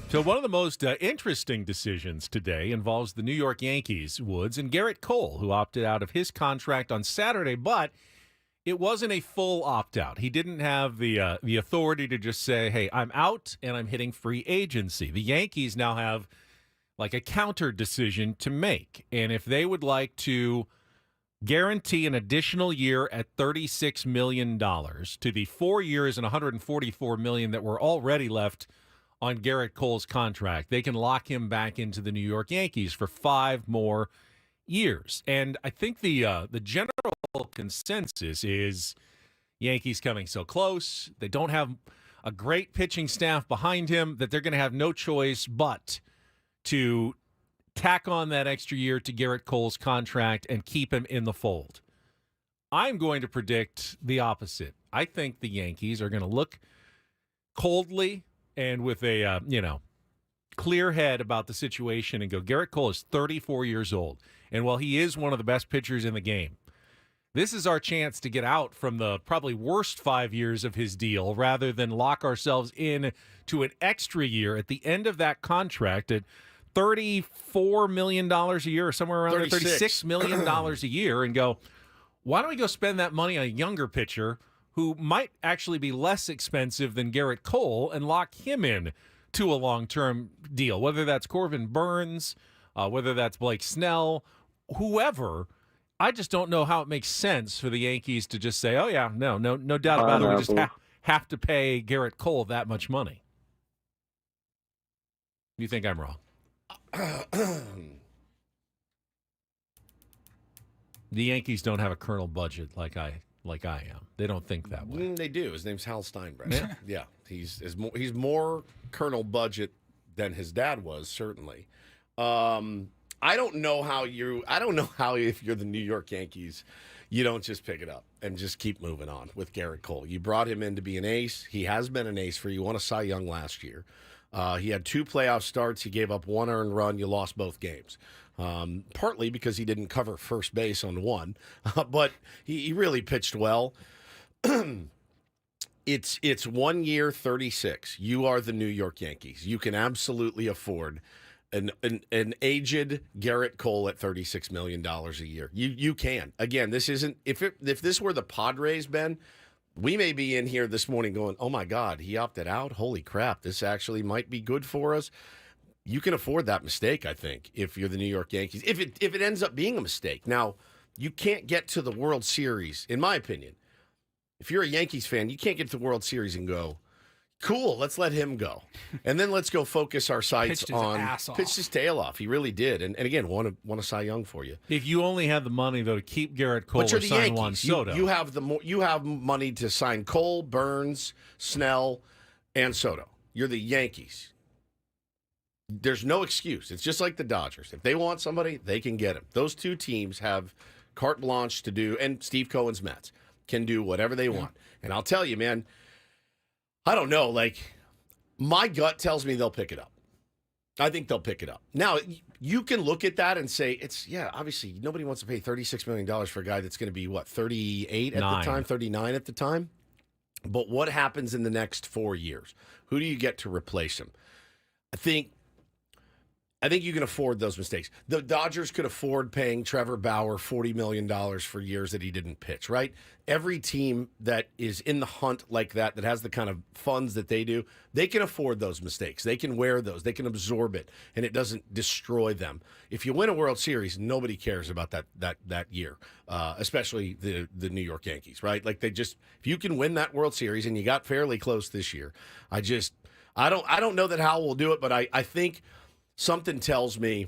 So one of the most interesting decisions today involves the New York Yankees, Woods, and Gerrit Cole, who opted out of his contract on Saturday, but it wasn't a full opt-out. He didn't have the authority to just say, hey, I'm out and I'm hitting free agency. The Yankees now have like a counter decision to make. And if they would like to guarantee an additional year at $36 million to the 4 years and $144 million that were already left on Gerrit Cole's contract, they can lock him back into the New York Yankees for 5 more years. And I think the general consensus is Yankees coming so close. They don't have a great pitching staff behind him that they're going to have no choice but to tack on that extra year to Gerrit Cole's contract and keep him in the fold. I'm going to predict the opposite. I think the Yankees are going to look coldly and with a clear head about the situation and go, Gerrit Cole is 34 years old. And while he is one of the best pitchers in the game, this is our chance to get out from the probably worst 5 years of his deal rather than lock ourselves in to an extra year at the end of that contract at $34 million a year or somewhere around there, $36 million a year, and go, why don't we go spend that money on a younger pitcher who might actually be less expensive than Gerrit Cole and lock him in to a long-term deal, whether that's Corbin Burns, whether that's Blake Snell, whoever. I just don't know how it makes sense for the Yankees to just say, oh, yeah, no doubt about it. We just have to pay Gerrit Cole that much money. You think I'm wrong? The Yankees don't have a Colonel budget like I am. They don't think that way. They do. His name's Hal Steinbrenner. Yeah, he's more Colonel budget than his dad was, certainly. I don't know how if you're the New York Yankees, you don't just pick it up and just keep moving on with Gerrit Cole. You brought him in to be an ace. He has been an ace for you. You won a Cy Young last year. He had 2 playoff starts. He gave up 1 earned run. You lost both games. Partly because he didn't cover first base on one, but he really pitched well. It's 1 year, 36. You are the New York Yankees. You can absolutely afford an aged Gerrit Cole at $36 million a year. You can. Again, this isn't if this were the Padres, Ben, we may be in here this morning going, oh my God, he opted out. Holy crap, this actually might be good for us. You can afford that mistake, I think, if you're the New York Yankees. If it ends up being a mistake. Now, you can't get to the World Series, in my opinion. If you're a Yankees fan, you can't get to the World Series and go, cool, let's let him go. And then let's go focus our sights pitched his tail off. He really did. And again, won a Cy Young for you. If you only had the money, though, to keep Gerrit Cole or sign Juan Soto. You have money to sign Cole, Burns, Snell, and Soto. You're the Yankees. There's no excuse. It's just like the Dodgers. If they want somebody, they can get him. Those two teams have carte blanche to do, and Steve Cohen's Mets can do whatever they want. And I'll tell you, man, I don't know. Like, my gut tells me they'll pick it up. I think they'll pick it up. Now, you can look at that and say, obviously, nobody wants to pay $36 million for a guy that's going to be, 38 at the time, 39 at the time? But what happens in the next 4 years? Who do you get to replace him? I think you can afford those mistakes. The Dodgers could afford paying Trevor Bauer $40 million for years that he didn't pitch, right? Every team that is in the hunt like that has the kind of funds that they do, they can afford those mistakes. They can wear those. They can absorb it, and it doesn't destroy them. If you win a World Series, nobody cares about that year, especially the New York Yankees, right? Like if you can win that World Series, and you got fairly close this year, I don't know that Hal will do it, but I think something tells me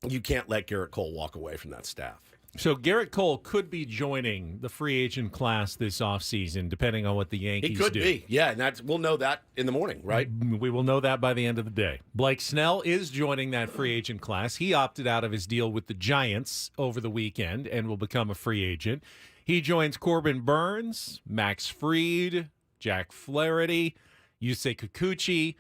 you can't let Gerrit Cole walk away from that staff. So Gerrit Cole could be joining the free agent class this offseason, depending on what the Yankees do. He could be, yeah, and we'll know that in the morning, right? We will know that by the end of the day. Blake Snell is joining that free agent class. He opted out of his deal with the Giants over the weekend and will become a free agent. He joins Corbin Burns, Max Fried, Jack Flaherty, Yusei Kikuchi.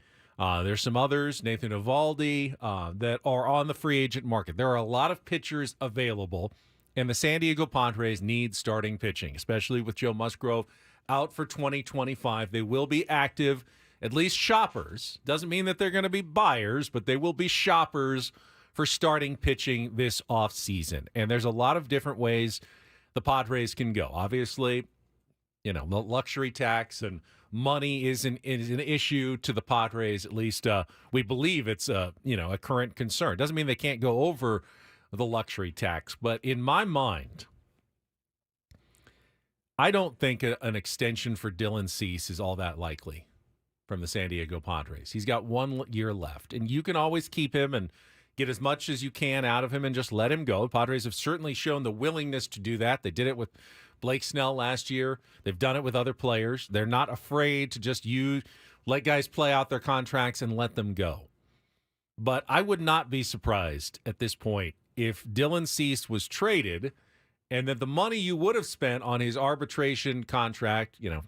There's some others, Nathan Eovaldi, that are on the free agent market. There are a lot of pitchers available, and the San Diego Padres need starting pitching, especially with Joe Musgrove out for 2025. They will be active, at least shoppers. Doesn't mean that they're going to be buyers, but they will be shoppers for starting pitching this offseason. And there's a lot of different ways the Padres can go. Obviously, the luxury tax and money is an issue to the Padres. At least we believe it's a current concern. Doesn't mean they can't go over the luxury tax, but in my mind, I don't think an extension for Dylan Cease is all that likely from the San Diego Padres. He's got 1 year left, and you can always keep him and get as much as you can out of him and just let him go. The Padres have certainly shown the willingness to do that. They did it with Blake Snell last year. They've done it with other players. They're not afraid to just let guys play out their contracts and let them go. But I would not be surprised at this point if Dylan Cease was traded and that the money you would have spent on his arbitration contract, $16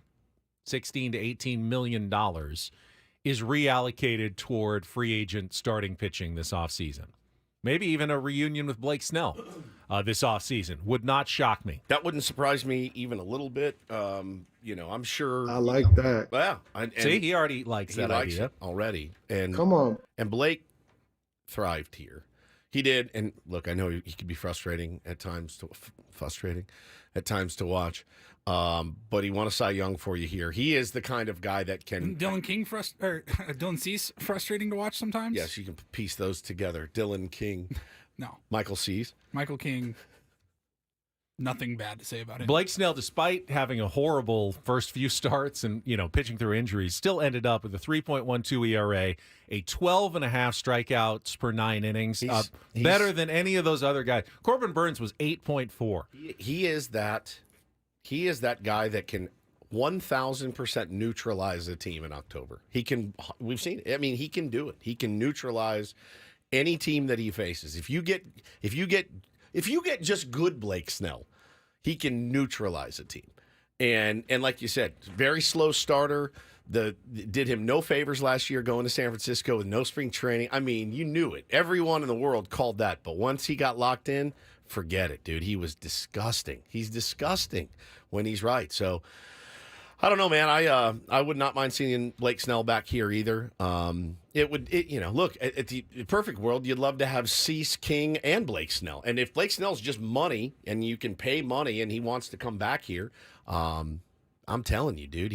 to $18 million, is reallocated toward free agent starting pitching this offseason. Maybe even a reunion with Blake Snell this offseason. Would not shock me. That wouldn't surprise me even a little bit. I'm sure. I like that. Yeah. See, he already likes that idea already. And come on. And Blake thrived here. He did. And look, I know he could be frustrating at times to watch. But he won a Cy Young for you here. He is the kind of guy that can. Dylan Cease frustrating to watch sometimes. Yes, you can piece those together. Dylan King. No. Michael Cease. Michael King. nothing bad to say about him. Blake Snell, despite having a horrible first few starts and, pitching through injuries, still ended up with a 3.12 ERA, a 12.5 strikeouts per 9 innings. He's better than any of those other guys. Corbin Burns was 8.4. He is that guy that can 1,000% neutralize a team in October. He can. We've seen it. I mean, he can do it. He can neutralize any team that he faces. If you get just good Blake Snell, he can neutralize a team. And like you said, very slow starter. Did him no favors last year going to San Francisco with no spring training. I mean, you knew it. Everyone in the world called that. But once he got locked in, forget it, dude. He was disgusting. He's disgusting when he's right. So I don't know, man. I would not mind seeing Blake Snell back here either. Look, at the perfect world, you'd love to have Cease, King, and Blake Snell. And if Blake Snell's just money and you can pay money and he wants to come back here, I'm telling you, dude,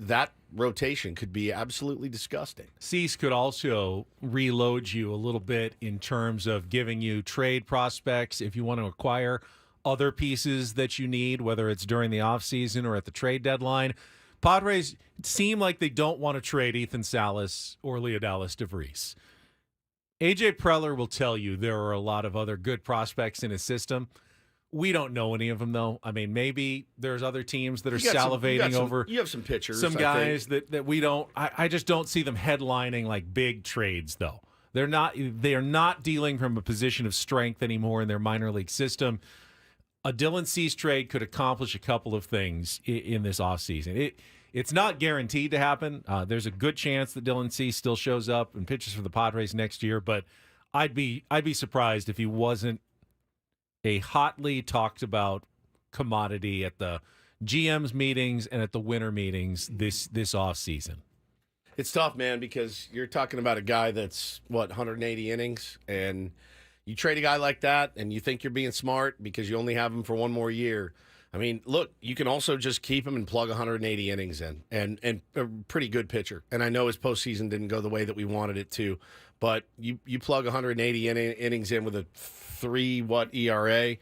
that rotation could be absolutely disgusting. Cease could also reload you a little bit in terms of giving you trade prospects if you want to acquire other pieces that you need, whether it's during the offseason or at the trade deadline. Padres seem like they don't want to trade Ethan Salas or Leodalis DeVries. A.J. Preller will tell you there are a lot of other good prospects in his system. We don't know any of them, though. I mean, maybe there's other teams that are salivating over. You have some pitchers. Some guys that we don't. I just don't see them headlining like big trades, though. They are not dealing from a position of strength anymore in their minor league system. A Dylan Cease trade could accomplish a couple of things in this offseason. It's not guaranteed to happen. There's a good chance that Dylan Cease still shows up and pitches for the Padres next year, but I'd be surprised if he wasn't a hotly talked about commodity at the GM's meetings and at the winter meetings this offseason. It's tough, man, because you're talking about a guy that's 180 innings, and you trade a guy like that and you think you're being smart because you only have him for one more year. I mean, look, you can also just keep him and plug 180 innings in, and a pretty good pitcher. And I know his postseason didn't go the way that we wanted it to, but you plug 180 innings in with a 3 ERA.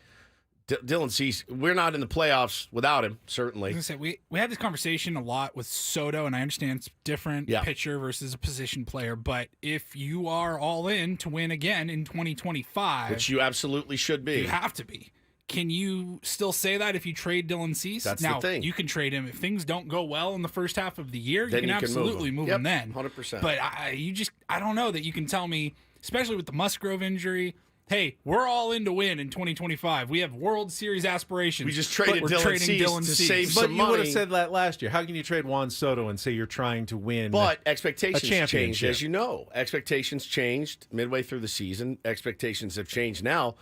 Dylan Cease, we're not in the playoffs without him, certainly. I was gonna say, we had this conversation a lot with Soto, and I understand it's different pitcher versus a position player, but if you are all in to win again in 2025, which you absolutely should be, you have to be. Can you still say that if you trade Dylan Cease? That's now, the thing. You can trade him if things don't go well in the first half of the year. You can absolutely move him then. 100%. But I don't know that you can tell me, especially with the Musgrove injury, hey, we're all in to win in 2025. We have World Series aspirations. We just traded Dylan Cease to save some money. But you would have said that last year. How can you trade Juan Soto and say you're trying to win But expectations a championship? changed, as you know. Expectations changed midway through the season. Expectations have changed now.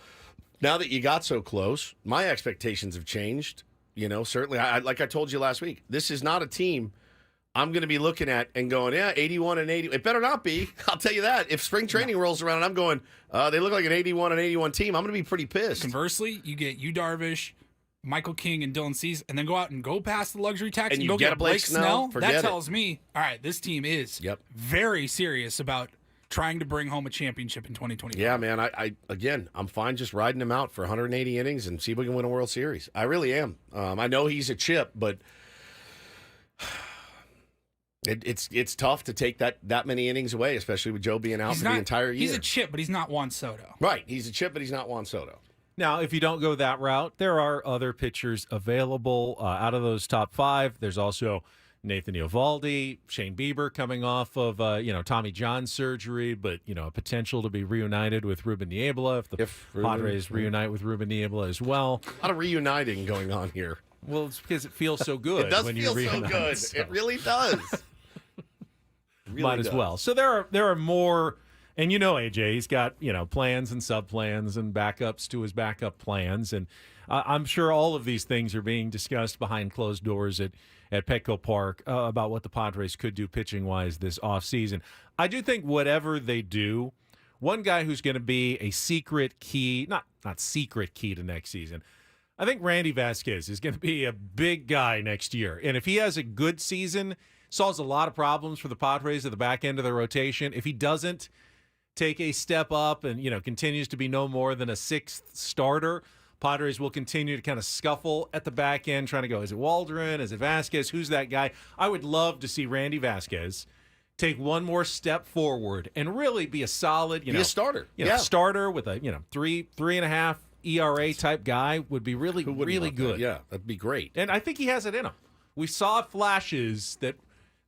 Now that you got so close, my expectations have changed. Certainly, like I told you last week, this is not a team I'm going to be looking at and going, 81 and 80. It better not be. I'll tell you that. If spring training rolls around and I'm going, they look like an 81 and 81 team, I'm going to be pretty pissed. Conversely, you get Yu Darvish, Michael King, and Dylan Cease, and then go out and go past the luxury tax and you go get Blake Snell. That tells it. me, all right, this team is very serious about trying to bring home a championship in 2025. Yeah, man. I'm fine just riding him out for 180 innings and see if we can win a World Series. I really am. I know he's a chip, but it's tough to take that many innings away, especially with Joe being out for the entire year. He's a chip, but he's not Juan Soto. Right. He's a chip, but he's not Juan Soto. Now, if you don't go that route, there are other pitchers available. Out of those top 5, there's also Nathan Eovaldi, Shane Bieber coming off of Tommy John surgery, but a potential to be reunited with Ruben Niebla if the Padres reunite with Ruben Niebla as well. A lot of reuniting going on here. Well, it's because it feels so good. It does when feel you reunite, so good. so. It really does. Might as well. So there are more, and AJ, he's got plans and sub-plans and backups to his backup plans, and I'm sure all of these things are being discussed behind closed doors at Petco Park about what the Padres could do pitching-wise this offseason. I do think whatever they do, one guy who's going to be a secret key, not secret key to next season, I think Randy Vasquez is going to be a big guy next year. And if he has a good season, solves a lot of problems for the Padres at the back end of the rotation. If he doesn't take a step up and, continues to be no more than a 6th starter, Padres will continue to kind of scuffle at the back end, trying to go, is it Waldron? Is it Vasquez? Who's that guy? I would love to see Randy Vasquez take one more step forward and really be a solid, Be a starter. Starter with a 3.5 ERA type guy would be really good. Yeah, that'd be great. And I think he has it in him. We saw flashes that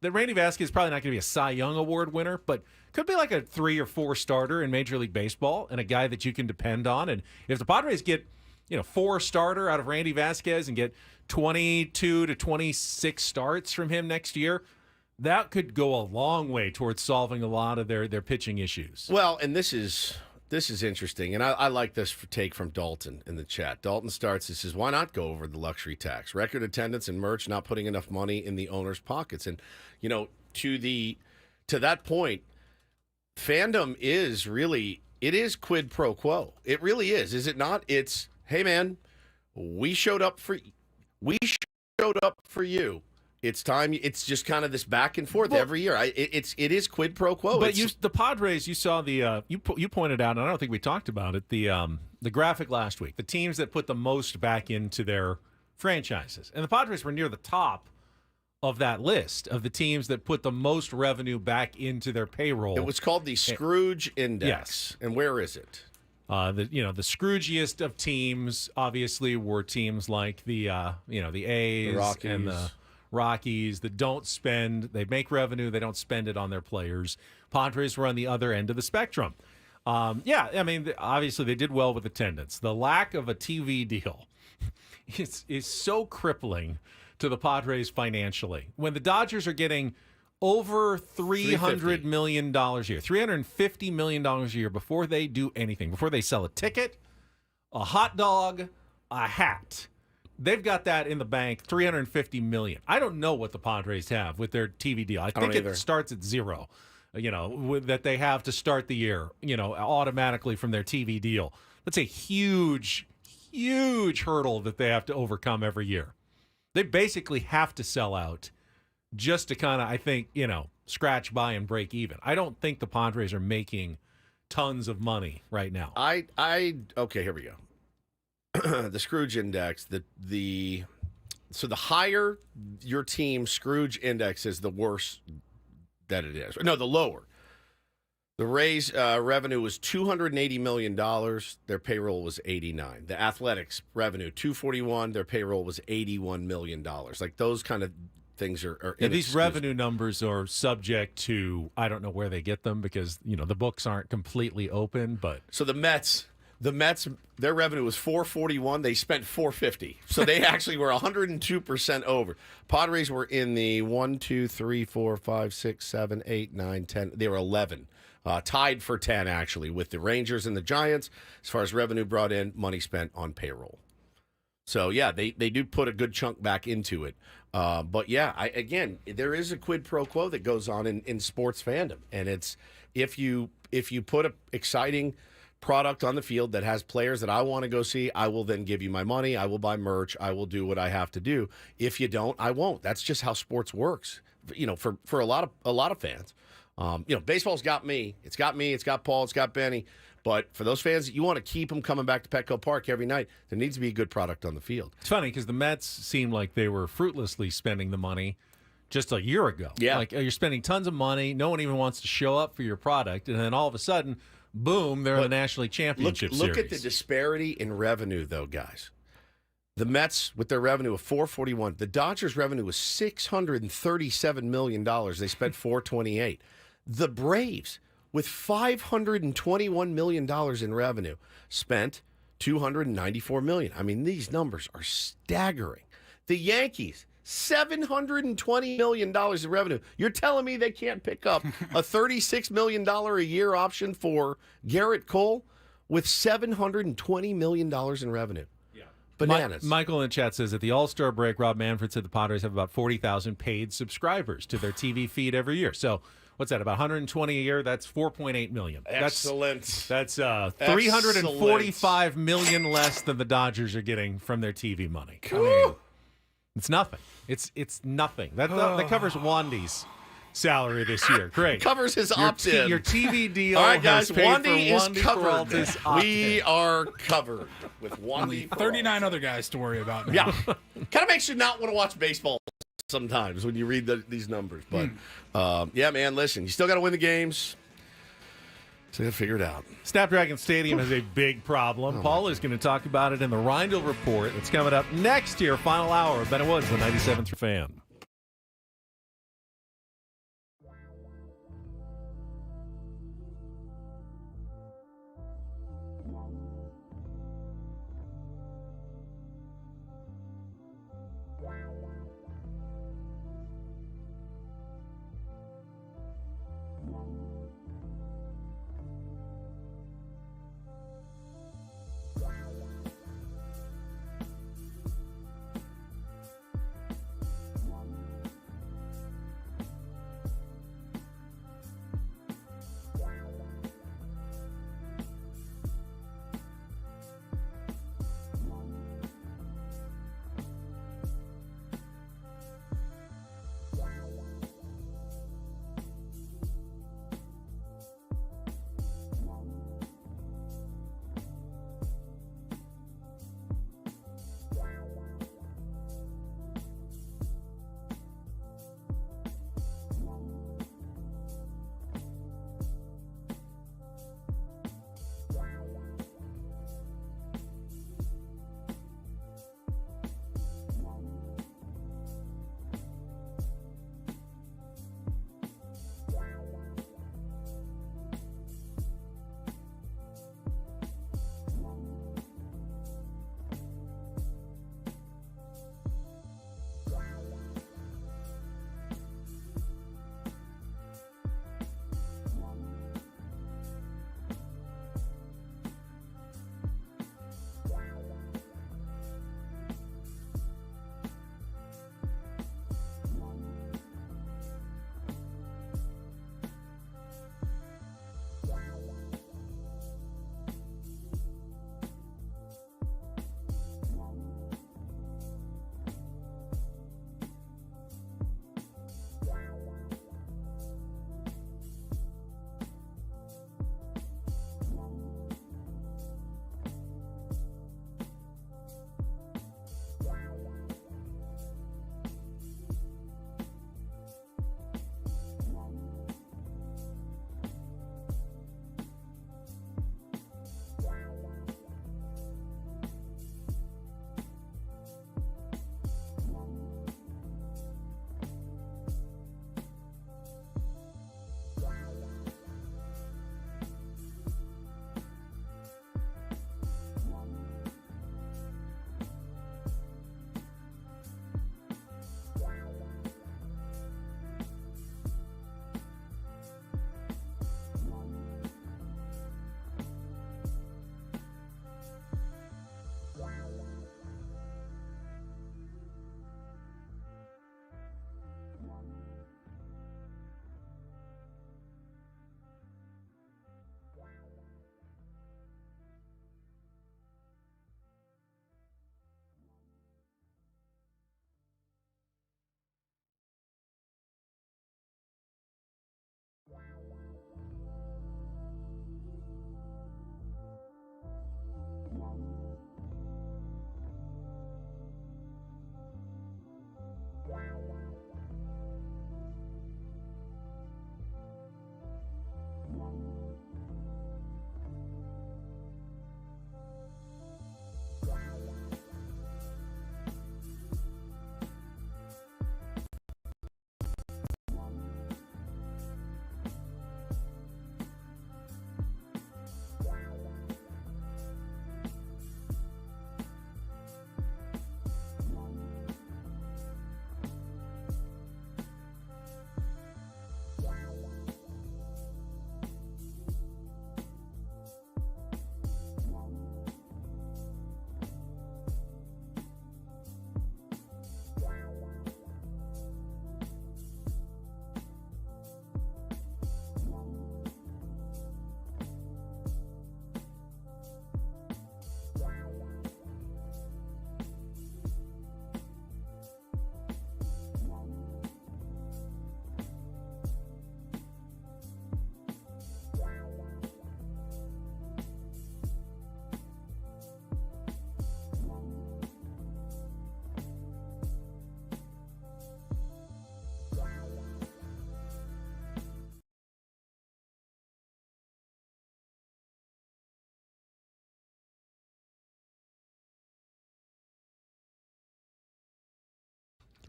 Randy Vasquez is probably not going to be a Cy Young Award winner, but could be like a 3 or 4 starter in Major League Baseball and a guy that you can depend on. And if the Padres get 4 starter out of Randy Vasquez and get 22 to 26 starts from him next year, that could go a long way towards solving a lot of their pitching issues. Well, and this is interesting, and I like this take from Dalton in the chat. Dalton starts, he says, why not go over the luxury tax? Record attendance and merch not putting enough money in the owner's pockets. And, to that point, fandom is really, it is quid pro quo. It really is it not? It's, hey, man, we showed up for you. It's time. It's just kind of this back and forth every year. It is quid pro quo. But the Padres, you saw you pointed out, and I don't think we talked about it. The graphic last week, the teams that put the most back into their franchises, and the Padres were near the top of that list of the teams that put the most revenue back into their payroll. It was called the Scrooge Index. Yes. And where is it? The Scroogiest of teams obviously were teams like the A's Rockies. and the Rockies that don't spend. They make revenue, they don't spend it on their players. Padres were on the other end of the spectrum. Obviously they did well with attendance. The lack of a TV deal is so crippling to the Padres financially. When the Dodgers are getting over $300 million a year, $350 million a year before they do anything, before they sell a ticket, a hot dog, a hat. They've got that in the bank, $350 million. I don't know what the Padres have with their TV deal. I think it starts at zero, that they have to start the year, automatically from their TV deal. That's a huge, huge hurdle that they have to overcome every year. They basically have to sell out just to kind of, I think, scratch by and break even. I don't think the Padres are making tons of money right now. Okay, here we go. The Scrooge Index, so the higher your team Scrooge Index is, the worse that it is. No, the lower. The Rays' revenue was $280 million. Their payroll was $89. The Athletics' revenue, $241. Their payroll was $81 million. Like those kind of things are these revenue numbers are subject to, I don't know where they get them because, the books aren't completely open. But so the Mets, their revenue was $441. They spent $450. So they actually were 102% over. Padres were in the 1, 2, 3, 4, 5, 6, 7, 8, 9, 10. They were 11. Tied for 10, actually, with the Rangers and the Giants as far as revenue brought in, money spent on payroll. So, yeah, they do put a good chunk back into it. But, yeah, there is a quid pro quo that goes on in sports fandom. And it's if you put an exciting product on the field that has players that I want to go see, I will then give you my money. I will buy merch. I will do what I have to do. If you don't, I won't. That's just how sports works, for a lot of fans. Baseball's got me. It's got me. It's got Paul. It's got Benny. But for those fans, you want to keep them coming back to Petco Park every night. There needs to be a good product on the field. It's funny because the Mets seemed like they were fruitlessly spending the money just a year ago. Yeah. Like you're spending tons of money. No one even wants to show up for your product. And then all of a sudden, boom, they're in the National League Championship Series. Look at the disparity in revenue, though, guys. The Mets, with their revenue of $441, the Dodgers' revenue was $637 million. They spent $428. The Braves, with $521 million in revenue, spent $294 million. I mean, these numbers are staggering. The Yankees, $720 million in revenue. You're telling me they can't pick up a $36 million a year option for Gerrit Cole with $720 million in revenue? Yeah. Bananas. Michael in the chat says at the All-Star break, Rob Manfred said the Padres have about 40,000 paid subscribers to their TV feed every year. So what's that, about 120 a year? That's $4.8 million. Excellent. That's $345 million less than the Dodgers are getting from their TV money. I mean, it's nothing. It's nothing. That covers Wandy's salary this year. Great. Covers his Your opt-in. Your TV deal All right, guys. has paid Wandy for is Wandy covered. Peralta's opt-in. We are covered with Only Wandy. 39 other guys to worry about now. Yeah. Kind of makes you not want to watch baseball sometimes when you read these numbers. But, yeah, man, listen, you still got to win the games. So you got to figure it out. Snapdragon Stadium has a big problem. Paul is going to talk about it in the Reindl Report. It's coming up next year, final hour of Ben Woods, the 97th Fan.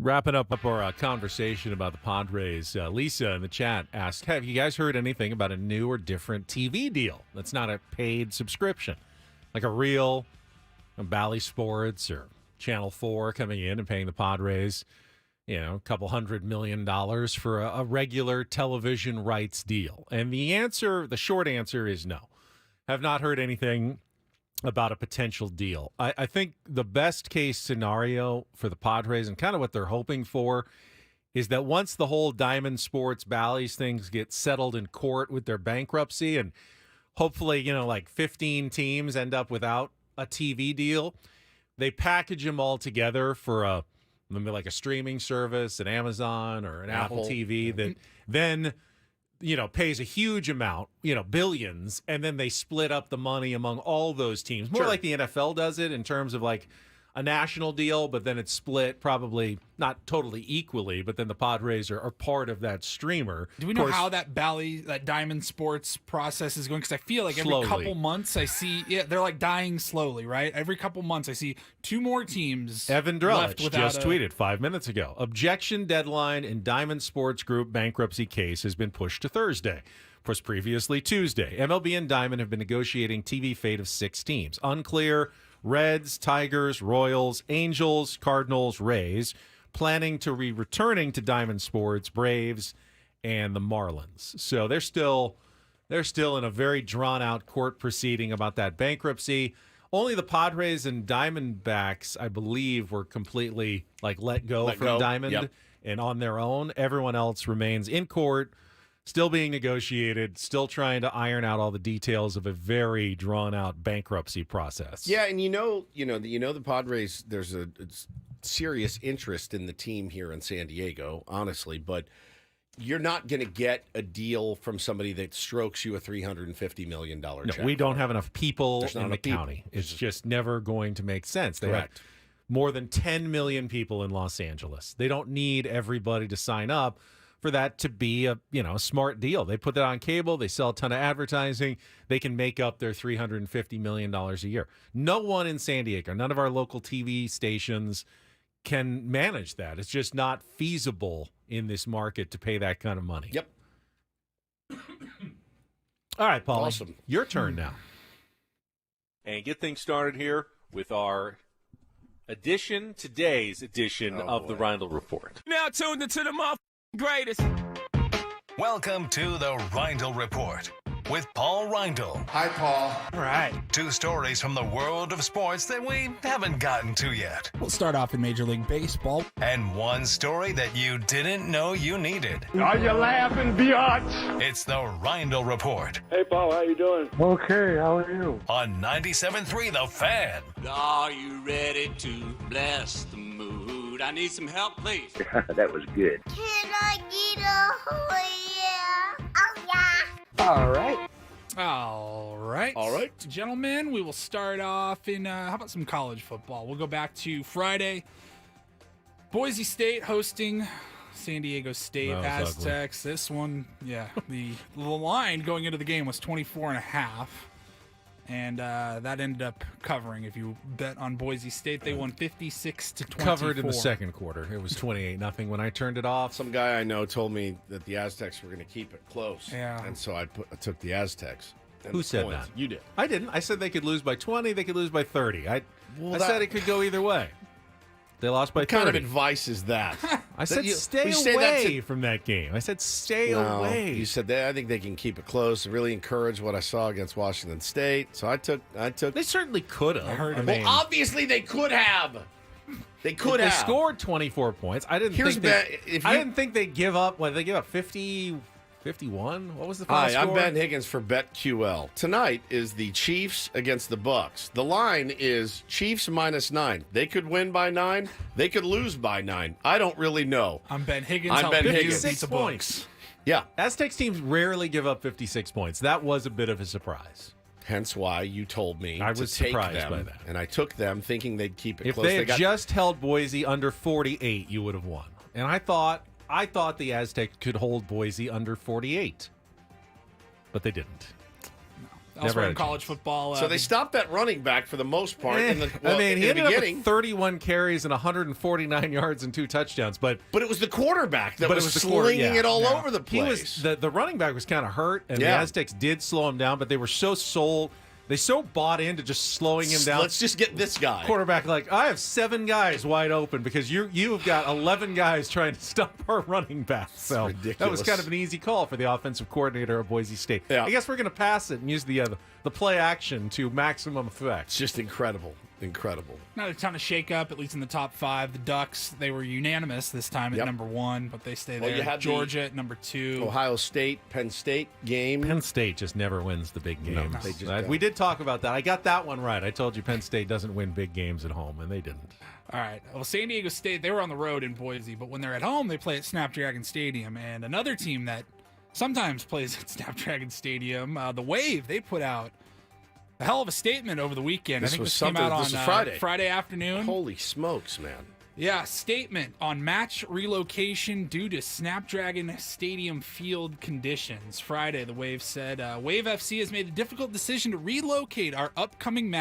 Wrapping up our conversation about the Padres, Lisa in the chat asked, have you guys heard anything about a new or different TV deal that's not a paid subscription? Like a real Bally Sports or Channel 4 coming in and paying the Padres, a couple $100 million for a regular television rights deal. And the short answer is no. Have not heard anything about a potential deal. I think the best case scenario for the Padres and kind of what they're hoping for is that once the whole Diamond Sports Bally's things get settled in court with their bankruptcy and hopefully, like 15 teams end up without a TV deal, they package them all together for maybe like a streaming service, an Amazon or an Apple TV that then pays a huge amount, billions, and then they split up the money among all those teams. More like the NFL does it in terms of like a national deal, but then it's split probably not totally equally, but then the Padres are part of that streamer. Do we know how that Diamond Sports process is going? Because I feel like every couple months I see, they're like dying slowly, right? Every couple months I see 2 more teams. Evan Drellich just tweeted 5 minutes ago. Objection deadline in Diamond Sports Group bankruptcy case has been pushed to Thursday. Was previously Tuesday. MLB and Diamond have been negotiating TV fate of 6 teams. Unclear. Reds, Tigers, Royals, Angels, Cardinals, Rays, planning to be returning to Diamond Sports, Braves, and the Marlins. So they're still in a very drawn-out court proceeding about that bankruptcy. Only the Padres and Diamondbacks, I believe, were completely let go from Diamond and on their own. Everyone else remains in court, still being negotiated, still trying to iron out all the details of a very drawn-out bankruptcy process. Yeah, and the Padres, there's a serious interest in the team here in San Diego, honestly, but you're not going to get a deal from somebody that strokes you a $350 million check. No, we don't have enough people in the county. It's just never going to make sense. They have more than 10 million people in Los Angeles. They don't need everybody to sign up for that to be a smart deal. They put that on cable. They sell a ton of advertising. They can make up their $350 million a year. No one in San Diego, none of our local TV stations can manage that. It's just not feasible in this market to pay that kind of money. Yep. All right, Paul. Awesome. Your turn now. And get things started here with our today's edition of the Reindl Report. Now tuned into the greatest. Welcome to the Reindl Report with Paul Reindl. Hi, Paul. All right. 2 stories from the world of sports that we haven't gotten to yet. We'll start off in Major League Baseball. And 1 story that you didn't know you needed. Are you laughing, biatch? It's the Reindl Report. Hey, Paul, how you doing? Okay, how are you? On 97.3 The Fan. Are you ready to bless the mood? I need some help, please. That was good. Can I get a oh yeah? Oh yeah. All right. Gentlemen, we will start off in, how about some college football? We'll go back to Friday. Boise State hosting San Diego State Aztecs. Ugly. This one, the line going into the game was 24.5. And that ended up covering. If you bet on Boise State, they won 56-24. Covered in the second quarter. It was 28-0 when I turned it off. Some guy I know told me that the Aztecs were going to keep it close. Yeah. And so I took the Aztecs. Who said that? You did. I didn't. I said they could lose by 20. They could lose by 30. I said it could go either way. They lost by 30. What kind of advice is that? I said stay away from that game. I said stay away. You said I think they can keep it close. Really encourage what I saw against Washington State. So I took. They certainly could have. Well, obviously they could have. They could have. They scored 24 points. I didn't think they'd give up. What, did they give up 50, 51? What was the final score? I'm Ben Higgins for BetQL. Tonight is the Chiefs against the Bucks. The line is Chiefs -9. They could win by 9. They could lose by 9. I don't really know. I'm Ben Higgins. I'm Ben Higgins. 56 points. Yeah. Aztecs teams rarely give up 56 points. That was a bit of a surprise. Hence why you told me I was surprised them, by that. And I took them thinking they'd keep it if close. If they had just held Boise under 48, you would have won. And I thought the Aztecs could hold Boise under 48. But they didn't. elsewhere in college football. So they stopped that running back for the most part. In the, well, he in the ended beginning. up with 31 carries and 149 yards and 2 touchdowns. But it was the quarterback that was the slinging it all over the place. The running back was kind of hurt, and the Aztecs did slow him down, but they were they so bought into just slowing him down. Let's just get this guy. Quarterback, like, I have 7 guys wide open because you've got 11 guys trying to stop our running back. So that was kind of an easy call for the offensive coordinator of Boise State. Yeah. I guess we're going to pass it and use the play action to maximum effect. It's just incredible. Incredible. Not a ton of shakeup, at least in the top 5. The Ducks, they were unanimous this time at number 1, but they stay there. You had Georgia at number 2. Ohio State, Penn State game. Penn State just never wins the big games. No, they just don't. We did talk about that. I got that one right. I told you Penn State doesn't win big games at home, and they didn't. All right. Well, San Diego State, they were on the road in Boise, but when they're at home, they play at Snapdragon Stadium. And another team that sometimes plays at Snapdragon Stadium, the Wave, they put out a hell of a statement over the weekend. I think this came out on Friday afternoon. Holy smokes, man. Yeah, statement on match relocation due to Snapdragon Stadium field conditions. Friday, the Wave said, Wave FC has made a difficult decision to relocate our upcoming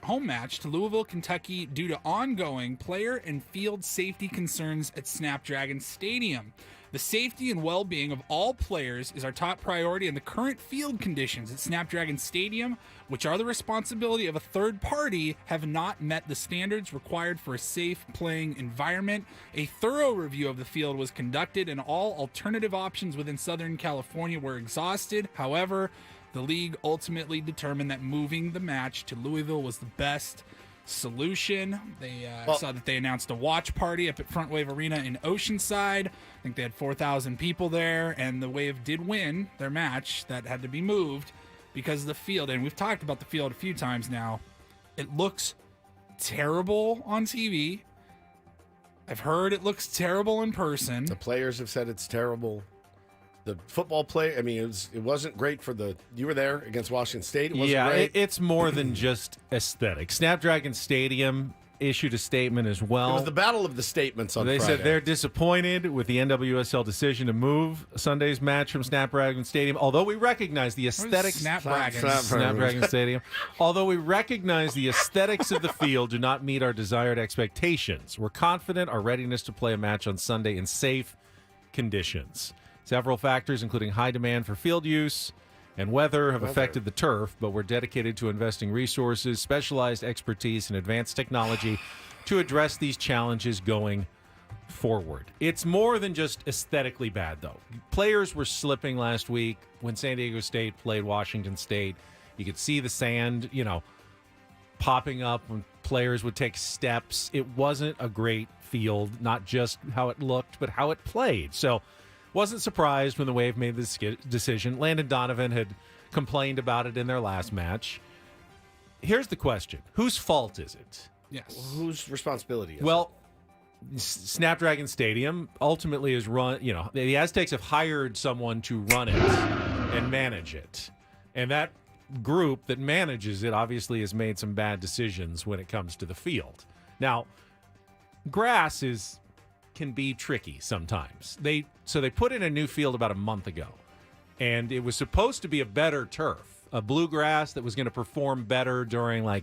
home match to Louisville, Kentucky due to ongoing player and field safety concerns at Snapdragon Stadium. The safety and well-being of all players is our top priority, and the current field conditions at Snapdragon Stadium, which are the responsibility of a third party, have not met the standards required for a safe playing environment. A thorough review of the field was conducted, and all alternative options within Southern California were exhausted. However, the league ultimately determined that moving the match to Louisville was the best solution. They saw that they announced a watch party up at Front Wave Arena in Oceanside. I think they had 4,000 people there, and the Wave did win their match that had to be moved because of the field. And we've talked about the field a few times now. It looks terrible on TV. I've heard it looks terrible in person. The players have said it's terrible. The football play, I mean, it wasn't great for you were there against Washington State. It wasn't great. It's more than just aesthetic. Snapdragon Stadium issued a statement as well. It was the battle of the statements on Friday. They said they're disappointed with the NWSL decision to move Sunday's match from Snapdragon Stadium. Although we recognize the aesthetics Snapdragon Stadium. Although we recognize the aesthetics of the field do not meet our desired expectations. We're confident our readiness to play a match on Sunday in safe conditions. Several factors, including high demand for field use and weather, have affected the turf, but we're dedicated to investing resources, specialized expertise, and advanced technology to address these challenges going forward. It's more than just aesthetically bad, though. Players were slipping last week when San Diego State played Washington State. You could see the sand, popping up when players would take steps. It wasn't a great field, not just how it looked, but how it played. So wasn't surprised when the Wave made this decision. Landon Donovan had complained about it in their last match. Here's the question. Whose fault is it? Yes. Whose responsibility is it? Well, Snapdragon Stadium ultimately is run, the Aztecs have hired someone to run it and manage it. And that group that manages it obviously has made some bad decisions when it comes to the field. Now, grass can be tricky sometimes. So they put in a new field about a month ago, and it was supposed to be a better turf, a bluegrass that was going to perform better during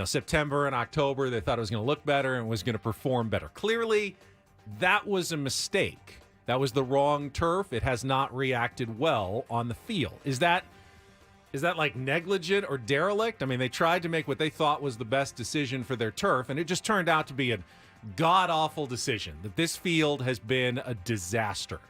September and October. They thought it was going to look better and was going to perform better. Clearly, that was a mistake. That was the wrong turf. It has not reacted well on the field. Is that like negligent or derelict? I mean, they tried to make what they thought was the best decision for their turf, and it just turned out to be a god-awful decision. That this field has been a disaster.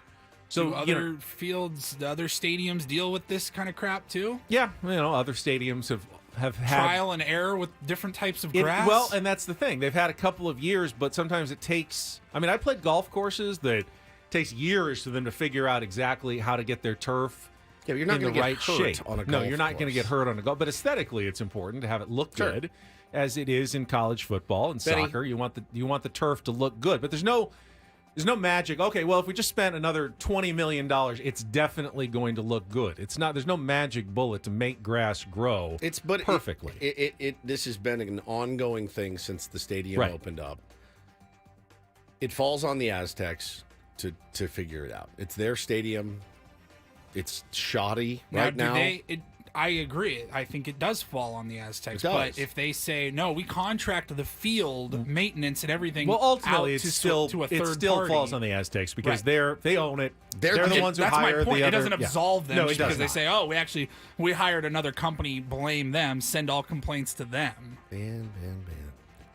So do other stadiums deal with this kind of crap too? Yeah, other stadiums have had trial and error with different types of grass. Well, and that's the thing. They've had a couple of years, but sometimes it takes. I mean, I played golf courses that takes years for them to figure out exactly how to get their turf. Yeah, but you're not going to get hurt on a golf No, you're not course. going to get hurt on a golf. But aesthetically, it's important to have it look good, as it is in college football and soccer. You want the turf to look good, but there's no magic. Okay, well, if we just spent another $20 million, it's definitely going to look good. It's not. There's no magic bullet to make grass grow perfectly. This has been an ongoing thing since the stadium opened up. It falls on the Aztecs to figure it out. It's their stadium. It's shoddy right now. I agree. I think it does fall on the Aztecs. It does. But if they say no, we contract the field maintenance and everything. Well, ultimately, out it's to still to a third it still party. falls on the Aztecs because Right. they own it. They're the ones who That's hire my point. the It other. doesn't absolve them No, it just does because they not. say, oh, we hired another company, blame them, send all complaints to them. Ben.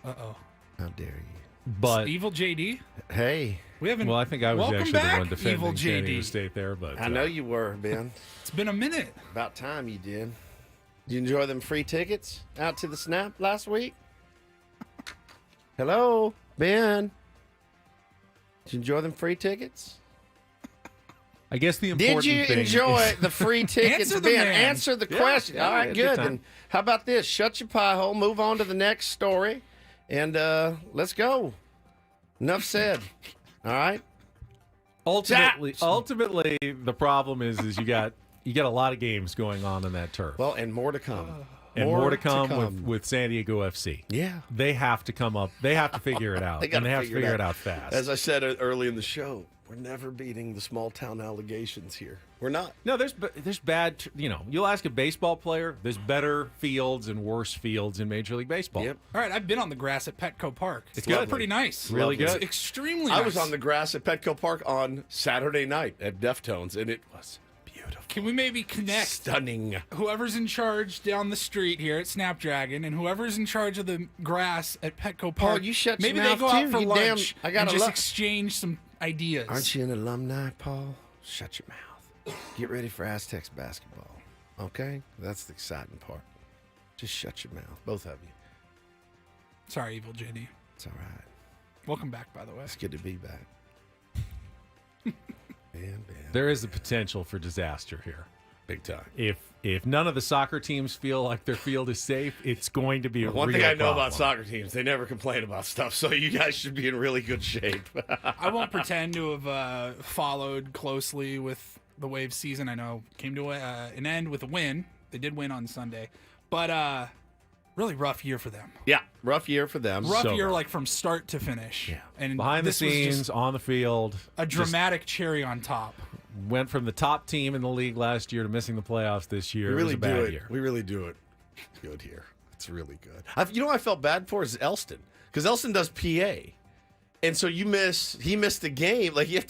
Uh-oh. How dare you? But Evil JD? Hey. We haven't. well, I think I was Welcome actually back, the one defending Evil San JD. Diego State there, but I know you were, Ben. It's been a minute. About time you did. Did you enjoy them free tickets out to the Snap last week? Hello, Ben. Did you enjoy them free tickets? I guess the important Did you thing enjoy is- the free tickets, Answer the Ben? man. Answer the Yeah, question. yeah, All I right, had a good. good time. Then how about this? Shut your pie hole. Move on to the next story, and let's go. Enough said. All right. Ultimately, the problem is you got a lot of games going on in that turf. Well, and more to come. And more to come with San Diego FC. Yeah. They have to come up. They have to figure it out. gotta and they have to figure it out fast. As I said early in the show, we're never beating the small town allegations here. We're not. No, there's bad. You'll ask a baseball player. There's better fields and worse fields in Major League Baseball. Yep. All right, I've been on the grass at Petco Park. It's It's good. pretty nice. Really It's good. extremely nice. I was on the grass at Petco Park on Saturday night at Deftones, and it was beautiful. Can we maybe connect Stunning. whoever's in charge down the street here at Snapdragon and whoever's in charge of the grass at Petco Park? you shut your maybe mouth they go out too, for you lunch damn- I gotta and just look. exchange some ideas. Aren't you an alumni, Paul? Shut your mouth. Get ready for Aztecs basketball. Okay? That's the exciting part. Just shut your mouth. Both of you. Sorry, Evil JD. It's all right. Welcome back, by the way. It's good to be back. Man. There is the potential for disaster here. Big time. If none of the soccer teams feel like their field is safe, it's going to be a One real thing I know problem. about soccer teams, they never complain about stuff, so you guys should be in really good shape. I won't pretend to have followed closely with the Wave season. I know it came to an end with a win. They did win on Sunday, but really rough year for them. Yeah, rough year for them. Rough So year, rough. like from start to finish. Yeah. And Behind the this was scenes, just on the field, a dramatic cherry on top. went from the top team in the league last year to missing the playoffs this year. We really it was a do bad it. year. We really do it good here. It's really good. You know what I felt bad for is Elston, because Elston does PA, and so he missed the game. Like you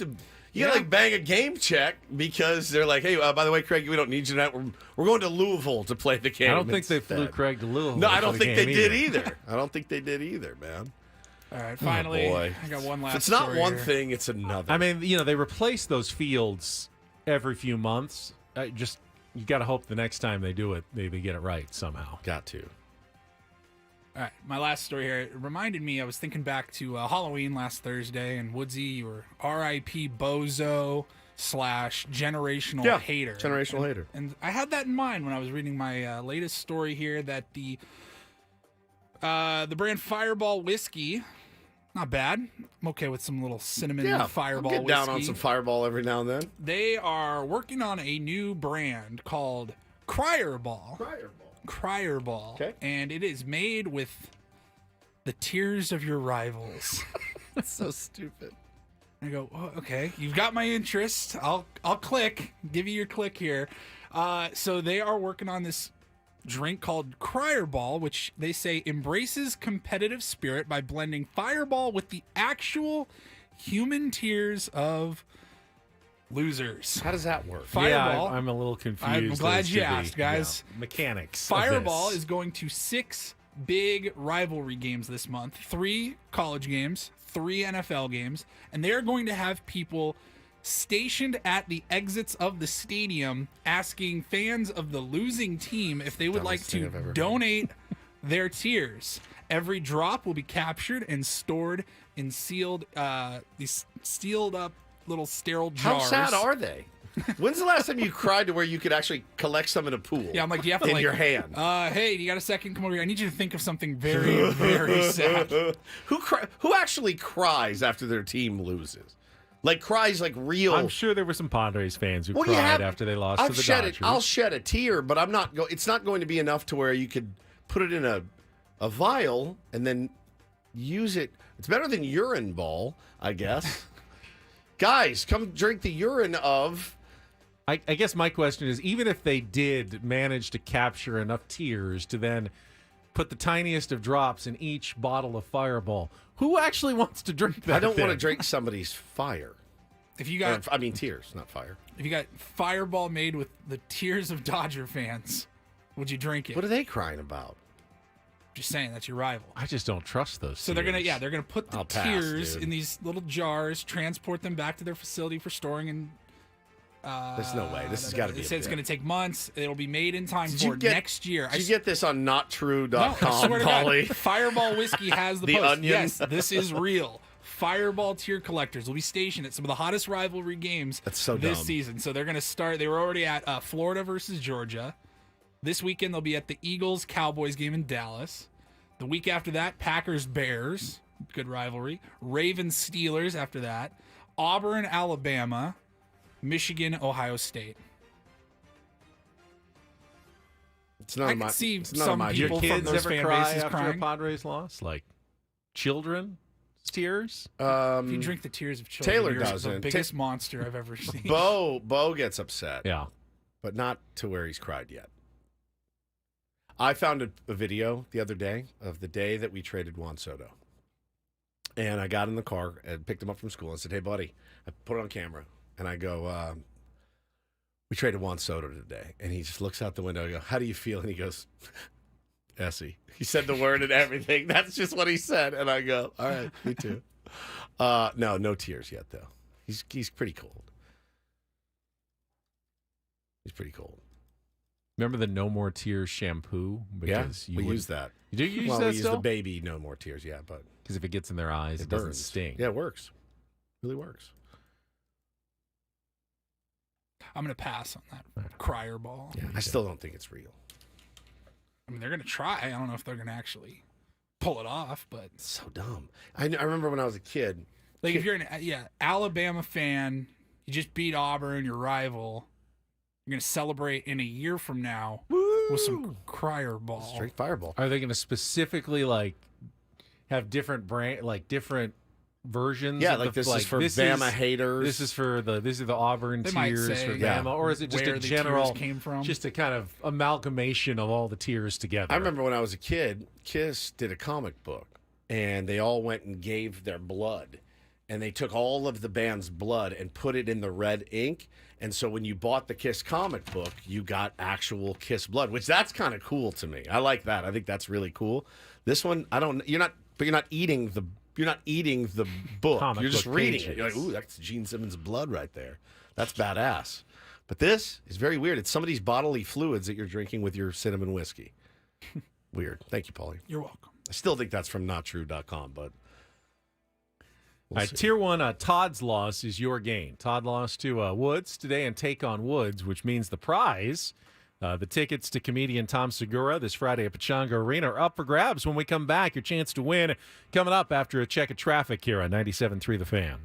gotta like bang a game check because they're like, hey, by the way, Craig, we don't need you tonight. We're going to Louisville to play the game. I don't think they flew instead. Craig to Louisville. No, I for don't the think they game did either. I don't think they did either, man. All right, finally, boy. I got one last. If it's not story one here. thing, it's another. I mean, they replace those fields every few months. You got to hope the next time they do it, they get it right somehow. Got to. All right, my last story here. It reminded me, I was thinking back to Halloween last Thursday, and Woodsy, you were R.I.P. Bozo / generational hater. Generational hater. And I had that in mind when I was reading my latest story here that the brand Fireball whiskey, not bad. I'm okay with some little cinnamon Fireball I'll get whiskey. down on some Fireball every now and then. They are working on a new brand called Cryerball. Cryerball. Okay. And it is made with the tears of your rivals. That's so stupid. I go, oh, okay, you've got my interest. I'll click. Give you your click here. So they are working on this drink called Cryerball, which they say embraces competitive spirit by blending Fireball with the actual human tears of losers. How does that work? Fireball. Yeah, I'm a little confused. I'm glad as to you the, asked, guys. mechanics. Fireball of this. is going to 6 big rivalry games this month, 3 college games, 3 NFL games, and they are going to have people stationed at the exits of the stadium asking fans of the losing team if they would like Dumbest thing I've ever to heard. donate their tears. Every drop will be captured and stored in these sealed up little sterile How jars. sad are they? When's the last time you cried to where you could actually collect some in a pool? Yeah, I'm like, do you have to in like your hand? Hey, do you got a second? Come over here. I need you to think of something very, very sad. Who actually cries after their team loses? Like cries like real. I'm sure there were some Padres fans who Well, you cried have- after they lost I've to the shed Dodgers. I'll shed a tear, but I'm not. It's not going to be enough to where you could put it in a vial and then use it. It's better than urine ball, I guess. Guys, come drink the urine of I guess my question is, even if they did manage to capture enough tears to then put the tiniest of drops in each bottle of Fireball, who actually wants to drink that? I don't want to thing? drink somebody's fire. If you got, I mean tears, not fire. if you got Fireball made with the tears of Dodger fans, would you drink it? What are they crying about? Just saying, that's your rival. I just don't trust those. So they're gonna put the I'll pass, tears dude. in these little jars, transport them back to their facility for storing, and There's no way. This has got to be. They said it's going to take months. It'll be made in time Did for you get- next year. Did you get this on No, I nottrue.com, swear to God, Polly? Fireball Whiskey has the The post. Onion? Yes, this is real. Fireball tier collectors will be stationed at some of the hottest rivalry games That's so this dumb. season. So they're going to start. They were already at Florida versus Georgia. This weekend they'll be at the Eagles-Cowboys game in Dallas. The week after that, Packers-Bears, good rivalry. Ravens-Steelers after that. Auburn-Alabama. Michigan-Ohio State. It's none I of can my. see it's none of some my people Your from kids those ever fan cry bases after crying. a Padres loss? Like children? Tears? If you drink the tears of children, Taylor you're doesn't. the biggest monster I've ever seen. Bo gets upset. Yeah. But not to where he's cried yet. I found a video the other day of the day that we traded Juan Soto. And I got in the car and picked him up from school and said, "Hey, buddy," I put it on camera. And I go, "We traded Juan Soto today." And he just looks out the window. I go, "How do you feel?" And he goes, "Essie." He said the word and everything. That's just what he said. And I go, "All right, me too." No tears yet, though. He's pretty cold. He's pretty cold. Remember the No More Tears shampoo? Because We use that. You do use well, that we use still? the baby No More Tears, yeah, but Because if it gets in their eyes, it doesn't burns. sting. Yeah, it works. Really works. I'm going to pass on that crier ball. Yeah, I still don't think it's real. I mean, they're going to try. I don't know if they're going to actually pull it off, but It's so dumb. I remember when I was a kid. like if you're an Alabama fan, you just beat Auburn, your rival. You're going to celebrate in a year from now with some crier ball. Straight fireball. Are they going to specifically like have different different versions? Yeah, of like the, this is for Bama haters. This is for these are the Auburn They might tears say, for yeah, Bama, or is it just where a the general tears came from? just a kind of amalgamation of all the tears together? I remember when I was a kid, Kiss did a comic book, and they all went and gave their blood. And they took all of the band's blood and put it in the red ink. And so when you bought the Kiss comic book, you got actual Kiss blood, which that's kind of cool to me. I like that. I think that's really cool. This one, you're not eating the book. Comic You're just book reading pages. it. You're like, ooh, that's Gene Simmons' blood right there. That's badass. But this is very weird. It's somebody's bodily fluids that you're drinking with your cinnamon whiskey. Weird. Thank you, Paulie. You're welcome. I still think that's from nottrue.com, but All right, Tier 1, Todd's loss is your gain. Todd lost to Woods today and take on Woods, which means the prize, the tickets to comedian Tom Segura this Friday at Pechanga Arena are up for grabs when we come back. Your chance to win coming up after a check of traffic here on 97.3 The Fan.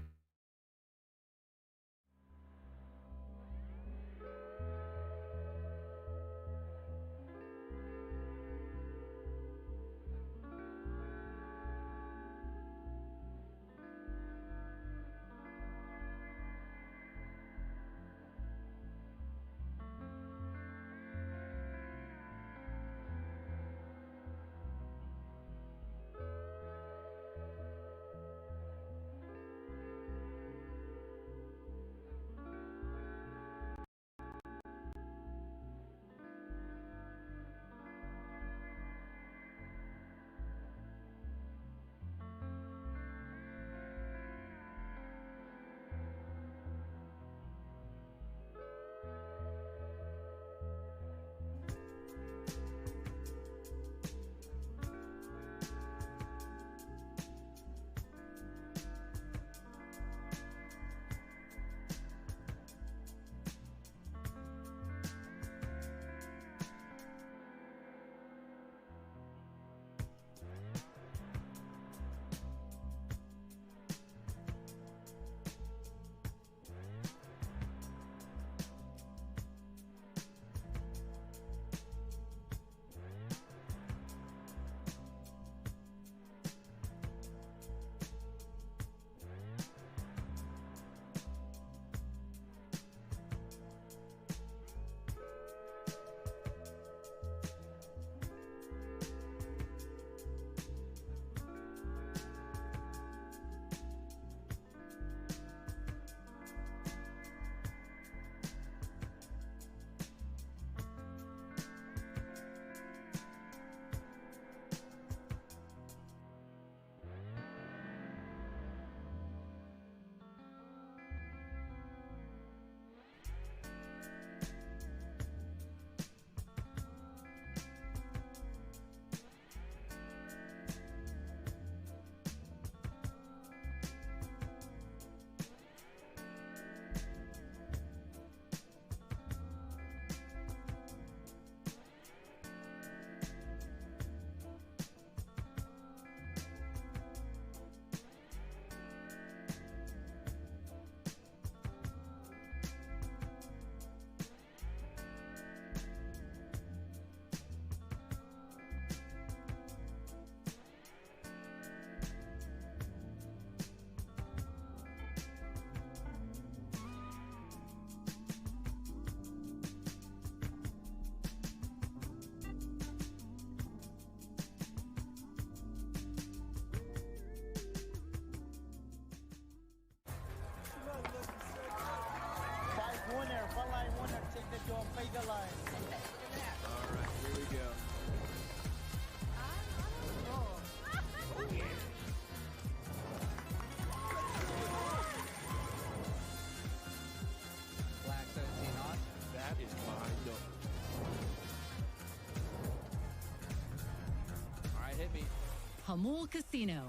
Hamul Casino.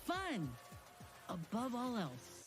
Fun above all else.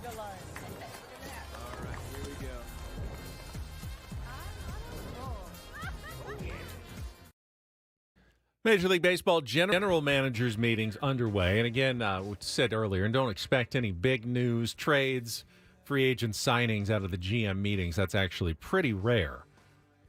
All right, here we go. Major League Baseball general managers meetings underway. And again, we said earlier, and don't expect any big news, trades, free agent signings out of the GM meetings. That's actually pretty rare.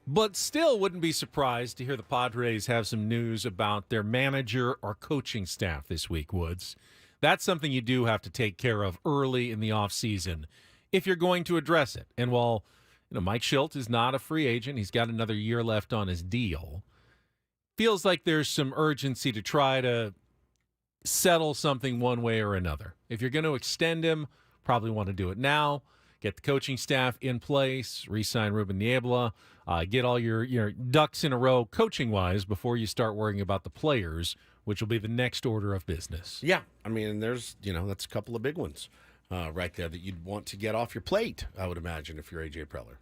But still wouldn't be surprised to hear the Padres have some news about their manager or coaching staff this week, Woods. That's something you do have to take care of early in the offseason if you're going to address it. And while Mike Shildt is not a free agent, he's got another year left on his deal, feels like there's some urgency to try to settle something one way or another. If you're going to extend him, probably want to do it now. Get the coaching staff in place, re-sign Ruben Niebla, get all your ducks in a row coaching-wise before you start worrying about the players, which will be the next order of business. Yeah, I mean, there's, that's a couple of big ones right there that you'd want to get off your plate, I would imagine, if you're A.J. Preller.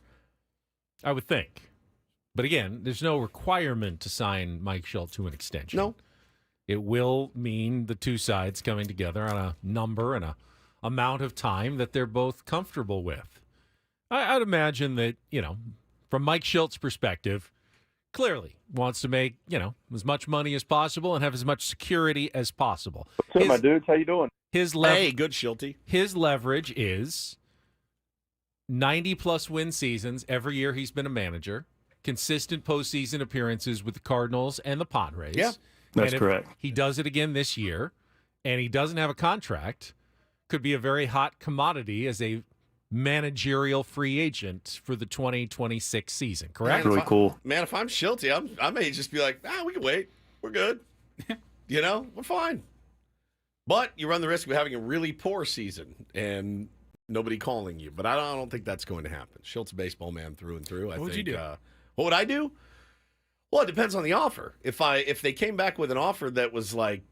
I would think. But again, there's no requirement to sign Mike Shildt to an extension. No. It will mean the two sides coming together on a number and a amount of time that they're both comfortable with. I'd imagine that, from Mike Shilt's perspective, clearly wants to make, as much money as possible and have as much security as possible. What's up, my dudes? How you doing? Hey, good, Shilty. His leverage is 90-plus win seasons every year he's been a manager, consistent postseason appearances with the Cardinals and the Padres. Yeah, that's correct. He does it again this year, and he doesn't have a contract. Could be a very hot commodity as a managerial free agent for the 2026 season, correct? Really cool. Man, if I'm Shildt, I may just be like, we can wait. We're good. We're fine. But you run the risk of having a really poor season and nobody calling you. But I don't think that's going to happen. Shilt's a baseball man through and through. What would you do? What would I do? Well, it depends on the offer. If they came back with an offer that was like,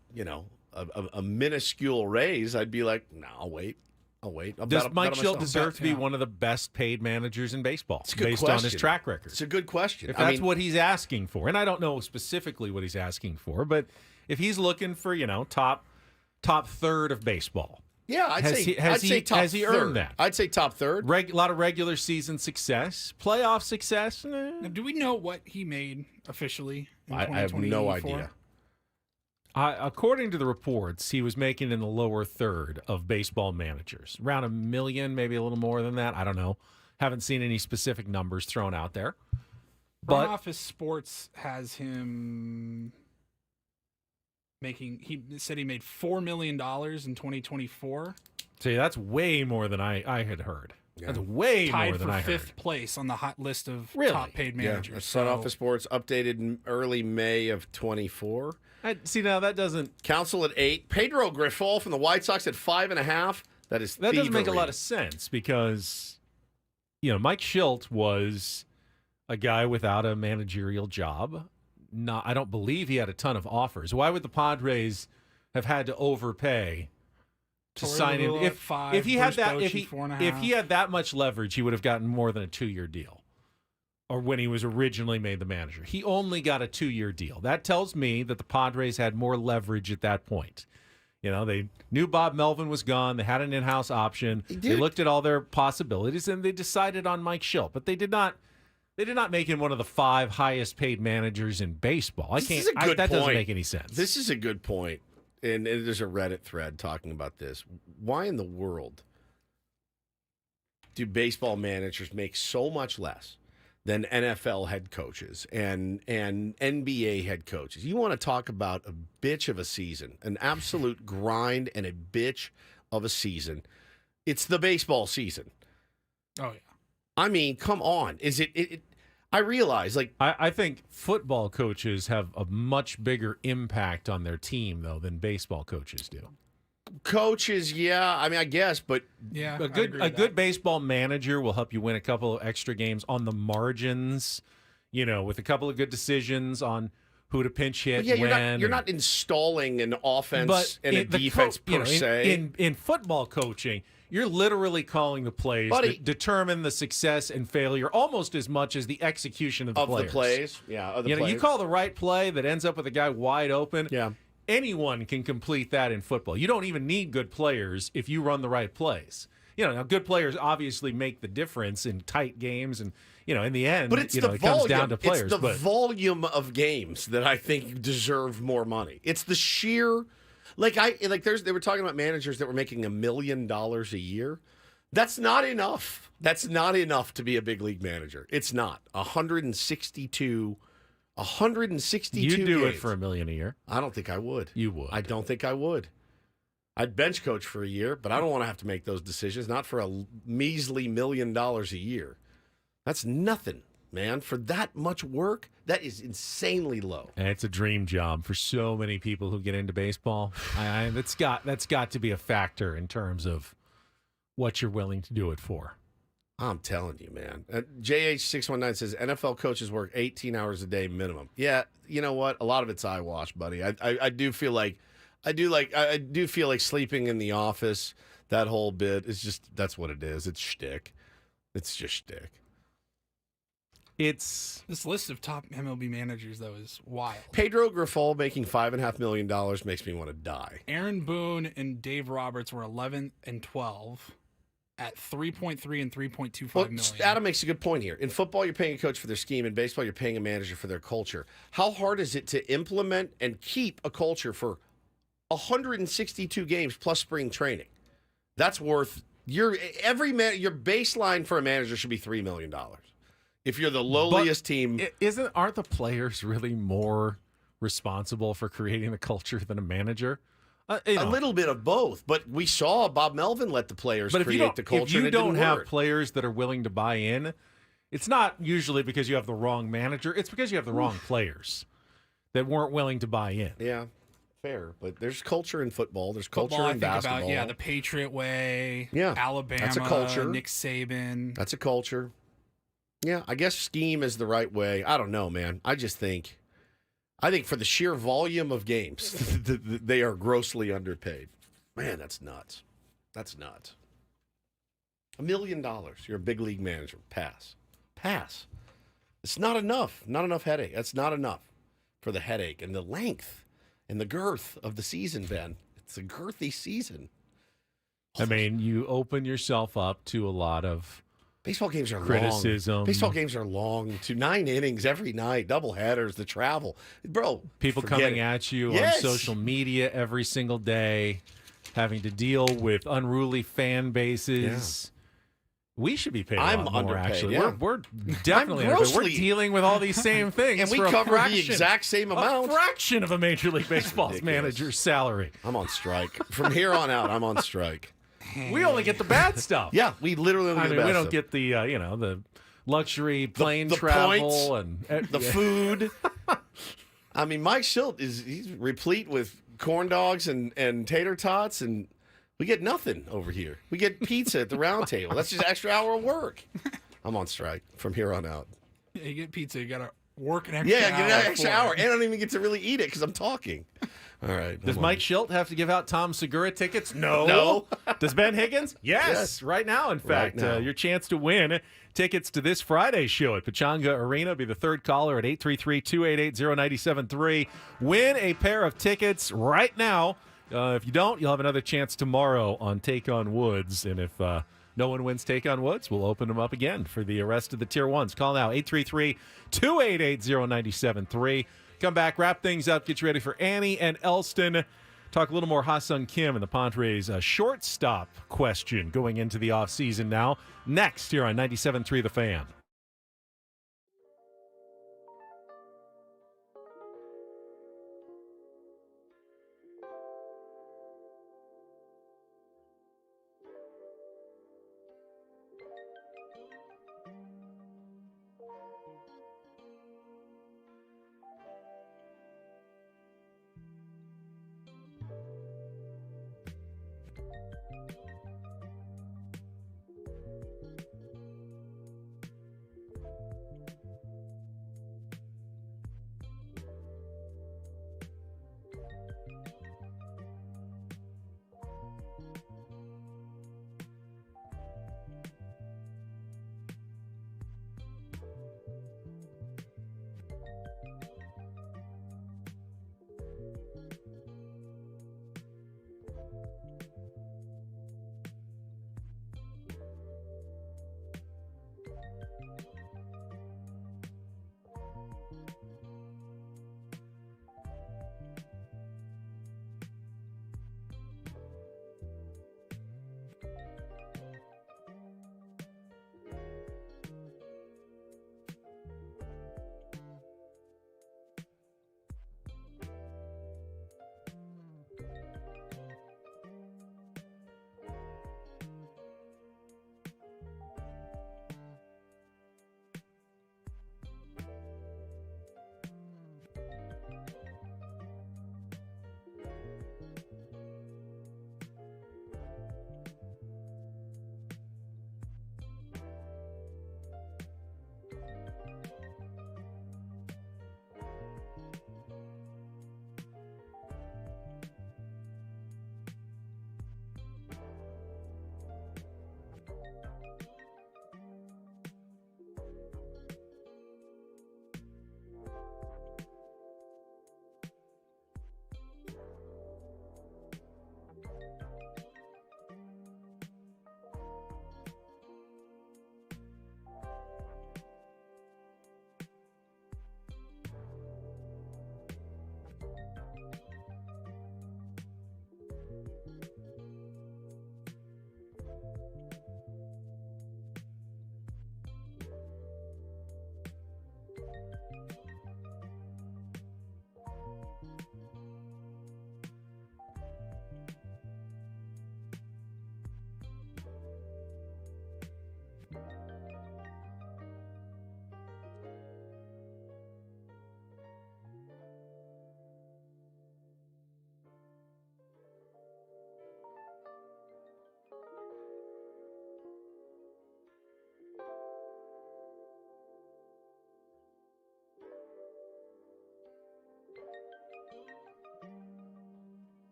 a minuscule raise, I'd be like, no, I'll wait. Does Mike Shildt deserve to be one of the best paid managers in baseball based on his track record? It's a good question. If that's what he's asking for, and I don't know specifically what he's asking for, but if he's looking for, top third of baseball. Yeah, I'd say top has he third. earned that? I'd say top third. A lot of regular season success, playoff success. Now, do we know what he made officially in I have no 2024? idea. According to the reports, he was making in the lower third of baseball managers. Around $1 million, maybe a little more than that. I don't know. Haven't seen any specific numbers thrown out there. Front Office Sports has him he said he made $4 million in 2024. See, that's way more than I had heard. Yeah. That's way more than I heard. Tied for fifth place on the hot list of top paid managers. Yeah. Front Office Sports updated in early May of 24. See, now that doesn't... Council at 8. Pedro Grifol from the White Sox at 5.5. That doesn't make a lot of sense because, Mike Shildt was a guy without a managerial job. I don't believe he had a ton of offers. Why would the Padres have had to overpay to sign him? If he had that much leverage, he would have gotten more than a 2-year deal. Or when he was originally made the manager. He only got a 2-year deal. That tells me that the Padres had more leverage at that point. They knew Bob Melvin was gone. They had an in-house option. They looked at all their possibilities, and they decided on Mike Shildt. But they did not make him one of the 5 highest paid managers in baseball. That doesn't make any sense. This is a good point. And there's a Reddit thread talking about this. Why in the world do baseball managers make so much less than NFL head coaches and NBA head coaches? You want to talk about a bitch of a season, an absolute grind and a bitch of a season. It's the baseball season. Oh, yeah. I mean, come on. Is it I realize, I think football coaches have a much bigger impact on their team, though, than baseball coaches do. Coaches, yeah. I mean, I guess, but yeah, a good baseball manager will help you win a couple of extra games on the margins, with a couple of good decisions on who to pinch hit. Yeah, you're not installing an offense and a defense per se. In football coaching, you're literally calling the plays that determine the success and failure almost as much as the execution of the players. The plays. Yeah, of the plays. You call the right play that ends up with a guy wide open. Yeah. Anyone can complete that in football. You don't even need good players if you run the right plays. Now good players obviously make the difference in tight games, and in the end, but it comes down to players. It's the volume of games that I think deserve more money. It's the sheer, they were talking about managers that were making $1 million a year. That's not enough. That's not enough to be a big league manager. It's not. 162 You do games. it for $1 million a year. I don't think I would. You would. I don't think I would. I'd bench coach for a year, but I don't want to have to make those decisions. Not for a measly $1 million a year. That's nothing, man. For that much work, that is insanely low. And it's a dream job for so many people who get into baseball. That's got to be a factor in terms of what you're willing to do it for. I'm telling you, man. JH619 says NFL coaches work 18 hours a day minimum. Yeah, you know what? A lot of it's eyewash, buddy. I do feel like sleeping in the office. That whole bit is just, that's what it is. It's shtick. It's just shtick. This list of top MLB managers, though, is wild. Pedro Grifol making $5.5 million makes me want to die. Aaron Boone and Dave Roberts were 11 and 12 at 3.3 and 3.25 million. Adam makes a good point here. In football, you're paying a coach for their scheme. In baseball, you're paying a manager for their culture. How hard is it to implement and keep a culture for 162 games plus spring training? That's worth your baseline for a manager should be $3 million. If you're the lowliest team, aren't the players really more responsible for creating the culture than a manager? A little bit of both, but we saw Bob Melvin let the players create the culture. If you and it don't didn't have work. players that are willing to buy in, it's not usually because you have the wrong manager. It's because you have the wrong players that weren't willing to buy in. Yeah, fair. But there's culture in football. There's culture Football, in basketball. About, the Patriot way. Yeah, Alabama. that's a culture. Nick Saban. That's a culture. Yeah, I guess scheme is the right way. I don't know, man. I think for the sheer volume of games, they are grossly underpaid. Man, that's nuts. That's nuts. $1 million. You're a big league manager. Pass. It's not enough. Not enough headache. That's not enough for the headache and the length and the girth of the season, Ben. It's a girthy season. I mean, you open yourself up to a lot of baseball games are criticism. Long. Baseball games are long, to 9 innings every night, double headers, the travel. Bro, people coming at you on social media every single day, having to deal with unruly fan bases. Yeah. We should be paid a lot more, underpaid, actually. Yeah. We're definitely underpaid. We're dealing with all these same things. And we cover the exact same amount. A fraction of a Major League Baseball's manager's salary. I'm on strike. From here on out, I'm on strike. We only get the bad stuff. Yeah, we literally only get the bad we stuff. don't get the, the luxury plane travel points, and the food. I mean, Mike Shildt he's replete with corn dogs and tater tots, and we get nothing over here. We get pizza at the round table. That's just an extra hour of work. I'm on strike from here on out. Yeah, you get pizza, you got to work an extra hour. Yeah, get an extra hour, and I don't even get to really eat it because I'm talking. All right. Does Mike Shildt have to give out Tom Segura tickets? No. Does Ben Higgins? Yes. Right now, in fact. Your chance to win tickets to this Friday's show at Pechanga Arena. Be the third caller at 833-288-0973. Win a pair of tickets right now. If you don't, you'll have another chance tomorrow on Take on Woods. And if no one wins Take on Woods, we'll open them up again for the rest of the Tier 1s. Call now, 833-288-0973. Come back, wrap things up, get you ready for Annie and Elston. Talk a little more Ha-seong Kim and the Padres shortstop question going into the offseason now. Next here on 97.3 The Fan.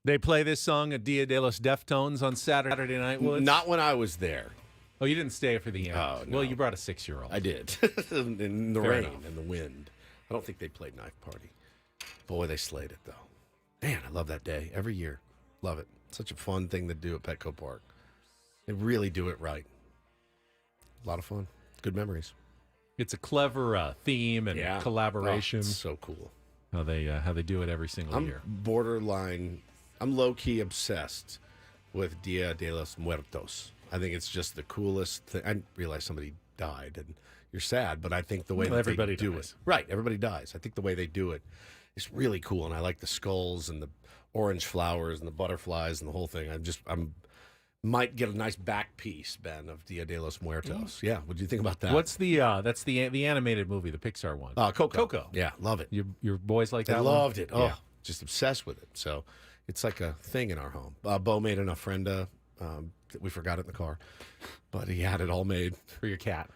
They play this song at Dia de los Deftones on Saturday night, Woods? Not when I was there. Oh, you didn't stay for the end. Oh, no. Well, you brought a 6-year-old. I did. In the Fair rain enough. and the wind. I don't think they played Knife Party. Boy, they slayed it, though. Man, I love that day. Every year. Love it. Such a fun thing to do at Petco Park. They really do it right. A lot of fun. Good memories. It's a clever theme and collaboration. Oh, it's so cool. How they do it every single year. I'm low-key obsessed with Dia de los Muertos. I think it's just the coolest thing. I realize somebody died, and you're sad, but I think the way that everybody they do dies. it. Right, everybody dies. I think the way they do it is really cool, and I like the skulls and the orange flowers and the butterflies and the whole thing. I'm might get a nice back piece, Ben, of Dia de los Muertos. Yeah, what do you think about that? What's that's the animated movie, the Pixar one? Coco. Yeah, love it. Your boys like that I one? loved it. Oh, Yeah. just obsessed with it. So it's like a thing in our home. Bo made an ofrenda that we forgot it in the car, but he had it all made. For your cat.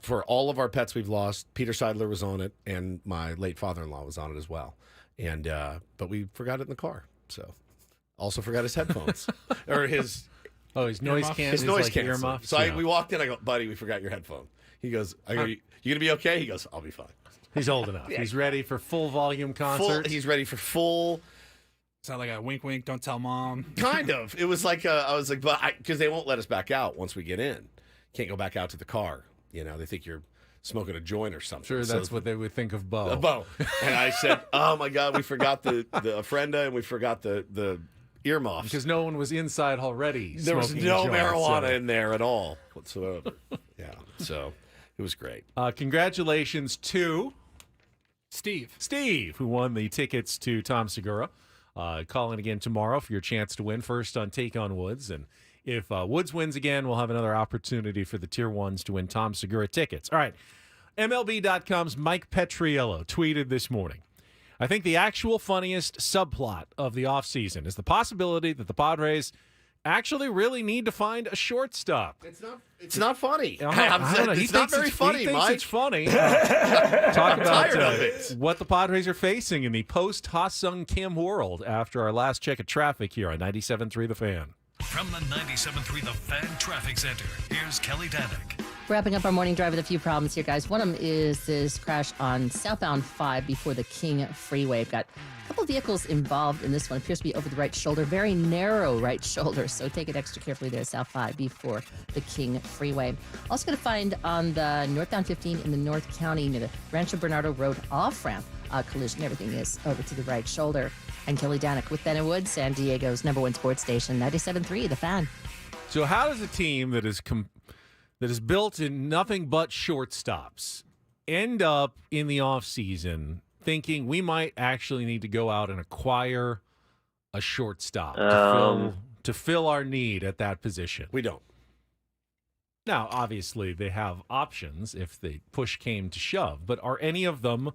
For all of our pets we've lost. Peter Seidler was on it, and my late father-in-law was on it as well. And but we forgot it in the car. So also forgot his headphones or his noise canceling. His noise canceling. Earmuffs. So Yeah. we walked in. I go, buddy, we forgot your headphone. He goes, I go, you gonna be okay? He goes, I'll be fine. He's old enough. Yeah. He's ready for full volume concerts. He's ready for full. Is that like a wink, wink, don't tell mom? Kind of. It was like I was like, but because they won't let us back out once we get in. Can't go back out to the car. You know, they think you're smoking a joint or something. Sure, that's what they would think of Bo. Bo. And I said, oh my God, we forgot the ofrenda and we forgot the earmuffs. Because no one was inside already. There was smoking no joints, marijuana so- in there at all whatsoever. Yeah. So it was great. Congratulations to Steve, who won the tickets to Tom Segura. Calling again tomorrow for your chance to win first on Take on Woods. And if Woods wins again, we'll have another opportunity for the Tier 1s to win Tom Segura tickets. All right. MLB.com's Mike Petriello tweeted this morning, I think the actual funniest subplot of the offseason is the possibility that the Padres actually really need to find a shortstop. It's not funny. I don't know. It's not very funny, He thinks Mike. it's funny. Talk about tired of it. what the Padres are facing in the post Ha-seong Kim world after our last check of traffic here on 97.3 The Fan. From the 97.3 The Fan Traffic Center, here's Kelly Danick. Wrapping up our morning drive with a few problems here, guys. One of them is this crash on southbound 5 before the King Freeway. We've got a couple vehicles involved in this one. Appears to be over the right shoulder, very narrow right shoulder. So take it extra carefully there, South 5 before the King Freeway. Also going to find on the northbound 15 in the North County near the Rancho Bernardo Road off-ramp collision. Everything is over to the right shoulder. and Kelly Danick with Ben and Woods, San Diego's #1 sports station, 97.3 The Fan. So how does a team that is built in nothing but shortstops end up in the offseason thinking we might actually need to go out and acquire a shortstop to fill our need at that position? We don't. Now, obviously, they have options if the push came to shove, but are any of them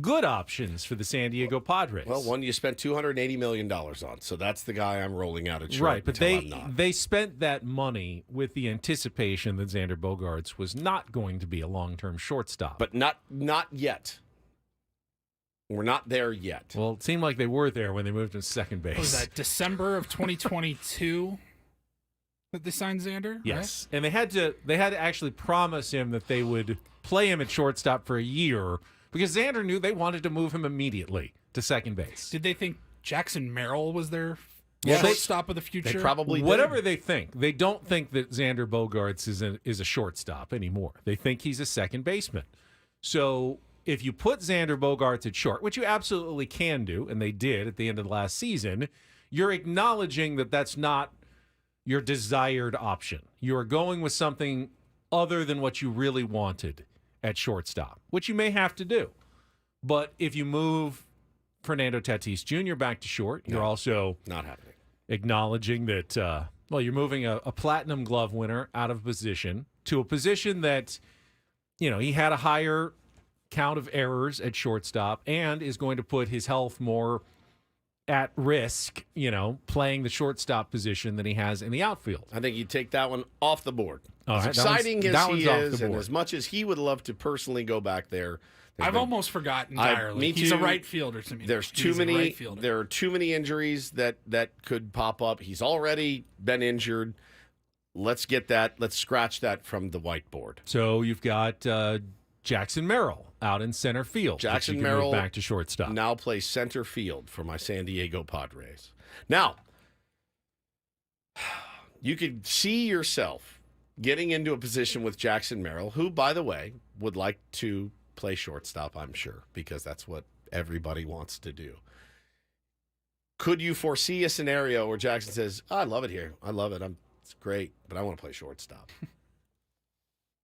good options for the San Diego Padres? Well, one you spent $280 million on, so that's the guy I'm rolling out at short. Right, but they spent that money with the anticipation that Xander Bogaerts was not going to be a long-term shortstop. But not yet. We're not there yet. Well, it seemed like they were there when they moved to second base. What was that, December of 2022 that they signed Xander? Yes, right? And they had to actually promise him that they would play him at shortstop for a year because Xander knew they wanted to move him immediately to second base. Did they think Jackson Merrill was their Well, shortstop of the future? They probably did. Whatever they think, they don't think that Xander Bogaerts is a shortstop anymore. They think he's a second baseman. So if you put Xander Bogaerts at short, which you absolutely can do, and they did at the end of the last season, you're acknowledging that that's not your desired option. You are going with something other than what you really wanted at shortstop, which you may have to do. But if you move Fernando Tatis Jr. back to short, you're also not happening. Acknowledging that, you're moving a platinum glove winner out of position to a position that, he had a higher count of errors at shortstop and is going to put his health more at risk, playing the shortstop position than he has in the outfield. I think you take that one off the board. All as right, exciting that as one's he off is, the and board. as much as he would love to personally go back there, I've almost forgotten entirely. Me He's a too. right fielder to me. There's He's too a many. right fielder. There are too many injuries that could pop up. He's already been injured. Let's scratch that from the whiteboard. So you've got Jackson Merrill out in center field. Jackson that you can move Merrill back to shortstop. now plays center field for my San Diego Padres. Now, you could see yourself getting into a position with Jackson Merrill, who, by the way, would like to play shortstop, I'm sure, because that's what everybody wants to do. Could you foresee a scenario where Jackson says, I love it here. I love it. It's great, but I want to play shortstop.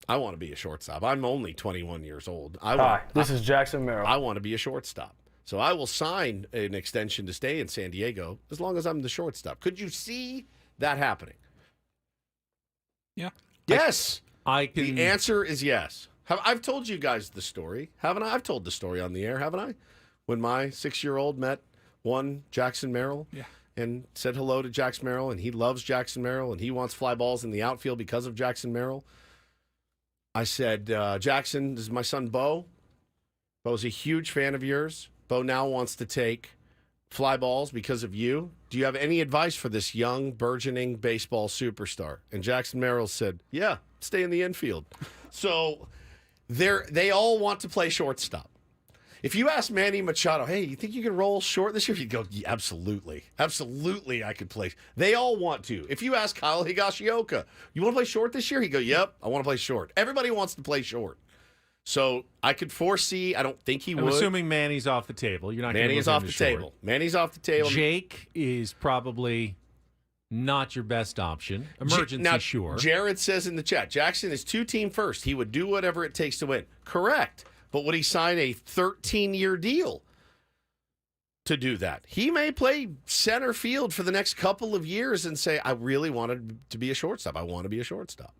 I want to be a shortstop. I'm only 21 years old. Hi, this is Jackson Merrill. I want to be a shortstop. So I will sign an extension to stay in San Diego as long as I'm the shortstop. Could you see that happening? Yeah. Yes. I can. The answer is yes. I've told you guys the story, haven't I? I've told the story on the air, haven't I? When my 6-year-old met one Jackson Merrill and said hello to Jackson Merrill, and he loves Jackson Merrill, and he wants fly balls in the outfield because of Jackson Merrill. I said, Jackson, this is my son, Bo. Bo's a huge fan of yours. Bo now wants to take fly balls because of you. Do you have any advice for this young, burgeoning baseball superstar? And Jackson Merrill said, yeah, stay in the infield. So they all want to play shortstop. If you ask Manny Machado, hey, you think you can roll short this year? He'd go, yeah, absolutely. Absolutely, I could play. They all want to. If you ask Kyle Higashioka, you want to play short this year? He'd go, yep, I want to play short. Everybody wants to play short. So I could foresee, I don't think he would. I'm assuming Manny's off the table. You're not going to Manny's off the table. Manny's off the table. Jake is probably not your best option. Emergency, now, sure. Gerrit says in the chat, Jackson is 2-team first. He would do whatever it takes to win. Correct. But would he sign a 13-year deal to do that? He may play center field for the next couple of years and say, I really wanted to be a shortstop. I want to be a shortstop.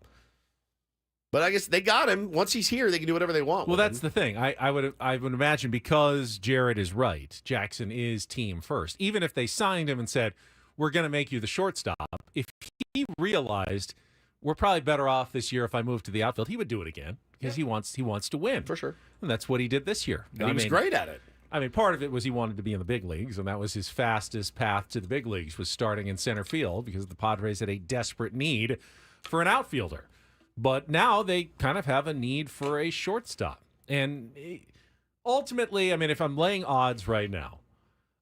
But I guess they got him. Once he's here, they can do whatever they want. Well, that's the thing. I would imagine because Gerrit is right, Jackson is team first. Even if they signed him and said, we're going to make you the shortstop, if he realized we're probably better off this year if I move to the outfield, he would do it again because he wants to win. For sure. And that's what he did this year. And he was great at it. I mean, part of it was he wanted to be in the big leagues, and that was his fastest path to the big leagues, was starting in center field because the Padres had a desperate need for an outfielder. But now they kind of have a need for a shortstop. And ultimately, I mean, if I'm laying odds right now,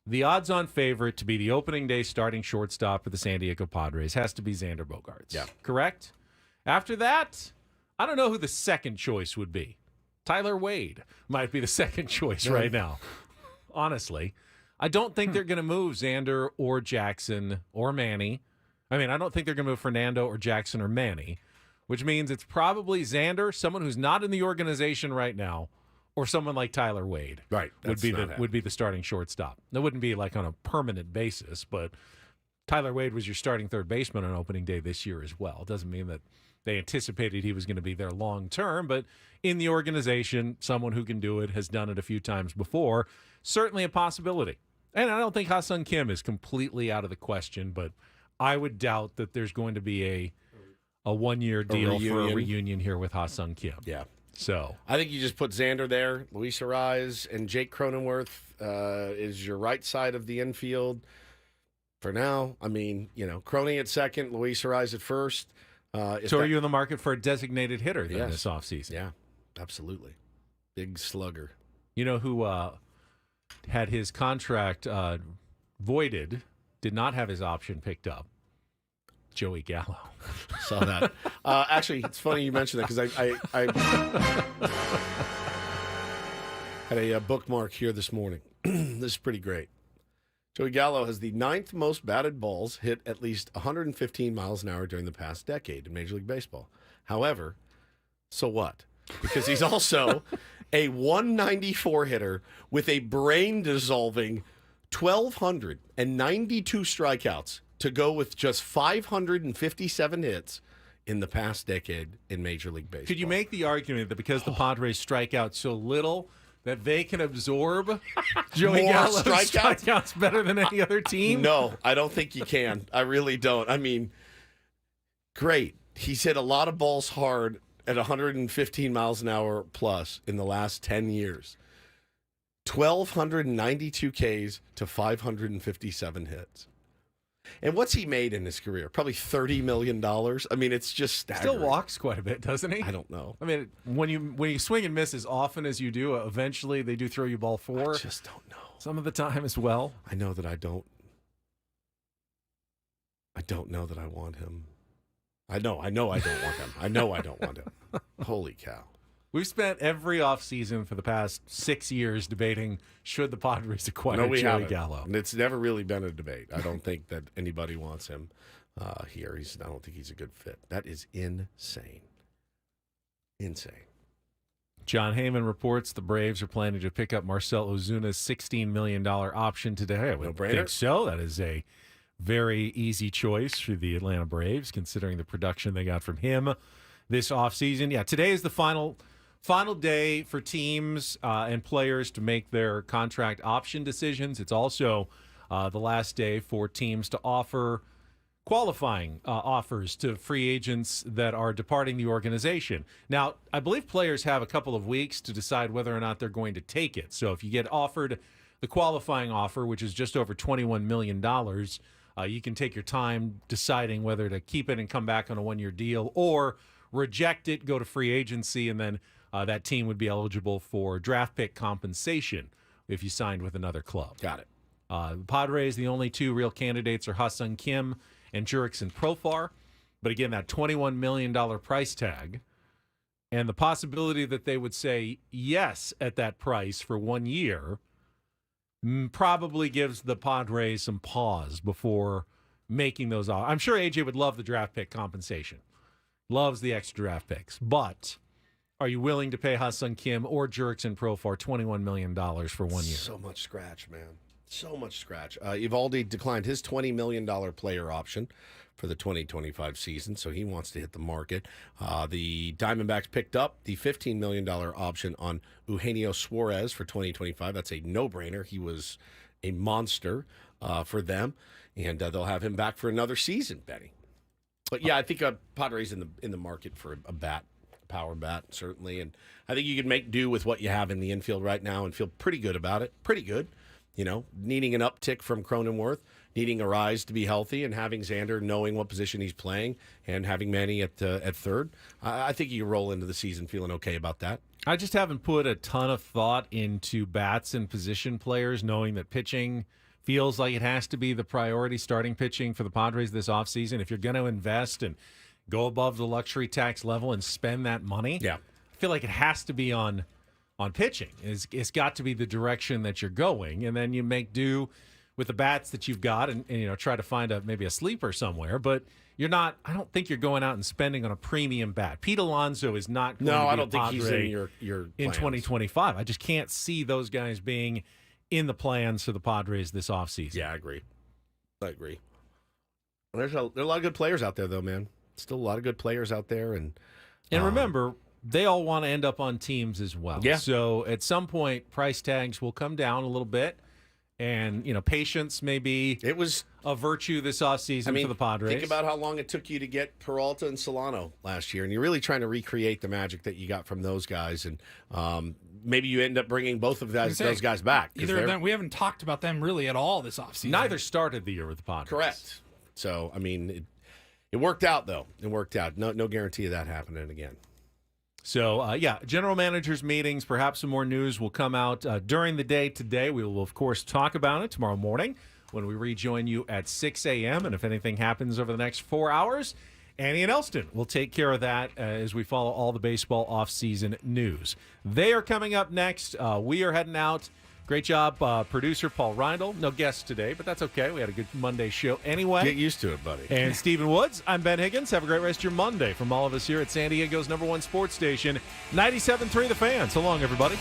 the odds-on favorite to be the opening day starting shortstop for the San Diego Padres has to be Xander Bogaerts. Yeah. Correct? After that, I don't know who the second choice would be. Tyler Wade might be the second choice right now. Honestly. I don't think they're going to move Xander or Jackson or Manny. I mean, I don't think they're going to move Fernando or Jackson or Manny, which means it's probably Xander, someone who's not in the organization right now, or someone like Tyler Wade. Right. Would be the starting shortstop. That wouldn't be like on a permanent basis, but Tyler Wade was your starting third baseman on opening day this year as well. It doesn't mean that they anticipated he was going to be there long term, but in the organization, someone who can do it, has done it a few times before, certainly a possibility. And I don't think Ha-seong Kim is completely out of the question, but I would doubt that there's going to be a one-year deal for a reunion here with Ha-seong Kim. Yeah. So I think you just put Xander there, Luis Arraez, and Jake Cronenworth is your right side of the infield for now. I mean, Croney at second, Luis Arraez at first. So are you in the market for a designated hitter this offseason? Yeah, absolutely. Big slugger. You know who had his contract voided, did not have his option picked up? Joey Gallo. Saw that. Actually, it's funny you mentioned that because I had a bookmark here this morning. This is pretty great. Joey Gallo has the 9th most batted balls hit at least 115 miles an hour during the past decade in Major League Baseball. However, so what? Because he's also a 194 hitter with a brain-dissolving 1,292 strikeouts to go with just 557 hits in the past decade in Major League Baseball. Could you make the argument that because the Padres strike out so little, that they can absorb Joey Gallo's strikeouts better than any other team? No, I don't think you can. I really don't. I mean, great. He's hit a lot of balls hard at 115 miles an hour plus in the last 10 years. 1,292 Ks to 557 hits. And what's he made in his career? Probably $30 million. I mean, it's just staggering. Still walks quite a bit, doesn't he? I don't know. I mean, when you swing and miss as often as you do, eventually they do throw you ball 4. I just don't know. Some of the time as well. I know that I don't know that I want him. I know I don't want him. I know I don't want him. Holy cow. We've spent every offseason for the past 6 years debating should the Padres acquire Joey Gallo. And it's never really been a debate. I don't think that anybody wants him here. I don't think he's a good fit. That is insane. Insane. John Heyman reports the Braves are planning to pick up Marcell Ozuna's $16 million option today. I would think so. That is a very easy choice for the Atlanta Braves, considering the production they got from him this offseason. Yeah, today is the final day for teams and players to make their contract option decisions. It's also the last day for teams to offer qualifying offers to free agents that are departing the organization. Now, I believe players have a couple of weeks to decide whether or not they're going to take it. So if you get offered the qualifying offer, which is just over $21 million, you can take your time deciding whether to keep it and come back on a one-year deal or reject it, go to free agency, and then that team would be eligible for draft pick compensation if you signed with another club. Got it. The Padres, the only two real candidates are Ha-seong Kim and Jurickson Profar. But again, that $21 million price tag and the possibility that they would say yes at that price for 1 year probably gives the Padres some pause before making those offers. I'm sure AJ would love the draft pick compensation. Loves the extra draft picks. But are you willing to pay Ha-seong Kim or Jurickson Profar $21 million for 1 year? So much scratch, man. So much scratch. Evaldi declined his $20 million player option for the 2025 season, so he wants to hit the market. The Diamondbacks picked up the $15 million option on Eugenio Suarez for 2025. That's a no-brainer. He was a monster for them, and they'll have him back for another season, Benny. But yeah, I think Padres in the market for a bat, power bat, certainly, and I think you can make do with what you have in the infield right now and feel pretty good about it. Pretty good. Needing an uptick from Cronenworth, needing Arraez to be healthy, and having Xander knowing what position he's playing, and having Manny at third. I think you roll into the season feeling okay about that. I just haven't put a ton of thought into bats and position players, knowing that pitching feels like it has to be the priority, starting pitching for the Padres this offseason. If you're going to invest and go above the luxury tax level and spend that money, I feel like it has to be on on pitching. It's got to be the direction that you're going, and then you make do with the bats that you've got, and try to find maybe a sleeper somewhere. But you're not. I don't think you're going out and spending on a premium bat. Pete Alonso is not. Going to be I don't think he's Padre in your in plans. 2025. I just can't see those guys being in the plans for the Padres this offseason. Yeah, I agree. There's a lot of good players out there, though, man. Still a lot of good players out there, and remember, they all want to end up on teams as well. Yeah. So at some point, price tags will come down a little bit. And, patience may be a virtue this offseason for the Padres. Think about how long it took you to get Peralta and Solano last year, and you're really trying to recreate the magic that you got from those guys. And maybe you end up bringing both of those guys back. Either of them, we haven't talked about them really at all this offseason. Neither started the year with the Padres. Correct. So, it worked out, though. It worked out. No guarantee of that happening again. So, general managers meetings, perhaps some more news will come out during the day today. We will, of course, talk about it tomorrow morning when we rejoin you at 6 a.m. And if anything happens over the next 4 hours, Annie and Elston will take care of that as we follow all the baseball offseason news. They are coming up next. We are heading out. Great job, producer Paul Reindl. No guests today, but that's okay. We had a good Monday show anyway. Get used to it, buddy. And Stephen Woods, I'm Ben Higgins. Have a great rest of your Monday from all of us here at San Diego's #1 sports station, 97.3 The Fan. So long, everybody.